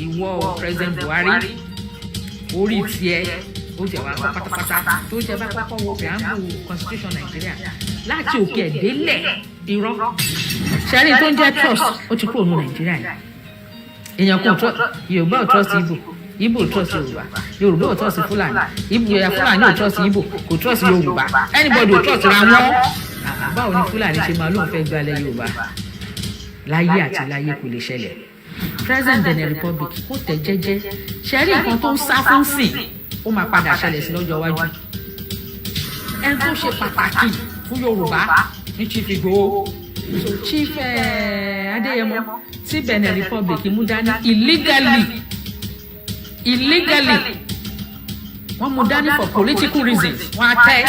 ìwọ President Buhari orí tiẹ̀ ó jẹ́ wá pátápátá tó jẹ́ bá kọ́kọ́ wo preamble constitution Nàìjíríà láti òkè ẹ̀dẹ́lẹ̀ irọ́ ṣẹ́rí tó ń jẹ́ trust ó ti kúrò ní Nàìjíríà yìí èèyàn kò trust Yorùbá ò trust Igbo ò trust Yorùbá Yorùbá ò trust Fúlàní Fúlàní ò trust Igbo kò trust Yorùbá anybody ò trust ra wọn báwo ni Fúlàní ṣe máa lóun fẹ́ gbalẹ̀ Yorùbá láyé àti láyé kò lè ṣẹlẹ̀ President Benin Republic kó tẹ̀ jẹ́jẹ́ ṣẹ́rí nǹkan tó ń sá fún sìn ó máa padà ṣẹlẹ̀ sí lọ́jọ́ iwájú ẹni tó ṣe pàtàkì fún Yorùbá ní Chief Igboho Chief Adéyẹmọ tí Benin Republic mú dání illegally wọ́n mú dání for political reasons wọ́n á tẹ́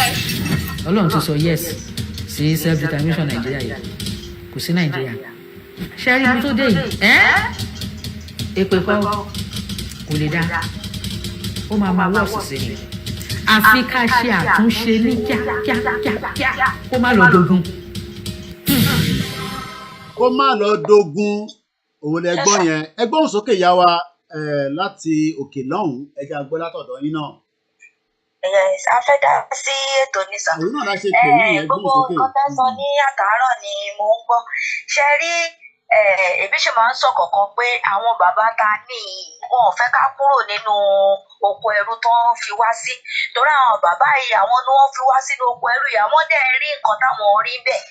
Ọlọ́run ti sọ yes sí self determination Nàìjíríà yìí kò sí Nàìjíríà ṣẹ́rí ibi tó dé yìí èpè kọ́ kò lè dá ó máa wọ́ọ̀sì sí ni àfi ká ṣe àtúnṣe ní kíákíá kó má lọ dogun. kó má lọ dogun òun lẹ gbọ́ yẹn ẹ gbóhùn sókè yá wa láti òkè lọ́hùn ẹ jẹ́ a gbọ́ látọ̀dọ̀ yín náà. Yes, a fẹ́ dá sí ètò ní sọ. òun náà la ṣe pè yín ẹ gbóhùn sókè. Gbogbo nǹkan tẹ́ sọ ní àtàárọ̀ ni mò ń gbọ́ ṣe rí èmi ṣe máa ń sọ kọ̀ọ̀kan pé àwọn bàbá ta ní wọn ò fẹ́ ká kúrò nínú oko ẹrú tó ń fi wá sí torí àwọn bàbá yìí àwọn ni wọ́n fi wá sínú oko ẹrú yìí àwọn dẹ̀ rí nǹkan táwọn rí bẹ́ẹ̀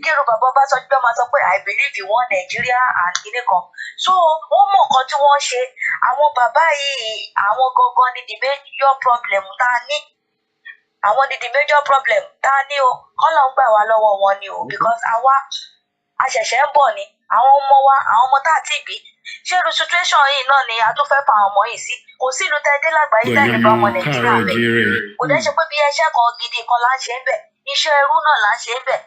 kí irú bàbá bá sọ pé máa sọ pé I believe in one Nigeria and kìnìún kan so wọ́n mọ̀ nǹkan tí wọ́n ṣe àwọn bàbá yìí àwọn gangan ni the major problem tá a ní àwọn ni the major problem tá a ní o kọ́lọ̀ ń gbà wá lọ́wọ́ wọn ni o because àwa àṣẹ̀ṣẹ̀ ń bọ̀ ni àwọn ọmọ wa àwọn ọmọ tá a ti bí ṣé irú situation yìí náà ni a tún fẹ́ fa àwọn ọmọ yìí sí kò sí ìlú tẹ́dé lágbàáyé tẹ́lẹ̀ bá ọmọ Nàìjíríà bẹ̀ kò dẹ́ ṣe pé bí iṣẹ́ kan gidi kan là ń ṣe ń bẹ̀ iṣẹ́ ẹrú náà là ń ṣe ń bẹ̀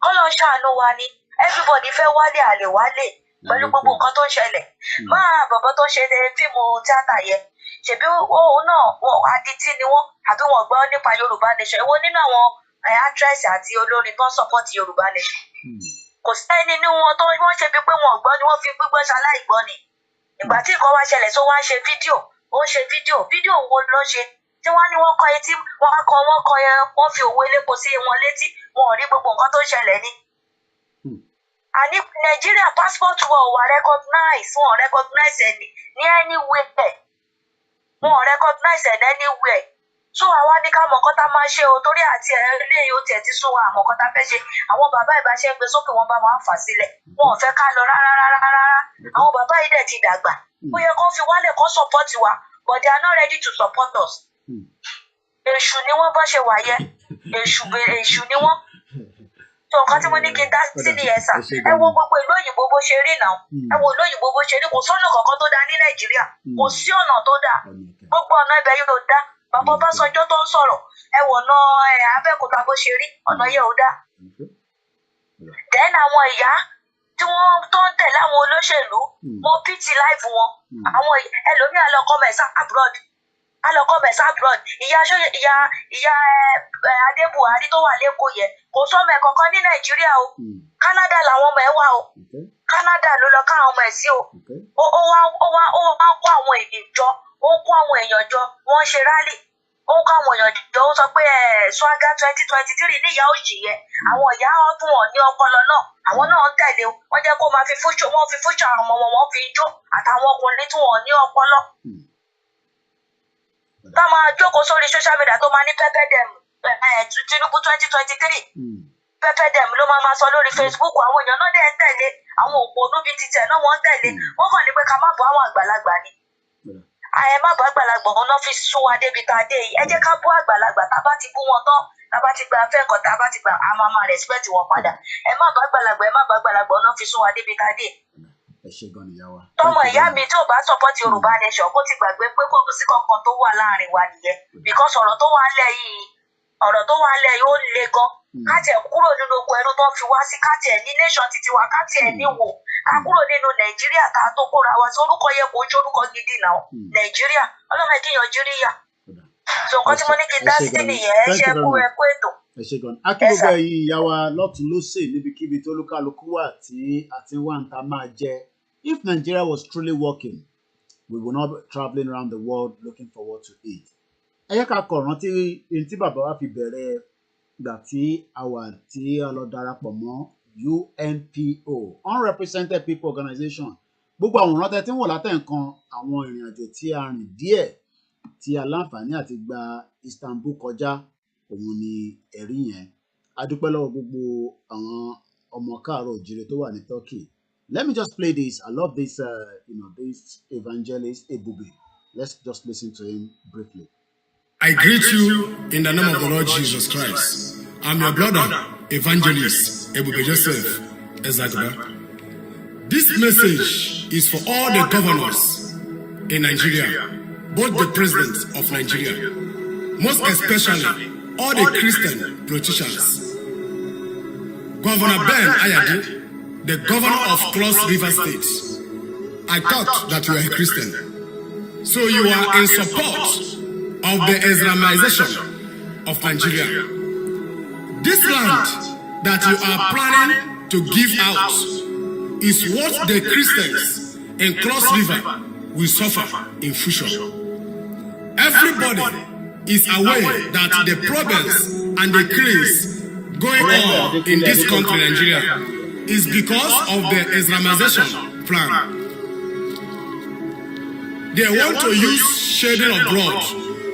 kọ́lọ́ ṣàánú wa ni everybody fẹ́ wálé àlè wálé pẹ̀lú gbogbo nǹkan tó ń ṣẹlẹ̀ máa bàbá tó ṣe fíìmù tíátà yẹn ṣèbí òun náà wọn adití ni wọn àbí wọn gbọ́ nípa Yorùbá nation èwo nínú àwọn actress àti olórin tó ń support Yorùbá nation kò sẹ́ni nínú wọn tó wọ́n ṣe bí pé wọn ò gbọ́ ni wọ́n fi gbígbọ́ ṣaláì gbọ́ ni ìgbà tí nǹkan wá ṣẹlẹ̀ tó wá ń ṣe fídíò wo ló ṣe tí wọ́n ní wọ́n kọ etí wọ́n kọ yẹn wọ́n fi òwe elépo sí wọn létí wọn ò rí gbogbo nǹkan tó ń ṣẹlẹ̀ ni. àní Nàìjíríà passport wọn ò wà recognize ẹni ní anywhere wọn ò recognize ẹni anywhere so àwa ní ká mọ̀ nǹkan tá máa ṣe o torí àti eléyìí ó tiẹ̀ ti sún wa àmọ́ nǹkan tá fẹ́ ṣe àwọn bàbá ìbáṣe ń gbé sókè wọn bá máa ń fà sílẹ̀ wọn ò fẹ́ ká lọ rárá àwọn bàbá yìí dẹ̀ ti dàgbà ó yẹ kó fi wálẹ̀ kó support wa but they are not ready to support us. èṣù ni wọ́n bá ṣe wà yẹ èṣù ni wọ́n tó nǹkan tí mo ní kí n dá sí ní ẹ̀sà ẹ wo gbogbo ìlú òyìnbó bó ṣe rí náà ẹ wo ìlú òyìnbó bó ṣe rí kò sọ́nà kankan tó dáa ní Nàìjíríà kò sí ọ̀nà tó dáa gbogbo ọ̀nà ibẹ̀ yóò dá bàbá Ọbásanjọ́ tó ń sọ̀rọ̀ ẹ wò ná Abẹ́òkúta bó ṣe rí ọ̀nà yẹn ò dá. then àwọn ìyá tí wọ́n tó ń tẹ̀lé àwọn olóṣèlú mo pity life wọn àwọn ẹlòmíà lọ commerce abroad ìyá Adé Buhari tó wà lẹ́kọ̀ọ́ yẹn kò sọ́mọ ẹ̀ kankan ní Nàìjíríà o Canada làwọn ọmọ ẹ̀ wà o Canada ló lọ ká àwọn ọmọ ẹ̀ sí o ó wá kó àwọn èèyàn jọ ó kó àwọn èèyàn jọ wọ́n ṣe rally ó kó àwọn èèyàn jọ ó sọ pé swaga 2023 níyà òjì yẹn àwọn ìyá ọdún wọn ní ọpọlọ náà àwọn náà ń tẹ̀lé wọ́n jẹ́ kó máa fi fúṣọ àwọn ọmọ wọn fi jó àtàwọn ọkùnrin tí wọn ní ọpọlọ tá máa jókòó sórí social media tó máa ní pẹ́pẹ́ dẹ̀m Tinubu 2023 pẹ́pẹ́ dẹ̀m ló máa sọ lórí Facebook àwọn èèyàn náà dẹ̀ ń tẹ̀lé àwọn òpònú bíi títẹ̀ náà wọ́n ń tẹ̀lé wọ́n kàn ní pé ká má bọ́ àwọn àgbàlagbà ni ẹ má bọ́ àgbàlagbà wọn náà fi sún wa débi tá a dé yìí ẹ jẹ́ ká bọ́ àgbàlagbà tá a bá ti bú wọn tán tá a bá ti gba afẹ́ nǹkan tá a bá ti gba a máa respect wọn padà ẹ má bọ́ àgbàlagbà wọn náà fi sún wa débi tá a dé. tọmọ ìyá mi tí ò bá support Yorùbá nation kó ti gbàgbé pé kò sí kankan tó wà láàrin wa nìyẹn because ọ̀rọ̀ tó wà lẹ̀ yìí ọ̀rọ̀ tó wà lẹ̀ yóò le gan ká tiẹ̀ kúrò nínú oko ẹrú tó fi wá sí ká tiẹ̀ ní nation titi wa ká tiẹ̀ ní wò ká kúrò nínú nàìjíríà ká tó kóra wa sí orúkọ yẹ kó ojú orúkọ gidi náà nàìjíríà ọlọ́mọ ìdíyàn jíríyà so nǹkan tí mo ní kí n dá sí nìyẹn ẹ ṣe kú ẹ kú ètò. ẹ ṣe gan akíndùgbò ẹ̀yin ìyá wa lọ́tún lósè níbikíbi tó olúkálukú wà tí àti wà ń ta máa jẹ. If Nigeria was truly working, we would not be traveling around the world looking for what to eat. Ẹ yẹ ká kọ̀ rántí ohun tí bàbá wa fi bẹ̀rẹ̀ ìgbà tí a lọ darapọ̀ mọ́ UNPO, Unrepresented People Organization. Gbogbo àwọn ìrántí tí ń wò látẹ̀ nǹkan àwọn ìrìn àjò tí a rìn díẹ̀ tí a láǹfààní àti gba Istanbul kọjá òun ni ẹ̀rí yẹn. A dúpẹ́ lọ́wọ́ gbogbo àwọn ọmọ káàárọ̀ òjìrè tó wà ní Turkey. Let me just play this. I love this, this evangelist Ebube. Let's just listen to him briefly. I greet you in the name of the Lord Jesus Christ. I'm your brother, evangelist Ebube Joseph Ezagba. This message is for all the governors in Nigeria, both the president of Nigeria, most especially all the Christian politicians. Governor Ben Ayade, the governor of Cross River State. I thought that you were a Christian. So you are in support of the Islamization of Nigeria. This land that you are planning to give out is what the Christians in Cross River will suffer in future. Everybody is aware that the problems and the killings going on in this country, Nigeria, is because of the Islamization plan. They want to use shedding of blood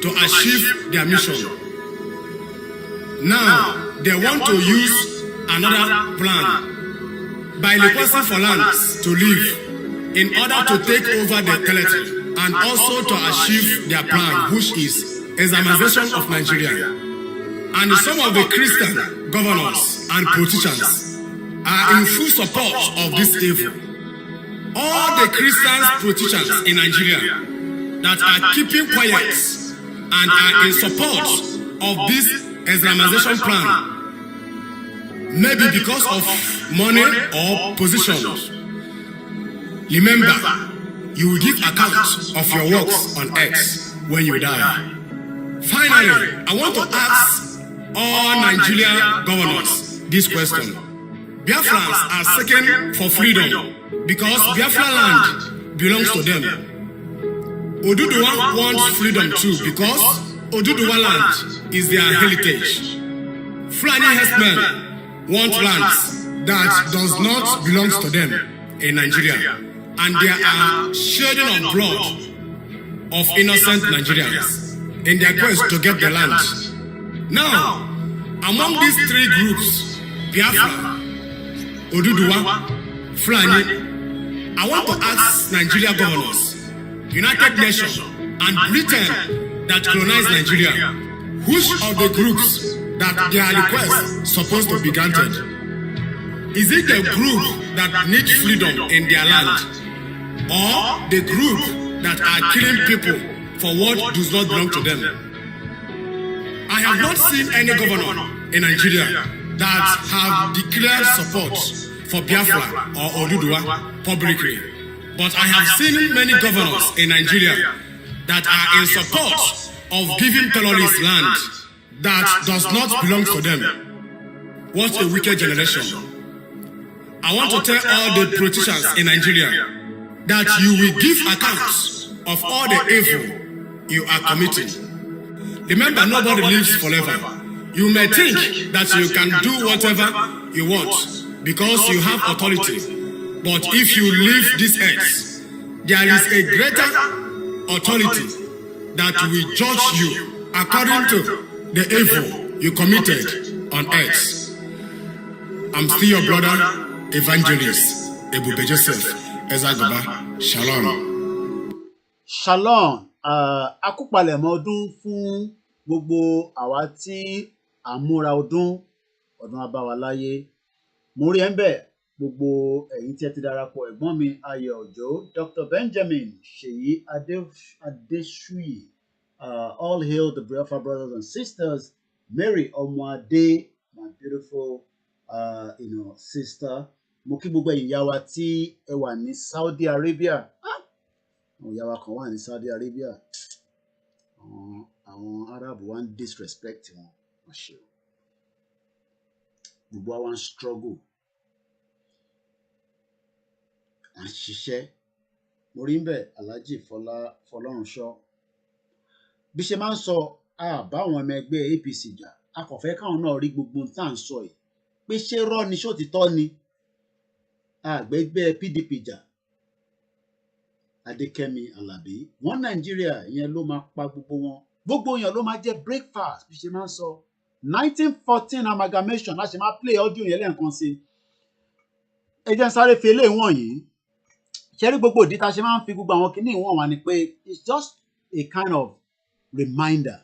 to achieve their mission. Now, they want to use another plan by requesting for lands to live in order to take over the territory and also to achieve their plan, which is Islamization of Nigeria. And some of the Christian governors and politicians are in full support of this evil. All the Christian politicians in Nigeria that are keeping quiet and are in support of this Islamization plan, maybe because of money or positions. Remember, you will give account of your works on X when you die. Finally, I want to ask all Nigerian governors this question. Biafrans are seeking for freedom because Biafra land belongs to them. Oduduwa wants freedom too because Oduduwa land is their heritage. Fulani herdsmen want lands that does not belong to them in Nigeria, and there are shedding of blood of innocent Nigerians in their quest to get the land. Now, among these three groups, Biafra, Oduduwa, Fulani, I want to ask Nigeria governors, United Nations, and Britain that colonized Nigeria, which of the groups that their request supposed to be granted? Is it the group that need freedom in their land, or the group that are killing people for what does not belong to them? I have not seen any governor in Nigeria that have declared support for Biafra or Oduduwa publicly. But I have seen many governors in Nigeria that are in support of giving terrorists land that does not belong to them. What a wicked generation. I want to tell all the politicians in Nigeria that you will give accounts of all the evil you are committing. Remember, nobody lives forever. You may think that you can do whatever you want because you have authority. But if you leave this earth, there is a greater authority that will judge you according to the evil you committed on earth. I'm still your brother, Evangelist Ebube Joseph Ezagba. Shalom. Shalom. Akúpalẹ̀mọ́ ọdún fún gbogbo àwa tí à ń múra ọdún abáwa láyé. Mo rí ẹ̀ ń bẹ̀ gbogbo ẹ̀yin tí ẹ ti darapọ̀ ẹ̀gbọ́n mi Ayọ̀ Òjó, Dr. Benjamin Ṣèyí Adéṣuyì. All hail the Biafra brothers and sisters Mary Omwade, my beautiful sister. Mo kí gbogbo ẹ̀yin ìyá wa tí ẹ wà ní Saudi Arabia. Àwọn ìyá wa kan wà ní Saudi Arabia. Àwọn Arab wa ń disrespect wọn. Wọ́n ṣe o. Gbogbo wa ń struggle. À ń ṣiṣẹ́. Mo rí ń bẹ̀ Alhaji Fọlọ́runṣọ́. Bí ṣe máa ń sọ báwọn ọmọ ẹgbẹ́ APC jà, a kò fẹ́ káwọn náà rí gbogbo tá à ń sọ yìí. Pé ṣé rọ́ ni ṣó ti tọ́ ni? Àgbẹ̀gbẹ́ PDP jà. Adékẹ́mi Alábí. Wọ́n Nàìjíríà ìyẹn ló máa pa gbogbo wọn. Gbogbo èèyàn ló máa jẹ́ breakfast bí ṣe máa ń sọ. 1914 amalgamation láti máa play audio yẹn lẹ́ẹ̀kan sí. Ẹ jẹ́ n sáré fi eléyìí wọ̀nyí. Ṣé rí gbogbo ìdí tá a ṣe máa ń fi gbogbo àwọn kinní wọ̀n wá ni pé it's just a kind of reminder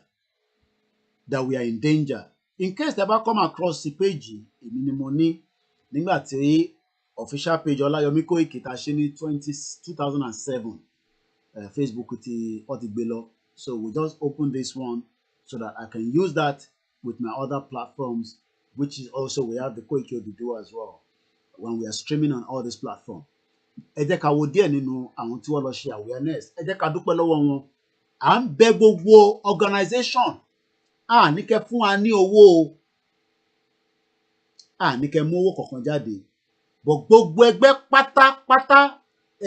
that we are in danger. In case tẹ́ bá come across the page èmi ni mo ní nígbà tí official page Ọláyọmí Kóìkì tá a ṣe ní 2007 Facebook ti ó ti gbé lọ. So we just open this one so that I can use that with my other platforms, which is also we have the Koiki Oduduwa as well when we are streaming on all these platforms. Ẹ jẹ́ ká wo díẹ̀ nínú àwọn tí wọ́n lọ ṣe awareness. Ẹ jẹ́ ká dúpẹ́ lọ́wọ́ wọn. À ń bẹ gbogbo organization. Ní kẹ́ fún wa ní owó. Ní kẹ́ mú owó kọ̀ọ̀kan jáde. But gbogbo ẹgbẹ́ pátápátá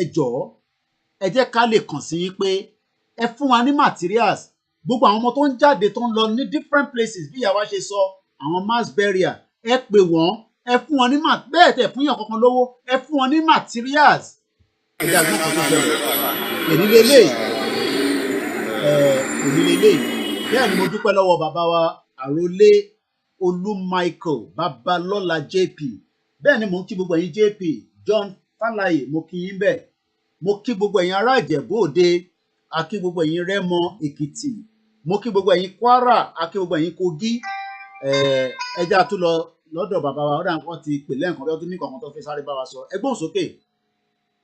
ẹ jọ̀ọ́ ẹ jẹ́ ká lè kàn sí yín pé ẹ fún wa ní materials. Gbogbo àwọn ọmọ tó ń jáde tó ń lọ ní different places bí ìyá wa ṣe sọ àwọn mass burial ẹ pè wọ́n ẹ fún wọn ní bẹ́ẹ̀ tẹ̀ fún yàn kankan lówó ẹ fún wọn ní materials. Ẹ jẹ́ àgbọn kan tó ṣẹlẹ̀ èmi lélẹ́yìí bẹ́ẹ̀ ni mo dúpẹ́ lọ́wọ́ bàbá wa àrólé Olú Michael Babalọ́lá JP bẹ́ẹ̀ ni mo ń kí gbogbo ẹ̀yin JP John Fálàyé mo kí yín bẹ́ẹ̀ mo kí gbogbo ẹ̀yin ará Ìjẹ̀bú Òde a kí gbogbo ẹ̀yin Rẹ́mọ Èkìtì mo kí gbogbo ẹ̀yin Kwara a kí gbogbo ẹ̀yin Kogi ẹja tún lọ lọ́dọ̀ bàbá wa ọ̀dà wọn ti pè lẹ́ǹkan bí wọ́n tún ní kankan tó fi sáré bá wa sọ ẹgbọ́n sókè.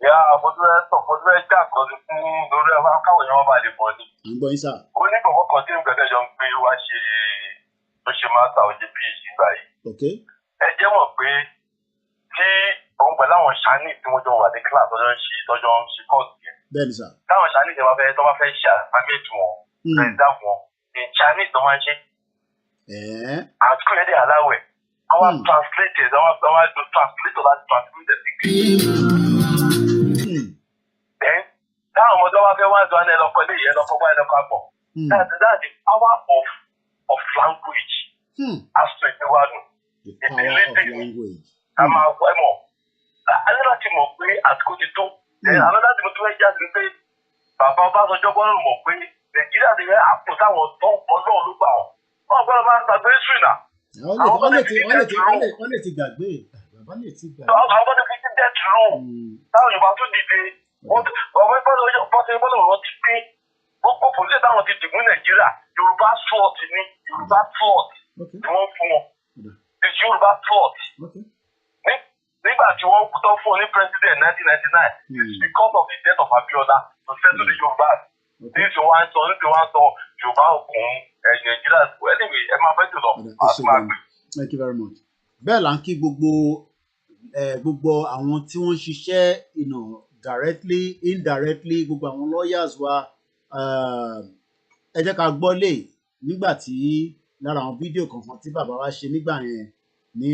Ìyá àbójútó já kan sí fún lórí ẹ̀fọ́ káwọn èèyàn bá lè bọ̀ ni. À ń gbọ́ yín sà. Ó ní kọ̀ọ̀kan kan tí nǹkan tẹ́jọ́ ń gbé wá ṣe tó ṣe máa ta òye bí ìgbà yìí. Ẹ jẹ́ mọ̀ pé tí òun pẹ̀lú àwọn ṣáánì tí wọ́n jọ wà ní kíláàsì tọ́jọ́ ń ṣe kọ́ọ̀sì yẹn. Bẹ́ẹ̀ni sà. Táwọn ṣáánì tí wọ́n fẹ́ ṣe àpamẹ́tì wọn rẹ̀dá wọn ní ṣáánì tó máa ń ṣe. Àti kò yẹ dé aláwẹ̀ àwọn translators àwọn do translator láti translate the táwọn ọmọdé wa fẹ́ wá ń sọ ẹ́ lọ́kọ́ ilé yẹn lọ́kọ́ báyìí lọ́kọ́ àgbọ̀. That's the power of language aspect wa nù. Ìdílé tèmi a máa wọ ẹ mọ̀ alẹ́ láti mọ̀ pé àsìkò ti tó. Àwọn láti mọ̀ tó fẹ́ jáde pé bàbá Ọbásanjọ́ gbọ́dọ̀ mọ̀ pé Nàìjíríà ti fẹ́ àpò táwọn tó Ọlọ́run ló gbà wọ́n. Wọ́n gbọ́dọ̀ máa gbàgbé history náà. Wọ́n lè ti gbàgbé. Bàbá lè ti gbàgbé. Àwọn gbọ́dọ̀ fi dídẹ́ tìrú. Táwọn Yorùbá tún dìde. Ọmọ ìbọ́dọ̀ rántí pé gbogbo pòlíṣẹ́ táwọn ti dìbò Nàìjíríà Yorùbá slot ni Yorùbá slot ni wọ́n fún wọn. It's Yorùbá slot. Nígbà tí wọ́n tọ́ fún ọ ní president 1999 it's because of the death of Abiola to settle the Yorùbá. Ní ti wá ń sọ Yorùbá òkun Nàìjíríà anyway ẹ máa fẹ́ jùlọ àti máa gbé. Thank you very much. Bẹ́ẹ̀ là ń kí gbogbo àwọn tí wọ́n ń ṣiṣẹ́ directly indirectly gbogbo àwọn lawyers wa ẹ jẹ́ ká gbọ́ lè nígbà tí lára àwọn fídíò kankan tí bàbá wa ṣe nígbà yẹn ní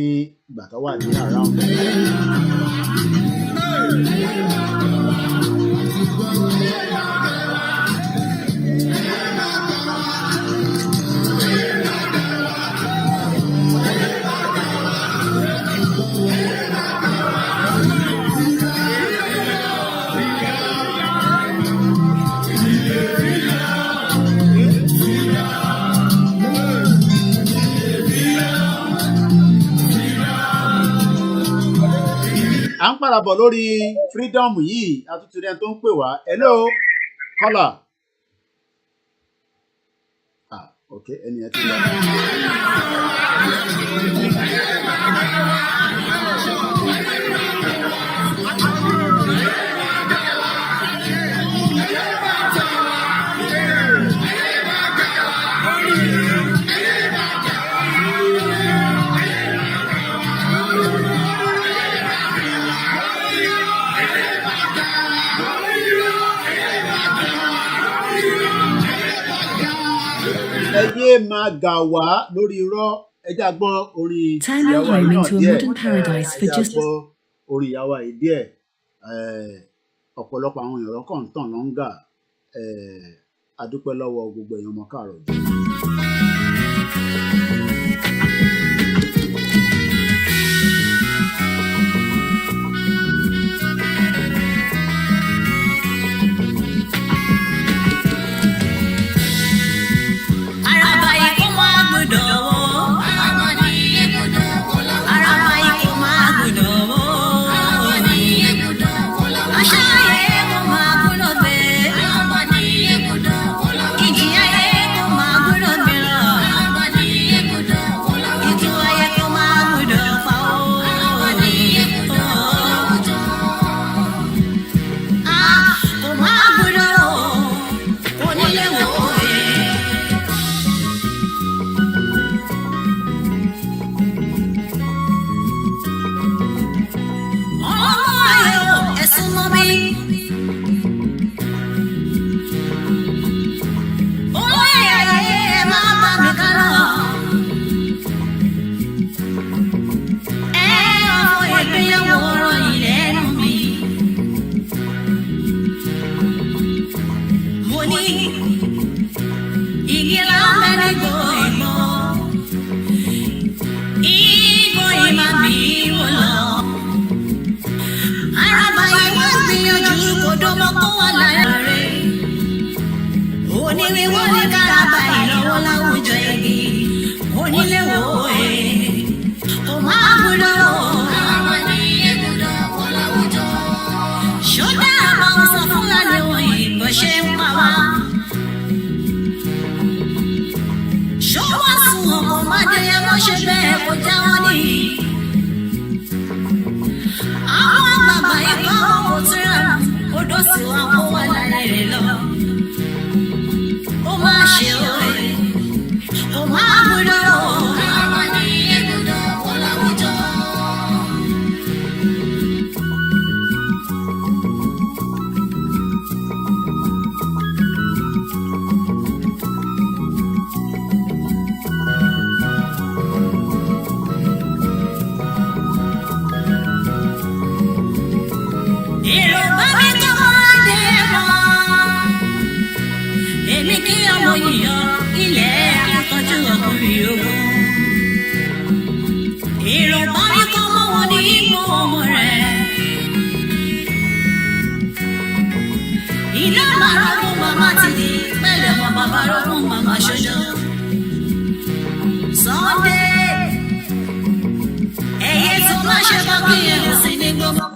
ìgbà tó wà ní around. À ń padà bọ̀ lórí freedom yìí àtúntò ẹni tó ń pè wá hello caller. Okay ẹni ẹ ti lọ. ẹ yé máa gà wá lórí irọ́ ẹjá gbọ́ orin Turn your ìyàwó yìí home náà into a díẹ̀ modern paradise for ẹjá just gbọ́ orin ìyàwó yìí díẹ̀ ọ̀pọ̀lọpọ̀ àwọn èèyàn lọ́kàn ń tàn lọ́ngà adúpẹ́ lọ́wọ́ gbogbo èèyàn ọmọ káàrọ̀ jù.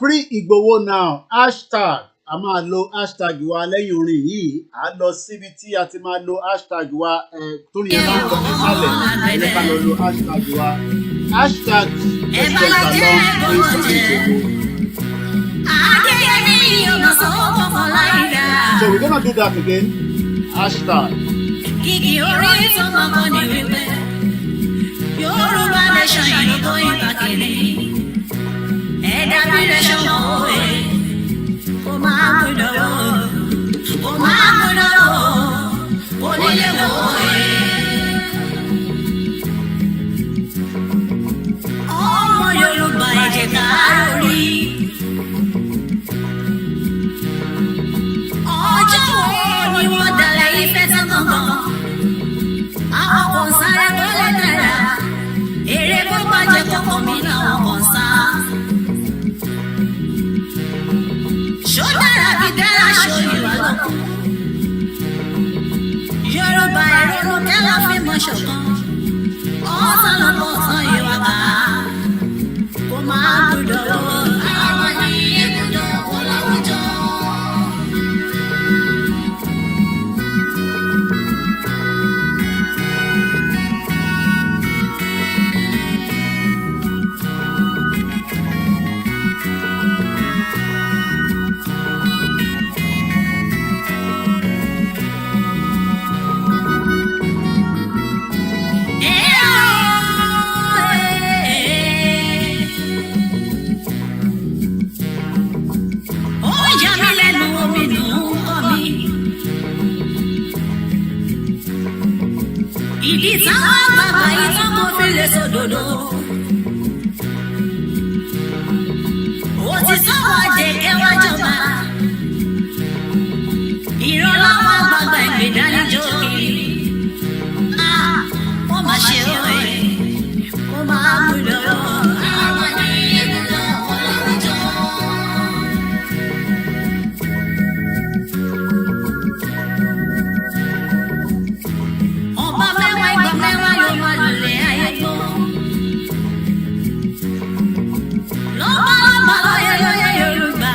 Free Igboho now hashtag a máa lo hashtag wa lẹ́yìn orin yìí a lọ síbi tí a ti máa lo hashtag wa torí ẹ máa ń kọ nísàlẹ̀ ẹ ká lọ lo hashtag wa hashtag so we're gonna do that again hashtag. Kìkì orí tó kọ́kọ́ ní wípé Yorùbá nation yìí tó ìbàkìrì ẹ̀dá bí nation mọ̀ òwe kò máa gbọdọ̀ kò máa gbọdọ̀ kò nílé wọ̀ òwe. Ọmọ Yorùbá ẹ̀jẹ̀ ká lórí. Ọjọ́ wo ni wọ́n dalẹ̀ ìfẹ́ tán gangan? Àwọn kan sáré tó lè dára, èrè bó bàjẹ́ kọ́kọ́ mi làwọn kan sá. Ṣó dára bí dára ṣó ìwà lọ́kùn? Yorùbá ìrònú kẹ́lá fi mọ̀ ṣọ̀kan. Ọ̀sán lọ́kọ̀ tán ìwà ká. Kò máa gbọdọ̀ àwọn ní ibùdó wọn láwùjọ. ìdí táwọn àgbààgbà yìí tán kò fi lè sòdodo. òtítọ́ wa jẹ̀kẹ́ wá jọba. ìran láwọn àgbààgbà ìgbèdánijọ́ kiri. wọ́n máa ṣe òwe wọ́n máa mú lọ́wọ́. àwọn ní egun náà wọ́n lọ́rùn jọ. ọba mẹ́wàá ìgbà mẹ́wàá yóò máa lulẹ̀ ayé gbọ́. lọ́ba lọ́yẹ lọ́yẹ Yorùbá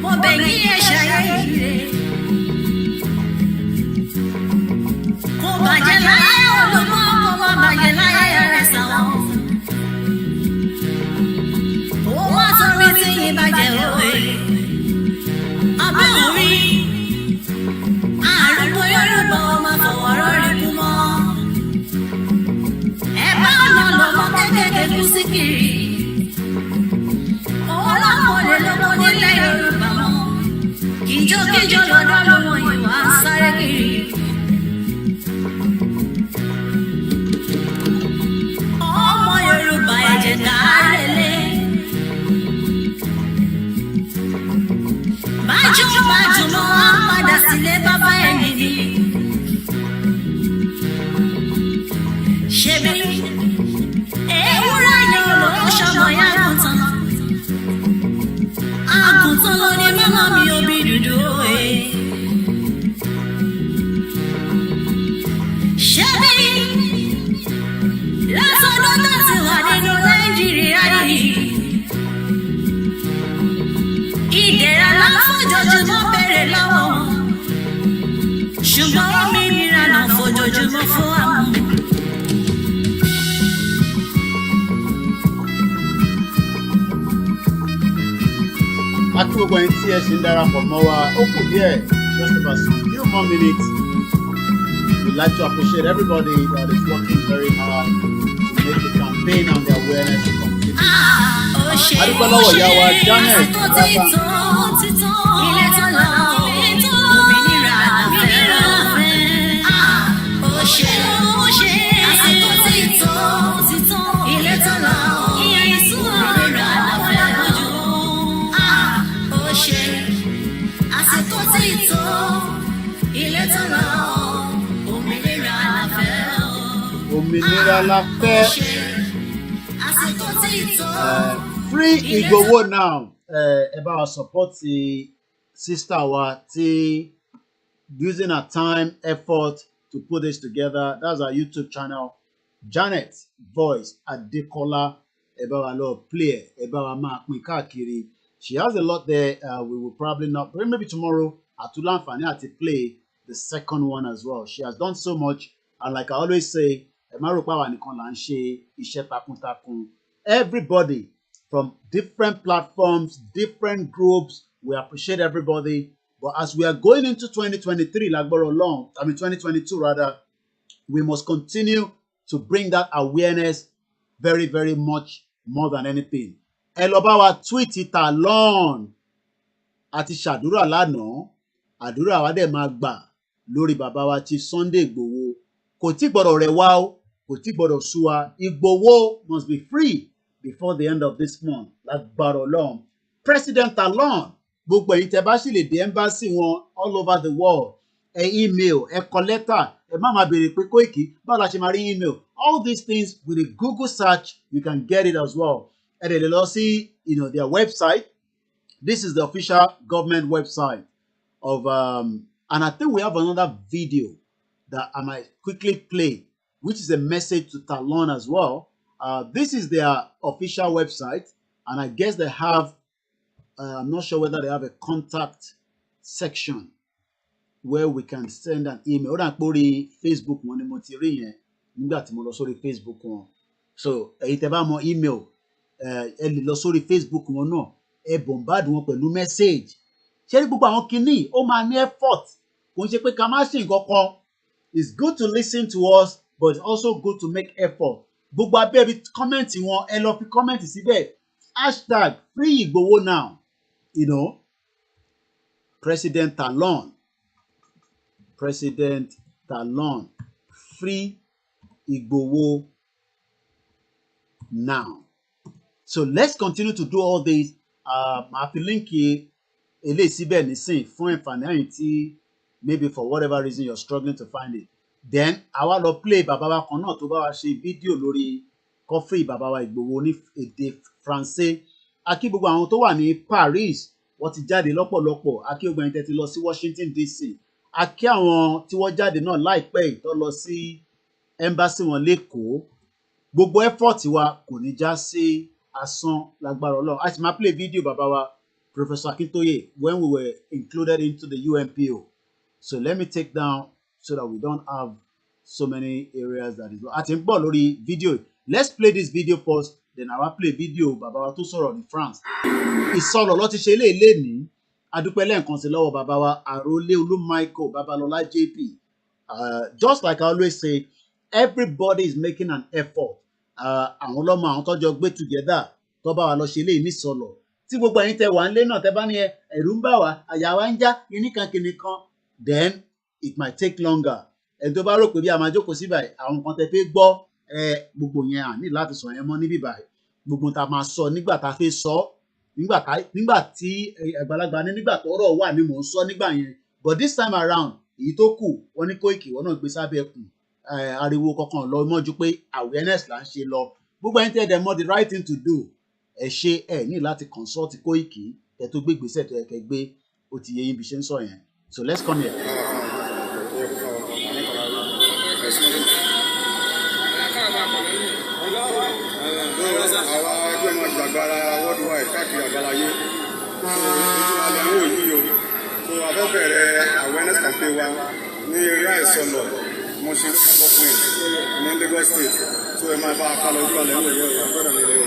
mo bẹ̀ yín ẹ̀ ṣayé ire. kò bàjẹ́ láyé olùkọ́ kò má bàjẹ́ láyé rẹ̀ sàwọn. ó wá sórí tí yín bàjẹ́ òwe. abẹ́ orí àrùkọ Yorùbá ọmọ fọwọ́rọ́ rí kú mọ́. ẹ bá ọ̀nà lọ́mọ kékeré kú sí kiri. ọlọ́mọdé lọ́mọ nílẹ̀ Yorùbá mọ́. kíjokíjo lọ́dọ́ lọ́mọ ìwà sáré kiri. ọmọ Yorùbá ẹ jẹ́ ká lélẹ̀. bájúmọ́ á padà sílé bàbá ẹni ni. ṣebí ewúrẹ́ yẹn ló ń ṣọmọ yá àgùntàn. àgùntàn ló ní mọ́mọ́ mi òbí dúdú òye. ṣebí lásọdọ́ tó ti wà nínú Nàìjíríà yìí. ìdẹ̀ra láfojoojúmọ́ bẹ̀rẹ̀ lọ́wọ́ wọn. ṣùgbọ́n òmìnira náà fojoojúmọ́ fún àwọn. a kí gbogbo ẹni tí ẹ ṣe ń darapọ̀ mọ́ wa ó kù díẹ̀ just about some few more minutes. We'd like to appreciate everybody that is working very hard to make the campaign and the awareness complete. adúpẹ́ lọ́wọ́ ìyá wa Janet Raba. ilé tó lọ òmìnira àfẹ́rẹ́. ó ṣe àsìkò tí tó ilé tó lọ òmìnira àfẹ́rẹ́. ó ṣe àsìkò tí tó ilé tó lọ òmìnira àfẹ́rẹ́. òmìnira la fẹ́. àsìkò tí tó. Free Igboho now. Ẹ bá wa support sister wa tí using her time, effort to put this together. That's our YouTube channel. Janet Voice Adekola. Ẹ bá wa lọ play. Ẹ bá wa máa pín káàkiri. She has a lot there. We will probably not, but maybe tomorrow àtúláǹfààní àti play the second one as well. She has done so much, and like I always say, ẹ má rò pé àwa nìkan là ń ṣe iṣẹ́ takuntakun. Everybody from different platforms, different groups, we appreciate everybody. But as we are going into 2023, like 2022 rather, we must continue to bring that awareness very, very much more than anything. Ẹ lọ bá wa tweet Talon àti ṣàdúrà lánàá, àdúrà wa dẹ̀ máa gbà lórí bàbá wa Chief Sunday Igboho. Kò tí gbọ́dọ̀ rẹ̀ wá o, kò tí gbọ́dọ̀ sú wa. Igboho must be free before the end of this month. Lágbára Ọlọ́run. President Talon, gbogbo ẹ̀yin tẹ́ bá sì lè dé embassy wọn all over the world. Ẹ email, ẹ kọ letter, ẹ má máa béèrè pé Koiki báwo la ṣe máa rí email. All these things with a Google search, you can get it as well. Ẹ lè lọ sí their website. This is the official government website of and I think we have another video that I might quickly play, which is a message to Talon as well. This is their official website, and I guess they have, I'm not sure whether they have a contact section where we can send an email. Ó dà pé orí Facebook wọn ni mo ti rí yẹn nígbà tí mo lọ sórí Facebook wọn. So èyí tẹ́ bá mọ email, ẹ lè lọ sórí Facebook wọn náà, ẹ bombard wọn pẹ̀lú message. Ṣé ní gbogbo àwọn kinní ó máa ní effort? Kò ń ṣe pé ká má ṣe nǹkan kan. It's good to listen to us, but it's also good to make effort. Gbogbo abẹ́ ibi kọ́mẹ́ǹtì wọn, ẹ lọ fi kọ́mẹ́ǹtì síbẹ̀. Hashtag Free Igboho now. President Talon. free Igboho now. So let's continue to do all this. Màá fi líǹkì eléyìí síbẹ̀ nísìn fún ẹ̀fàní ẹ̀yìn tí maybe for whatever reason you're struggling to find it. Then àwa lọ play bàbá wa kan náà tó bá wa ṣe fídíò lórí kọ́fì bàbá wa Ìgbòho ní èdè Faransé. A kí gbogbo àwọn tó wà ní Paris, wọ́n ti jáde lọ́pọ̀lọpọ̀. A kí gbogbo ẹ̀yin tẹ́ ti lọ sí Washington DC. A kí àwọn tí wọ́n jáde náà láìpẹ́ yìí tó lọ sí embassy wọn lÉkòó. Gbogbo effort wa kò ní já sí asán lágbára Ọlọ́run. A sì máa play video bàbá wa Professor Akintoye when we were included into the UNPO. So let me take down so that we don't have so many areas that is. A ti ń bọ̀ lórí video. Let's play this video first, then I will play video bàbá wa tó sọ̀rọ̀ ní France. Ìsọ̀rọ̀ ló ti ṣe eléyìí ní adúpẹ́ lẹ́ẹ̀kan sí lọ́wọ́ bàbá wa Àrólé Olú Michael Babalọlá JP. Just like I always say, everybody is making an effort. Àwọn ọlọ́mọ àwọn tọ́jọ́ gbé together tó bá wa lọ ṣe eléyìí ní Ìsọ̀lọ̀. Tí gbogbo ẹ̀yin tẹ́ wà ń lé náà tẹ́ bá ní ẹ̀rù ń bà wá, àyà wa ń já kìnnìkan, then it might take longer. Ẹni tó bá rò pé bí a máa jókòó sí báyìí, àwọn kan tẹ́ fẹ́ gbọ́ gbogbo yẹn à ní láti sọ yẹn mọ́ níbí báyìí. Gbogbo tá a máa sọ nígbà tá a fẹ́ sọ, nígbà tí àgbàlagbà ní nígbà tọ́rọ̀ wà ní mò ń sọ nígbà yẹn. But this time around, èyí tó kù, wọ́n ní Kóìkì wọ́n náà gbé sábẹ́ ẹkùn. Ariwo kankan lọ mọ́jú pé awareness là ń ṣe lọ. Gbogbo ẹni tẹ́ dẹ̀ mọ̀ the right thing to do. Ẹ ṣe ẹ ní láti consult Kóìkì ẹ tó gbé ìgbésẹ̀ tó yẹ kẹ́ gbé. Ó ti yé yín bí ṣe ń sọ yẹn. So let's come here. Àwa ẹgbẹ́ máa jàgbára worldwide káàkiri àgbáláyé. Ojú alẹ́ ń wò yí o. So a fẹ́ bẹ̀rẹ̀ awareness campaign wa ní eré Ìsọ̀lọ̀ Mushin Local ní Lagos State. So ẹ máa bá a kálọ̀ ojú alẹ́ ń wò yí o. Àgbọ̀dọ̀ mi lè o.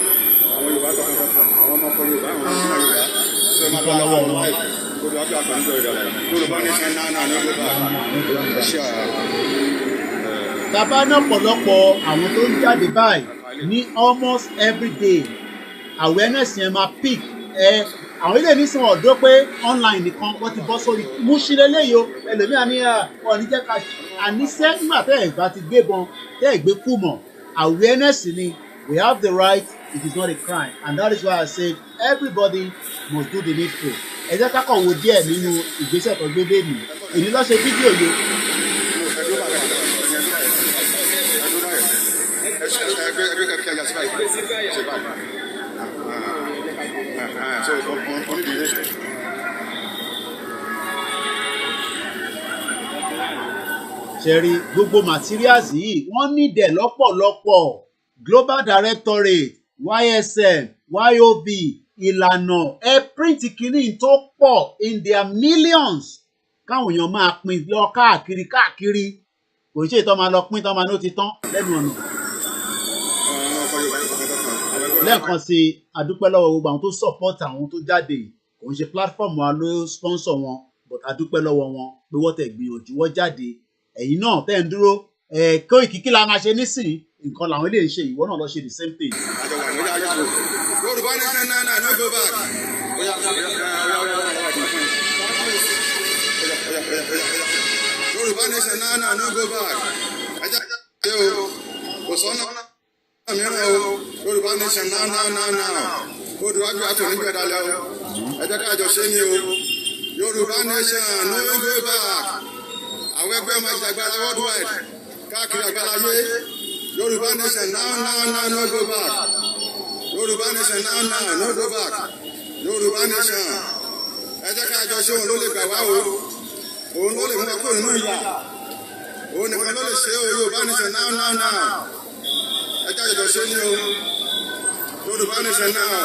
Àwọn Yorùbá tọkàntọkàn, àwọn ọmọ ọkọ Yorùbá, àwọn ọmọ Yorùbá. So ẹ máa bá a kálọ̀ live. Olú àti àkànjọ ìdàlẹ̀. Yorùbá nation náà ní Yorùbá. Ẹ ṣe Bàbá náà pọ̀lọpọ̀ àwọn tó ń jáde báyìí ní almost every day awareness yẹn máa peak. Àwọn ilé nísìnyí ọ̀dọ́ pé online nìkan wọ́n ti bọ́ sórí Mushin lélẹ́yìí o. Ẹlòmíràn ní ọ̀ní jẹ́ ká àníṣẹ́ nígbà tẹ́ ẹ̀ bá ti gbébọn tẹ́ ẹ̀ gbé kú mọ̀. Awareness ni we have the right, it is not a crime, and that is why I say everybody must do the needful. Ẹ jẹ́ ká kàn wo díẹ̀ nínú ìgbésẹ̀ tó gbé bẹ́ẹ̀ nì. Èyí ló ṣe fídíò yìí. Ṣẹ̀rí gbogbo materials yìí wọ́n nídẹ̀ lọ́pọ̀lọpọ̀. Global Directorate, YSM, YOB, ìlànà ẹ print kìíní tó pọ̀ in their millions. Káwọn èèyàn máa pín lọ káàkiri. Kò ṣe ìtọ́ máa lọ pín tọ́ máa ní ó ti tán lẹ́nu ọ̀nà. Lẹ́ẹ̀kan sí adúpẹ́ lọ́wọ́ gbogbo àwọn tó support àwọn tó jáde. Kò ń ṣe platform wa ló sponsor wọn, but adúpẹ́ lọ́wọ́ wọn pé wọ́n tẹ̀ gbìyànjú wọ́n jáde. Ẹ̀yin náà tẹ́ ń dúró Kóìkì kí la máa ṣe nísìnyí nǹkan làwọn ilé ń ṣe, ìwọ náà lọ ṣe the same thing. Yorùbá nation náà no go back. Yorùbá nation náà no go back. Ẹ jẹ́ ẹ o, kò sọ́nà mìíràn o. Yorùbá nation náà. Odùwájú àtúnìgbẹ̀ dalẹ̀ o. Ẹ jẹ́ ká jọ ṣe ni o. Yorùbá nation no go back. Àwọn ẹgbẹ́ ọmọ ìjàgbára worldwide káàkiri àgbáláyé. Yorùbá nation náà no go back. Yorùbá nation náà no go back. Yorùbá nation ẹ jẹ́ ká jọ ṣe òun ló lè gbà wá o. Òun ló lè mú ẹkọ nínú ìyà. Òun nìkan ló lè ṣe o. Yorùbá nation náà. Ẹ jẹ́ àjọjọ ṣe ni o. Yorùbá nation náà.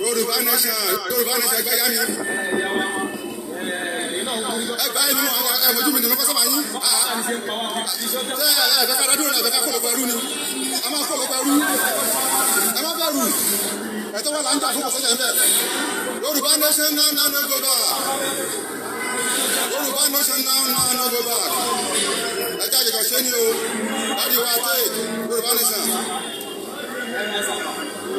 Yorùbá nation ẹgbẹ́ yá mi. Ẹgbẹ́ yìí nínú àwọn ẹ̀mọ́jú mi nínú kọ́sọ́mà yín. Ṣé ẹ̀fẹ́ kára dúró náà ẹ̀fẹ́ ká kó pẹ̀lú ni? A máa kó pẹ̀lú. Ẹ má bẹ̀rù. Ẹ̀tọ́ wà láńjà fún ọ̀sẹ̀ jẹ́ Yorùbá nation náà no go back. Yorùbá nation náà no go back. Ẹ jẹ́ àjẹjọ ṣe ni o. Láti wá tẹ̀ Yorùbá nation.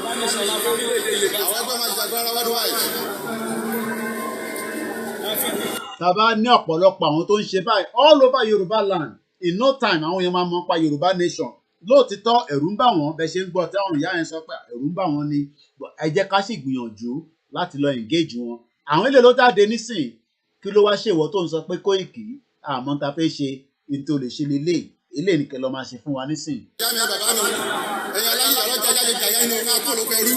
Àwọn ẹgbẹ́ máa jàgbára worldwide. Tàbá ní ọ̀pọ̀lọpọ̀ àwọn tó ń ṣe báyìí all over Yorùbá land. in no time àwọn èèyàn máa mọ̀ pa Yorùbá nation lóòtítọ́ ẹ̀rù ń bà wọ́n bẹ́ẹ̀ ṣe ń gbọ́ táwọn ìyá yẹn sọ pé ẹ̀rù ń bà wọ́n ni ẹ jẹ́ ká sì gbìyànjú láti lọ engage wọn àwọn ilé ló jáde nísìn kí ló wá ṣèwọ tó ń sọ pé Kóìkì àmọ́ ta fẹ́ ṣe nítorí lè ṣe lélẹ̀ ilé nìkẹ́ lọ máa ṣe fún wa nísìn. ìyá mi bàbá mi ẹ̀yin aláyé ọlọ́jà jáde jàyà inú ká kó lóko ẹrú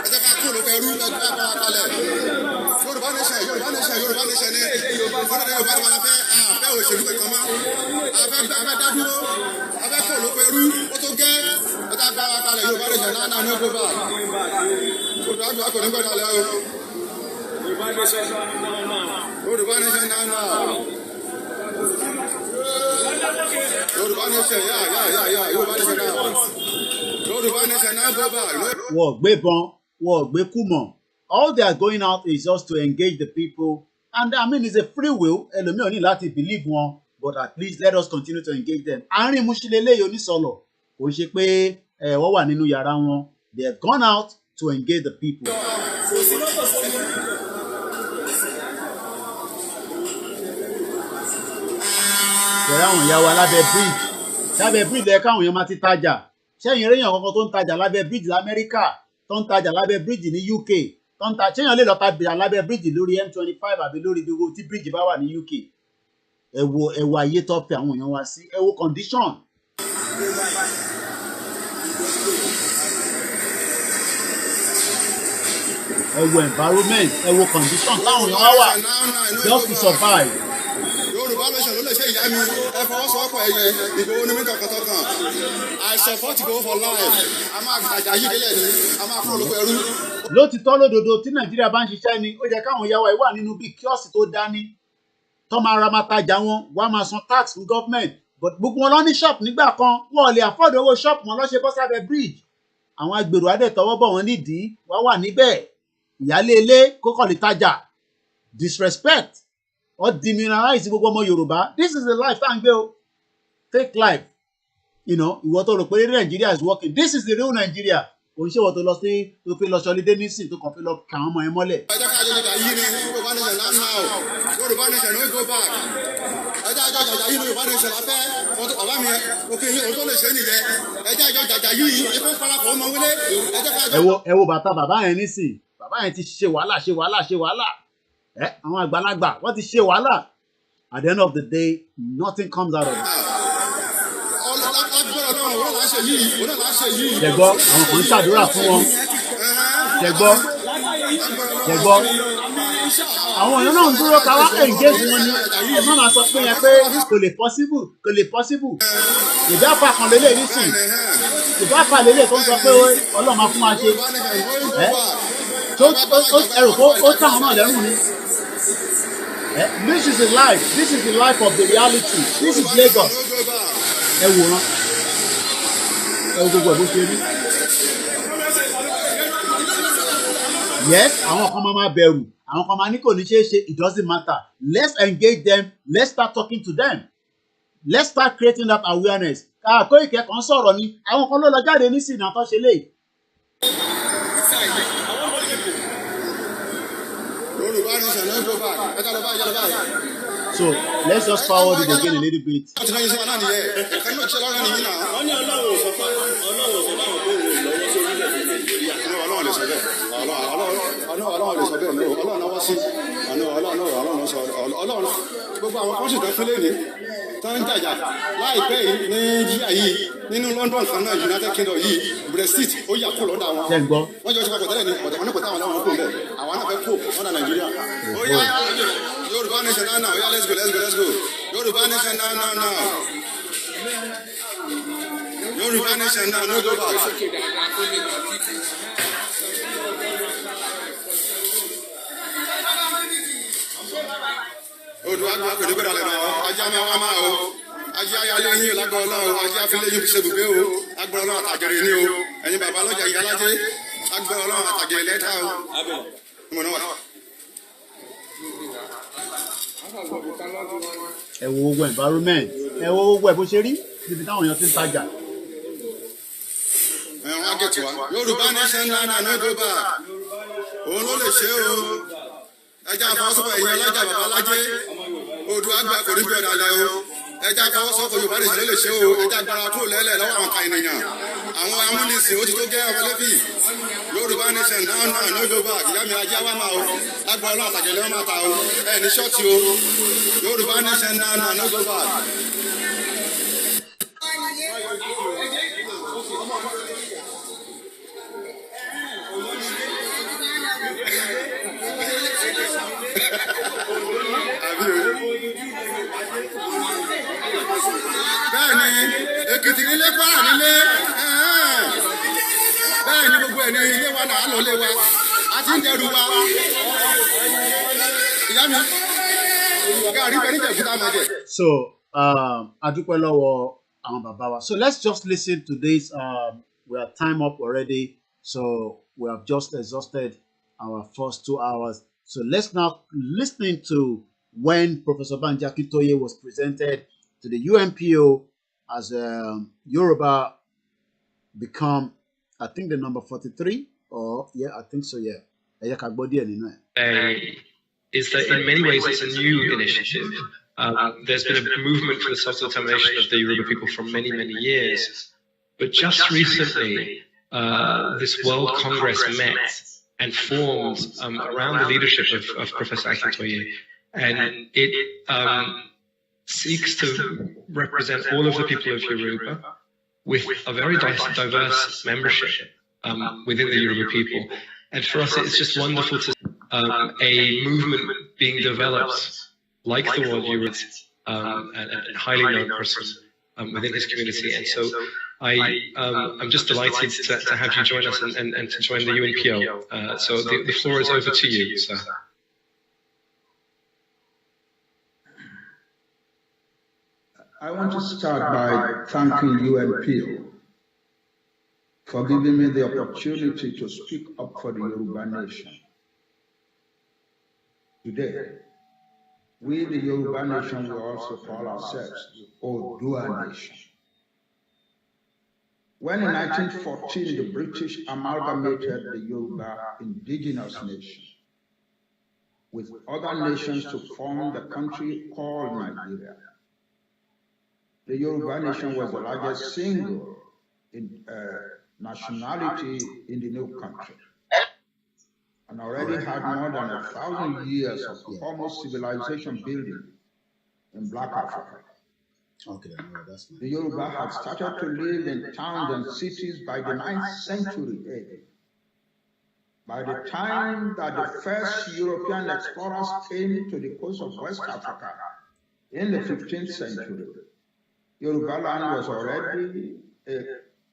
ẹ jẹ́ ká kó lóko ẹrú ẹ jẹ́ ká bá wa kalẹ̀ Yorùbá nation ni fúnra Yorùbá ti wà láfẹ́ àfẹ́ òṣèlú kankan mọ́ àfẹ́ dádúró àfẹ́ kó lóko ẹrú ó tó gẹ́ ẹ jẹ́ ká bá wa kalẹ̀ Yorùbá nation náà ní ọgbọ́n bá Yorùbá kò ní gbọ́dọ̀ lẹ́ o Yorùbá nation náà Yorùbá nation yá Yorùbá nation náà Yorùbá nation náà go back. wọ́n gbé bọn wọ́n gbé kùmọ̀ all they are going out is just to engage the people and I mean it's a free will ẹlòmíràn ní láti believe wọn but at least let us continue to engage them. àárín muṣilélẹ́yìn onísọ̀lọ̀ kò ṣe pé wọ́n wà nínú yàrá wọn they have gone out to engage the people. Ṣẹ̀rẹ̀ àwọn ìyá wa lábẹ́ bridge ẹ̀ka àwọn èèyàn máa ti tajà ṣẹ́yìn eréyàn kankan tó ń tajà lábẹ́ bridge lamẹ́ríkà tó ń tajà lábẹ́ bridge ní UK tó ń ta ṣẹ́yìn lè lọ tajà lábẹ́ bridge lórí M25 àbí lórí gbogbo tí bridge bá wà ní UK ẹ wo ayé tó fi àwọn èèyàn wá sí ẹ wo condition. ẹ wo environment ẹ wo condition táwọn èèyàn wá wà just to survive. Yorùbá nation ló lè ṣe ìyá mi ẹ fọwọ́sowọ́pọ̀ ẹ̀yẹ Ìgbòho ní mí tọkàntọkàn I support Ìgbòho for life a máa gbàjà yí délẹ̀ ni a máa kúrò lóko ẹrú. lótìtọ́ lódodo tí Nàìjíríà bá ń ṣiṣẹ́ ni ó jẹ́ káwọn ìyá wa wà nínú bíi kíọ́sì tó dání tó máa ra máa tajà wọn wá máa san tax fún government but gbogbo wọn lọ ní shop nígbà kan wọn ò lè afford owó shop wọn lọ́ṣẹ́ bọ́ sábẹ́ bridge àwọn agbèrò adẹ́tọwọ́ bọ̀ wọ́n nídìí wá wà níbẹ̀ ìyálé ilé kókò lè tajà disrespect or demoralize gbogbo ọmọ Yorùbá this is the life tá à ń gbé o fake life ìwọ tó rò pé Nigeria is working this is the real Nigeria kò ń ṣe ìwọ tó lọ sí tó fi lọ sọlídé nísìn tó kàn fi lọ kà wọ́n mọ́ ẹ mọ́lẹ̀. ẹ jẹ́ ká àjọjà yìí ni Yorùbá nation náà náà Yorùbá nation no go back ẹ jẹ́ àjọjà yìí ni Yorùbá nation láfẹ́ ọ̀bá mi òkè yìí òun tó lè ṣe nìyẹn ẹ jẹ́ àjọjà yìí ikú parapọ̀ ọmọ wọlé ẹ jẹ́ ká àjọ. ẹ wo bàtà bàbá yẹn nísìn bàbá yẹn ti ṣe wàhálà àwọn àgbàlagbà wọ́n ti ṣe wàhálà at the end of the day nothing comes out of it. ṣẹ̀gbọ́ àwọn kan ń ṣàdúrà fún wọn ṣẹ̀gbọ́ àwọn èèyàn náà ń dúró ká wá engage wọn ni ẹ má máa sọ pé yẹn pé kò lè possible ìdá apá kan lélẹ̀ nísìn ìdá apá lélẹ̀ tó ń sọ pé Ọlọ́run máa fún wa ṣe ẹrù ó táwọn náà lẹ́rù ni. This is the life. This is the life of the reality. This is Lagos. Ẹ wòran. Ẹ wo gbogbo ẹ̀ bó ṣe rí. Yes, àwọn kan máa bẹ̀rù. Àwọn kan máa ní kò ní ṣeé ṣe. It doesn't matter. Let's engage them. Let's start talking to them. Let's start creating that awareness. Kóìkì kan sọ̀rọ̀ ni. Àwọn kan ló lọ jáde nísìnyí náà tó ṣe léyìí. So let's just forward it again a little bit. Gbogbo àwọn kọ́ńsì tó fún lẹ́ni tó ń jàjà láìpẹ́ yìí ní yíyá yìí nínú London kan náà United Kingdom yìí Brexit ó yà kó lọ́dọ̀ àwọn. Wọ́n jọ ṣe papọ̀ tẹ́lẹ̀ ní ọ̀dọ̀ wọn ní kò táwọn láwọn kó bẹ̀ àwọn náà fẹ́ kó lọ́dọ̀ Nàìjíríà. Ó yá Yorùbá nation now ó yá let's go Yorùbá nation now Yorùbá nation now no go back. Odò àgbà kò ní gbọ́dọ̀ lẹ́nu àwọn ajá máa wá máa o ajá ayálé yín lágbọ́ Ọlọ́run ajá afílẹ̀ yín fi ṣe bùgbé o agbọ́ Ọlọ́run àtàgẹ̀rẹ̀ ní o ẹ̀yin bàbá lọ́jà yìí alájẹ́ agbọ́ Ọlọ́run àtàgẹ̀rẹ̀ lẹ́tà o. Ẹ wo gbogbo environment ẹ wo gbogbo ẹ bó ṣe rí níbi táwọn èèyàn ti ń tajà. Ẹ̀wọ̀n agẹ̀tì wa Yorùbá nation náà no go back òun ló lè ṣe o ẹja àfọwọ́sowọ́ ẹ̀yin ọlọ́jà bàbá alájẹ́ odò àgbà kò ní bí ọ̀dà lẹ́ o ẹja fọwọ́sowọ́pọ̀ Yorùbá nation ló lè ṣe o ẹja gbára kúrò lẹ́lẹ̀ lọ́wọ́ àwọn kan ènìyàn àwọn amúnisìn ó ti tó gẹ́ ọmọlẹ́bí Yorùbá nation náà no go back ìyá mi ajá wà máa o lágbára Ọlọ́run àtàjẹ̀lẹ́ wọn máa ta o ẹ̀ ní ṣọ́ọ̀tì o Yorùbá nation náà no go back. bẹ́ẹ̀ni Èkìtì nílé Kwara nílé bẹ́ẹ̀ni gbogbo ẹni ilé wa náà lọ lé wa a ti ń dẹrù wa ìyá mi gàrí bẹ níjẹ fúta máa jẹ. So adúpẹ́ lọ́wọ́ àwọn bàbá wa. So let's just listen to this. We are time up already, so we have just exhausted our first 2 hours. So let's now listen to when Professor Banji Akintoye was presented to the UNPO as Yoruba become, I think, the number 43, or yeah, I think so, yeah. Is that in many ways it's a new initiative. There's been a movement for the self-determination of the Yoruba people for many, many years. But just recently, this World Congress met and formed around the leadership of Professor Akintoye. And it seeks to represent all of the people of Yoruba with a very diverse membership within the Yoruba people. And for us, it's just wonderful to a movement being developed like the World Yoruba, and a highly known person within his community. And so I'm just delighted to have you join us and to join the UNPO. So the floor is over to you, sir. I want to start by thanking UNPO for giving me the opportunity to speak up for the Yoruba nation. Today, we, the Yoruba nation, will also call ourselves the Odua nation. When in 1914 the British amalgamated the Yoruba indigenous nation with other nations to form the country called Nigeria, the Yoruba nation was the largest single nationality in the new country, and already had more than 1,000 years of formal civilization building in Black Africa. Okay, no, that's nice. The Yoruba had started to live in towns and cities by the 9th century AD. By the time that the first European explorers came to the coast of West Africa in the 15th century, Yoruba land was already a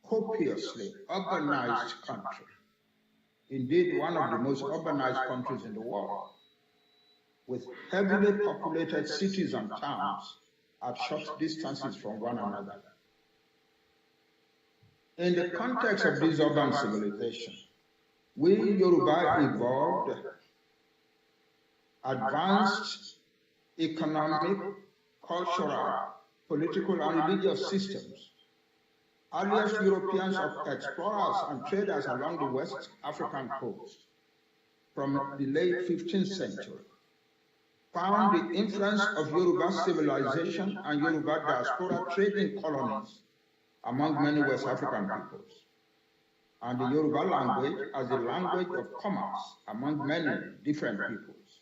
copiously urbanized country. Indeed, one of the most urbanized countries in the world, with heavily populated cities and towns at short distances from one another. In the context of this urban civilization, we Yoruba evolved advanced economic, cultural, political, and religious systems. Earliest Europeans, explorers and traders along the West African coast from the late 15th century found the influence of Yoruba civilization and Yoruba diaspora trading colonies among many West African peoples, and the Yoruba language as a language of commerce among many different peoples.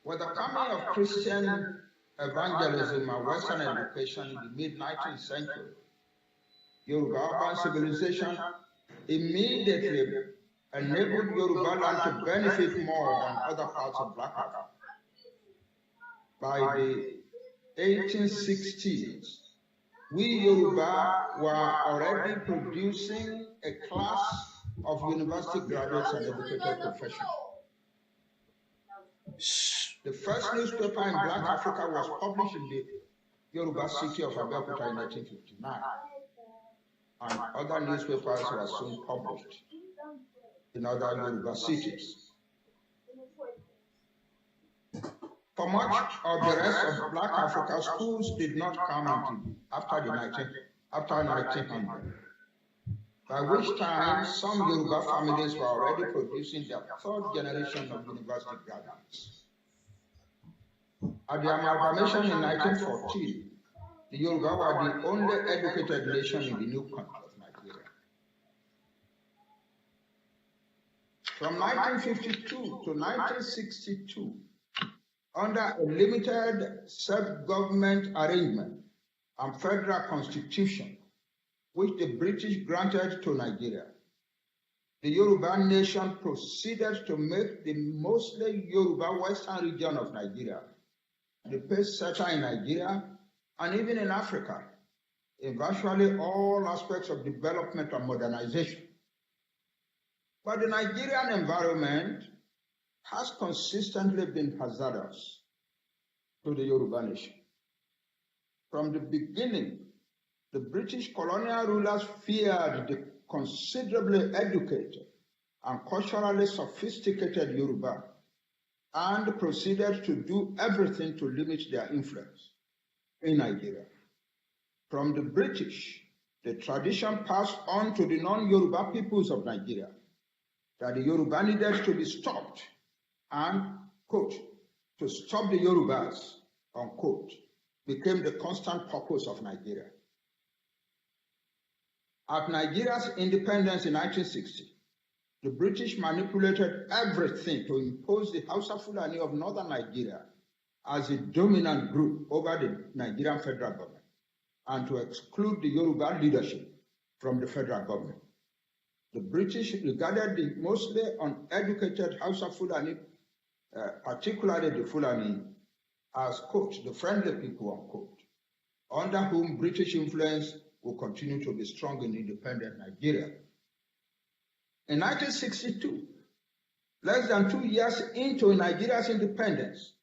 With the coming of Christian evangelism and Western education in the mid-19th century, Yoruba urban civilization immediately enabled Yoruba land to benefit more than other parts of Black Africa. By the 1860s, we Yoruba were already producing a class of university graduates and educated professionals. The first newspaper in Black Africa was published in the Yoruba city of Abeokuta in 1959, and other newspapers were soon published in other Yoruba cities. For much of the rest of Black Africa, schools did not come until after 1900, by which time some Yoruba families were already producing their third generation of university graduates. At the amalgamation in 1914, the Yoruba were the only educated nation in the new country of Nigeria. From 1952 to 1962, under a limited self-government arrangement and federal constitution, which the British granted to Nigeria, the Yoruba nation proceeded to make the mostly Yoruba western region of Nigeria the pace setter in Nigeria and even in Africa in virtually all aspects of development and modernization. But the Nigerian environment has consistently been hazardous to the Yoruba nation. From the beginning, the British colonial rulers feared the considerably educated and culturally sophisticated Yoruba and proceeded to do everything to limit their influence in Nigeria. From the British, the tradition passed on to the non-Yoruba peoples of Nigeria that the Yoruba needed to be stopped and, quote, to stop the Yorubas, unquote, became the constant purpose of Nigeria. At Nigeria's independence in 1960, the British manipulated everything to impose the Hausa Fulani of northern Nigeria as a dominant group over the Nigerian federal government and to exclude the Yoruba leadership from the federal government. The British regarded the mostly uneducated Hausa Fulani, particularly the Fulani, as, quote, the friendly people, unquote, under whom British influence will continue to be strong in independent Nigeria. In 1962, less than 2 years into Nigeria's independence,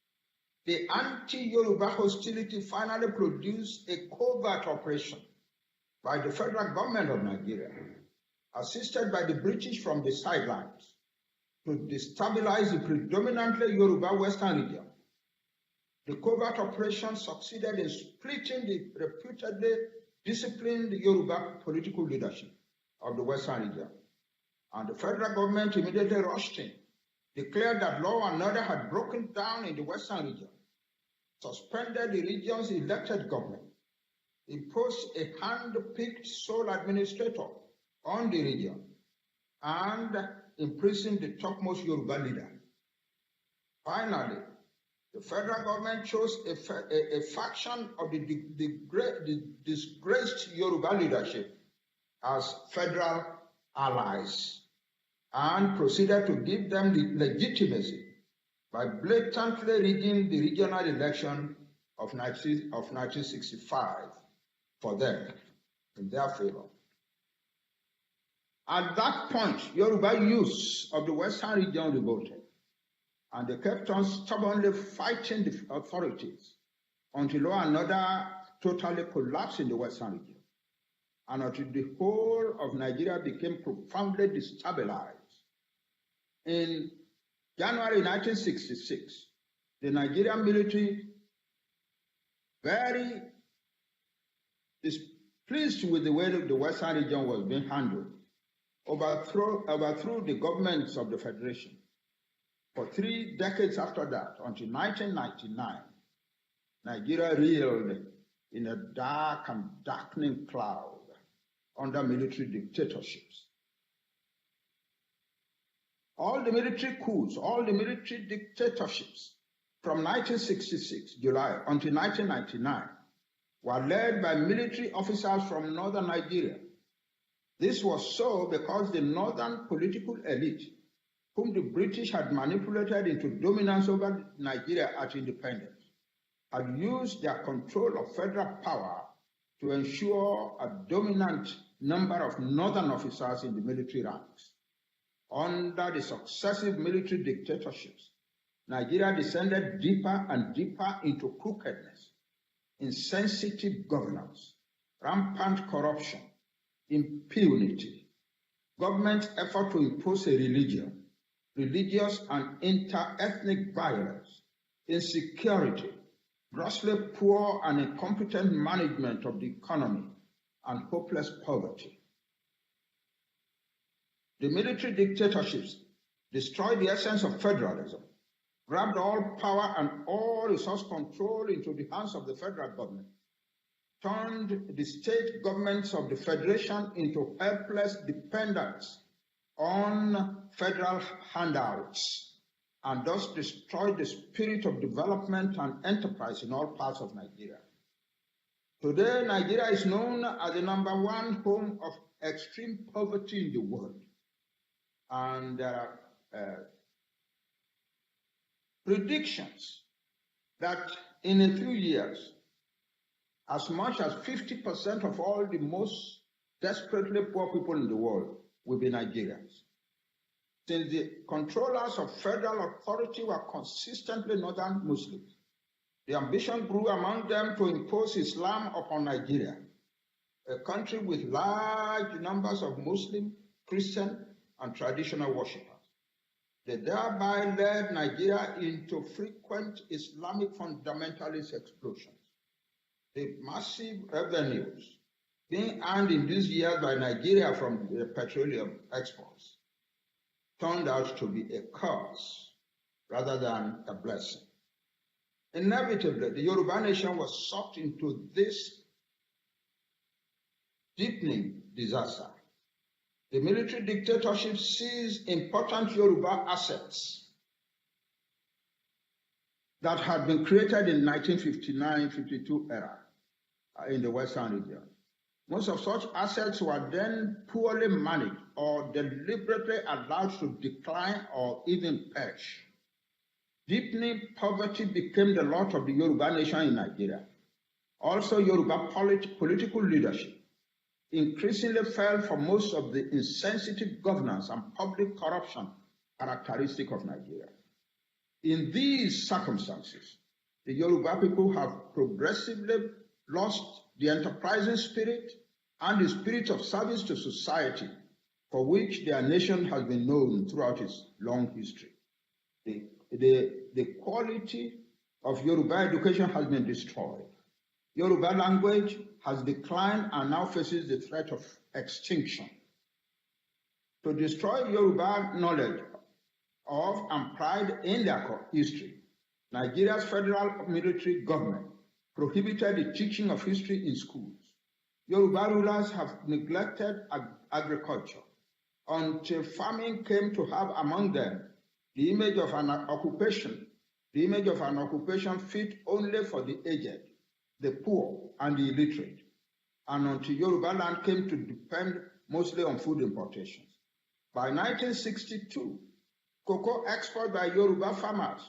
the anti-Yoruba hostility finally produced a covert operation by the federal government of Nigeria, assisted by the British from the sidelines, to destabilize the predominantly Yoruba Western region. The covert operation succeeded in splitting the reputedly disciplined Yoruba political leadership of the Western region, and the federal government immediately rushed in, declared that law and order had broken down in the Western region, suspended the region's elected government, imposed a hand-picked sole administrator on the region, and imprisoned the topmost Yoruba leader. Finally, the federal government chose a faction of the disgraced Yoruba leadership as federal allies and proceeded to give them the legitimacy by blatantly rigging the regional election of 1965 for them in their favor. At that point, Yoruba youths of the Western region revolted, and they kept on stubbornly fighting the authorities until law and order totally collapsed in the Western region, and until the whole of Nigeria became profoundly destabilized. In January 1966, the Nigerian military, very displeased with the way the Western region was being handled, overthrew the governments of the Federation. For 3 decades after that, until 1999, Nigeria reeled in a dark and darkening cloud under military dictatorships. All the military coups, all the military dictatorships from 1966, July, until 1999, were led by military officers from northern Nigeria. This was so because the northern political elite, whom the British had manipulated into dominance over Nigeria at independence, had used their control of federal power to ensure a dominant number of northern officers in the military ranks. Under the successive military dictatorships, Nigeria descended deeper and deeper into crookedness, insensitive governance, rampant corruption, impunity, government effort to impose a religion, religious and inter-ethnic violence, insecurity, grossly poor and incompetent management of the economy, and hopeless poverty. The military dictatorships destroyed the essence of federalism grabbed all power and all resource control into the hands of the federal government, turned the state governments of the federation into helpless dependents on federal handouts, and thus destroyed the spirit of development and enterprise in all parts of Nigeria. Today, Nigeria is known as the #1 home of extreme poverty in the world. And there are predictions that in a few years, as much as 50% of all the most desperately poor people in the world will be Nigerians. Since the controllers of federal authority were consistently northern Muslims, the ambition grew among them to impose Islam upon Nigeria, a country with large numbers of Muslim, Christian, and traditional worshippers. They thereby led Nigeria into frequent Islamic fundamentalist explosions. The massive revenues being earned in these years by Nigeria from the petroleum exports turned out to be a curse rather than a blessing. Inevitably, the Yoruba nation was sucked into this deepening disaster. The military dictatorship seized important Yoruba assets that had been created in 1959-52 era in the Western region. Most of such assets were then poorly managed or deliberately allowed to decline or even perish. Deepening poverty became the lot of the Yoruba nation in Nigeria. Also, Yoruba political leadership increasingly fell for most of the insensitive governance and public corruption characteristic of Nigeria. In these circumstances, the Yoruba people have progressively lost the enterprising spirit and the spirit of service to society for which their nation has been known throughout its long history. The quality of Yoruba education has been destroyed. Yoruba language has declined and now faces the threat of extinction. To destroy Yoruba knowledge of and pride in their history, Nigeria's federal military government prohibited the teaching of history in schools. Yoruba rulers have neglected agriculture until famine came to have among them the image of an occupation fit only for the aged, the poor, and the illiterate, and until Yoruba land came to depend mostly on food importations. By 1962, cocoa export by Yoruba farmers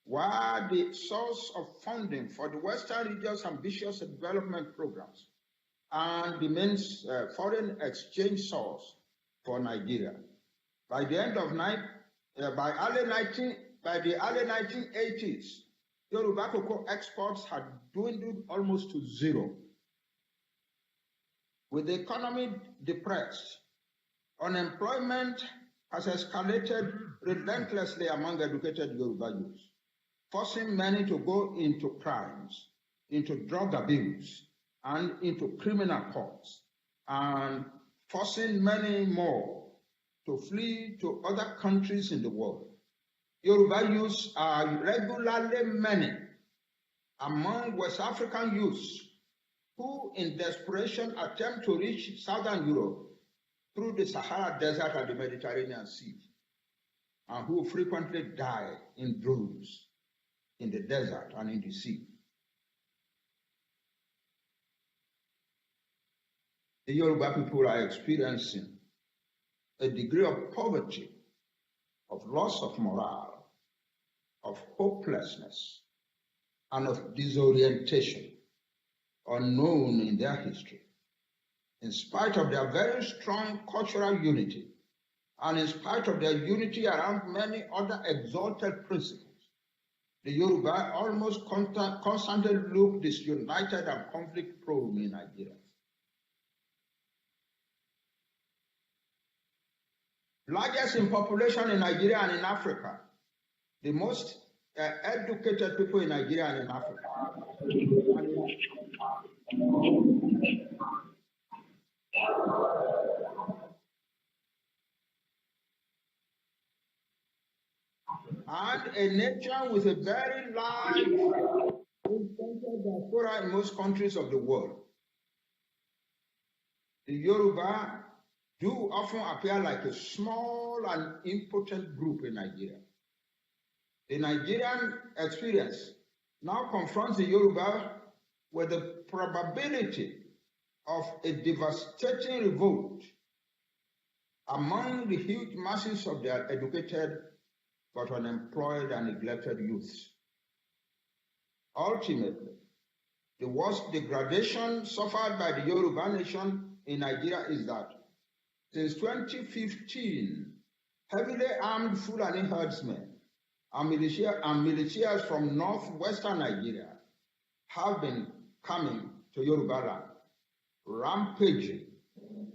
were the source of funding for the Western region's ambitious development programs and the main foreign exchange source for Nigeria. By the early 1980s, Yoruba cocoa exports had dwindled almost to zero. With the economy depressed, unemployment has escalated relentlessly among educated Yoruba youths, forcing many to go into crimes, into drug abuse, and into criminal courts, and forcing many more to flee to other countries in the world. Yoruba youths are regularly many among West African youths who in desperation attempt to reach Southern Europe through the Sahara Desert and the Mediterranean Sea, and who frequently die in droves in the desert and in the sea. The Yoruba people are experiencing a degree of poverty, of loss of morale, of hopelessness, and of disorientation unknown in their history. In spite of their very strong cultural unity, and in spite of their unity around many other exalted principles, the Yoruba almost constantly look disunited and conflict-prone in Nigeria. Largest in population in Nigeria and in Africa, the most educated people in Nigeria and in Africa. And a nation with a very large diaspora in most countries of the world. The Yoruba do often appear like a small and impotent group in Nigeria. The Nigerian experience now confronts the Yoruba with the probability of a devastating revolt among the huge masses of their educated but unemployed and neglected youths. Ultimately, the worst degradation suffered by the Yoruba nation in Nigeria is that since 2015, heavily armed Fulani herdsmen and militias from northwestern Nigeria have been coming to Yoruba land, rampaging,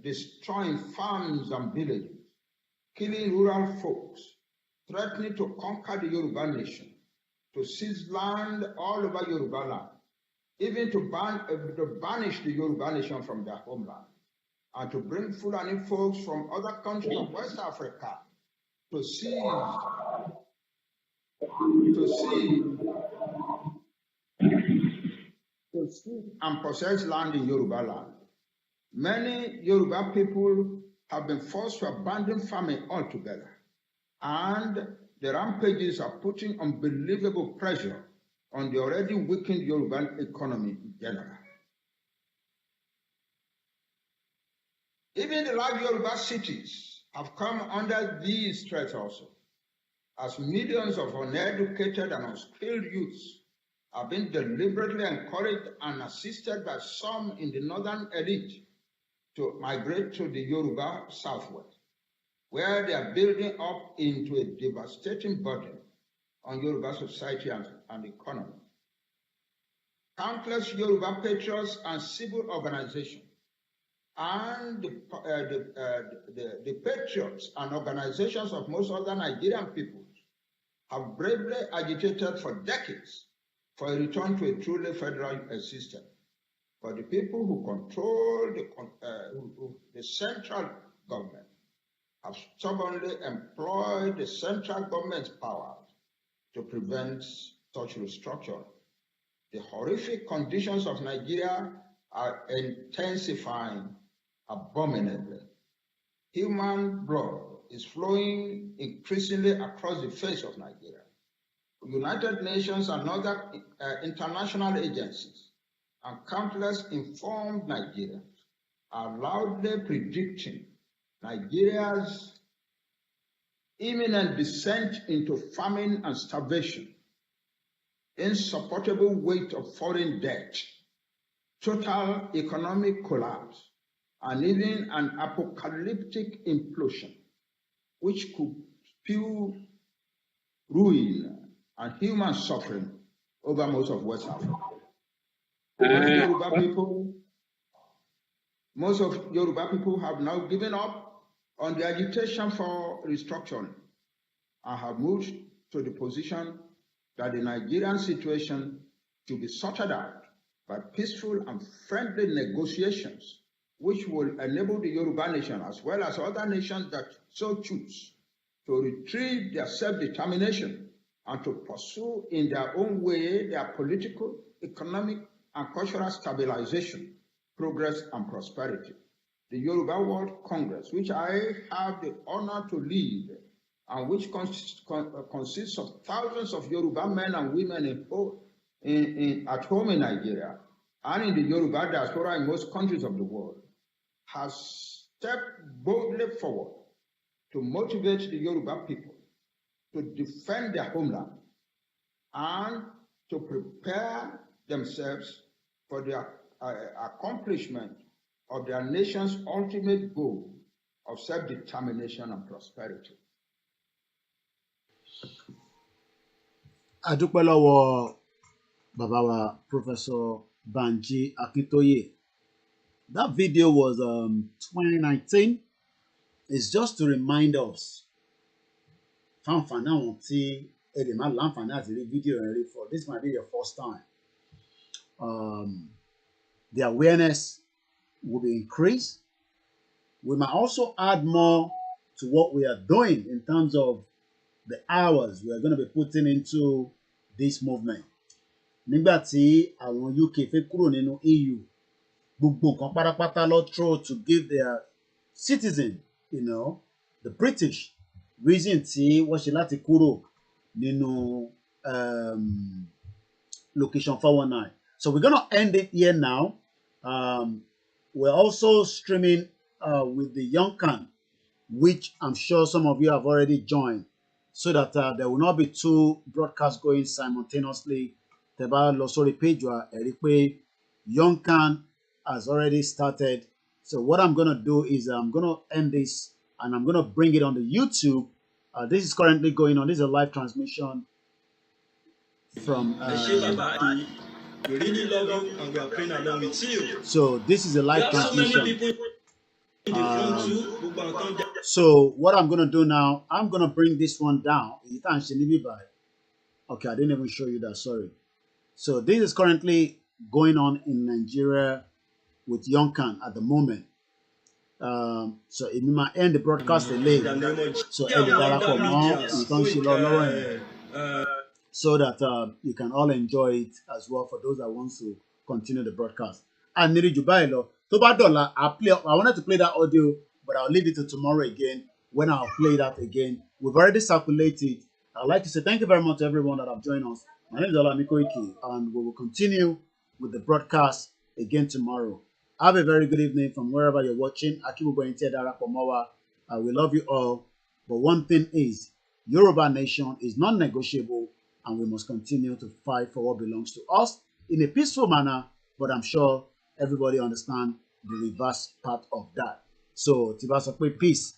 destroying farms and villages, killing rural folks, threatening to conquer the Yoruba nation, to seize land all over Yoruba land, even to banish the Yoruba nation from their homeland, and to bring Fulani folks from other countries of West Africa to seize and possess land in Yoruba land. Many Yoruba people have been forced to abandon farming altogether, and the rampages are putting unbelievable pressure on the already weakened Yoruba economy in general. Even the large Yoruba cities have come under these threats also, as millions of uneducated and unskilled youths have been deliberately encouraged and assisted by some in the northern elite to migrate to the Yoruba southwest, where they are building up into a devastating burden on Yoruba society and economy. Countless Yoruba patriots and civil organizations and the patriots and organizations of most other Nigerian peoples have bravely agitated for decades for a return to a truly federal system. For the people who control the central government have stubbornly employed the central government's powers to prevent such restructuring. The horrific conditions of Nigeria are intensifying abominably. Human blood is flowing increasingly across the face of Nigeria. United Nations and other international agencies and countless informed Nigerians are loudly predicting Nigeria's imminent descent into famine and starvation, insupportable weight of foreign debt, total economic collapse, and even an apocalyptic implosion, which could spew ruin and human suffering over most of West Africa. Most of Yoruba people have now given up on the agitation for restructuring and have moved to the position that the Nigerian situation should be sorted out by peaceful and friendly negotiations, which will enable the Yoruba nation, as well as other nations that so choose, to retrieve their self-determination and to pursue in their own way their political, economic, and cultural stabilization, progress, and prosperity. The Yoruba World Congress, which I have the honor to lead, and which consists of thousands of Yoruba men and women at home in Nigeria and in the Yoruba diaspora in most countries of the world, has stepped boldly forward to motivate the Yoruba people to defend their homeland and to prepare themselves for the accomplishment of their nation's ultimate goal of self-determination and prosperity. Adúpẹ́ lọ́wọ́ bàbá wa Professor Banji Akintoye. That video was 2019. It's just to remind us. Fáǹfààní àwọn tí ẹ lè má láǹfààní àti rí fídíò yẹn rí for this might be your first time. The awareness will be increased. We might also add more to what we are doing in terms of the hours we are going to be putting into this movement. Nígbà tí àwọn UK fẹ́ kúrò nínú EU, gbogbo nǹkan pátápátá lọ throw to give their citizen, you know, the British reason tí wọ́n ṣe láti kúrò nínú location 419. So we're going to end it here now. We're also streaming with the Young Can, which I'm sure some of you have already joined, so that there will not be two broadcasts going simultaneously. Teba Losori page Young Can has already started. So what I'm going to do is I'm going to end this and I'm going to bring it on the YouTube. This is currently going on. This is a live transmission from we really love you and we are praying along with you. So this is a live transmission. So many people in the front too. So what I'm gonna do now, I'm gonna bring this one down. Okay, I didn't even show you that, sorry. So this is currently going on in Nigeria with Yonkan at the moment. So it might end the broadcast late. So so that you can all enjoy it as well for those that want to continue the broadcast. And Niri Jubailo, Tobadola, I wanted to play that audio, but I'll leave it to tomorrow again when I'll play that again. We've already circulated. I'd like to say thank you very much to everyone that have joined us. My name is Olamikoiki, and we will continue with the broadcast again tomorrow. Have a very good evening from wherever you're watching. We love you all. But one thing is, Yoruba nation is non-negotiable, and we must continue to fight for what belongs to us in a peaceful manner, but I'm sure everybody understands the reverse part of that. So, peace,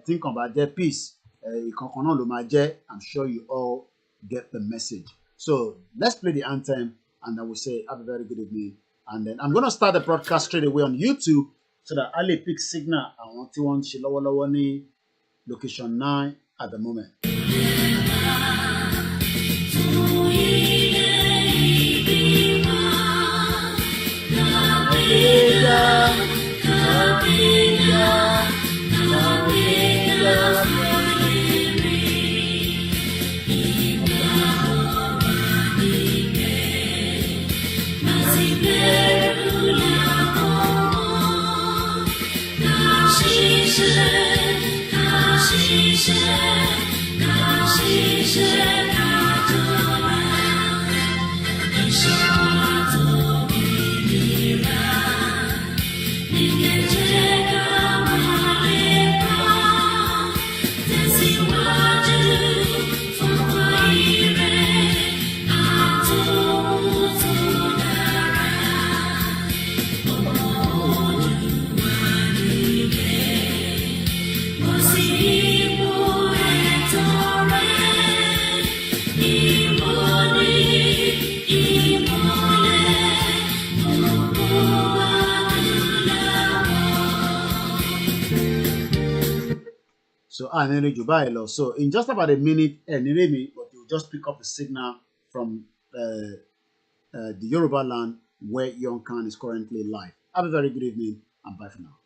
think about that peace. I'm sure you all get the message. So, let's play the anthem, and I will say, have a very good evening. And then I'm going to start the broadcast straight away on YouTube so that Ali pick signal. I want to want Shilawalawani location 9 at the moment. So in just about a minute, but you'll just pick up the signal from the Yoruba land where Young Khan is currently live. Have a very good evening and bye for now.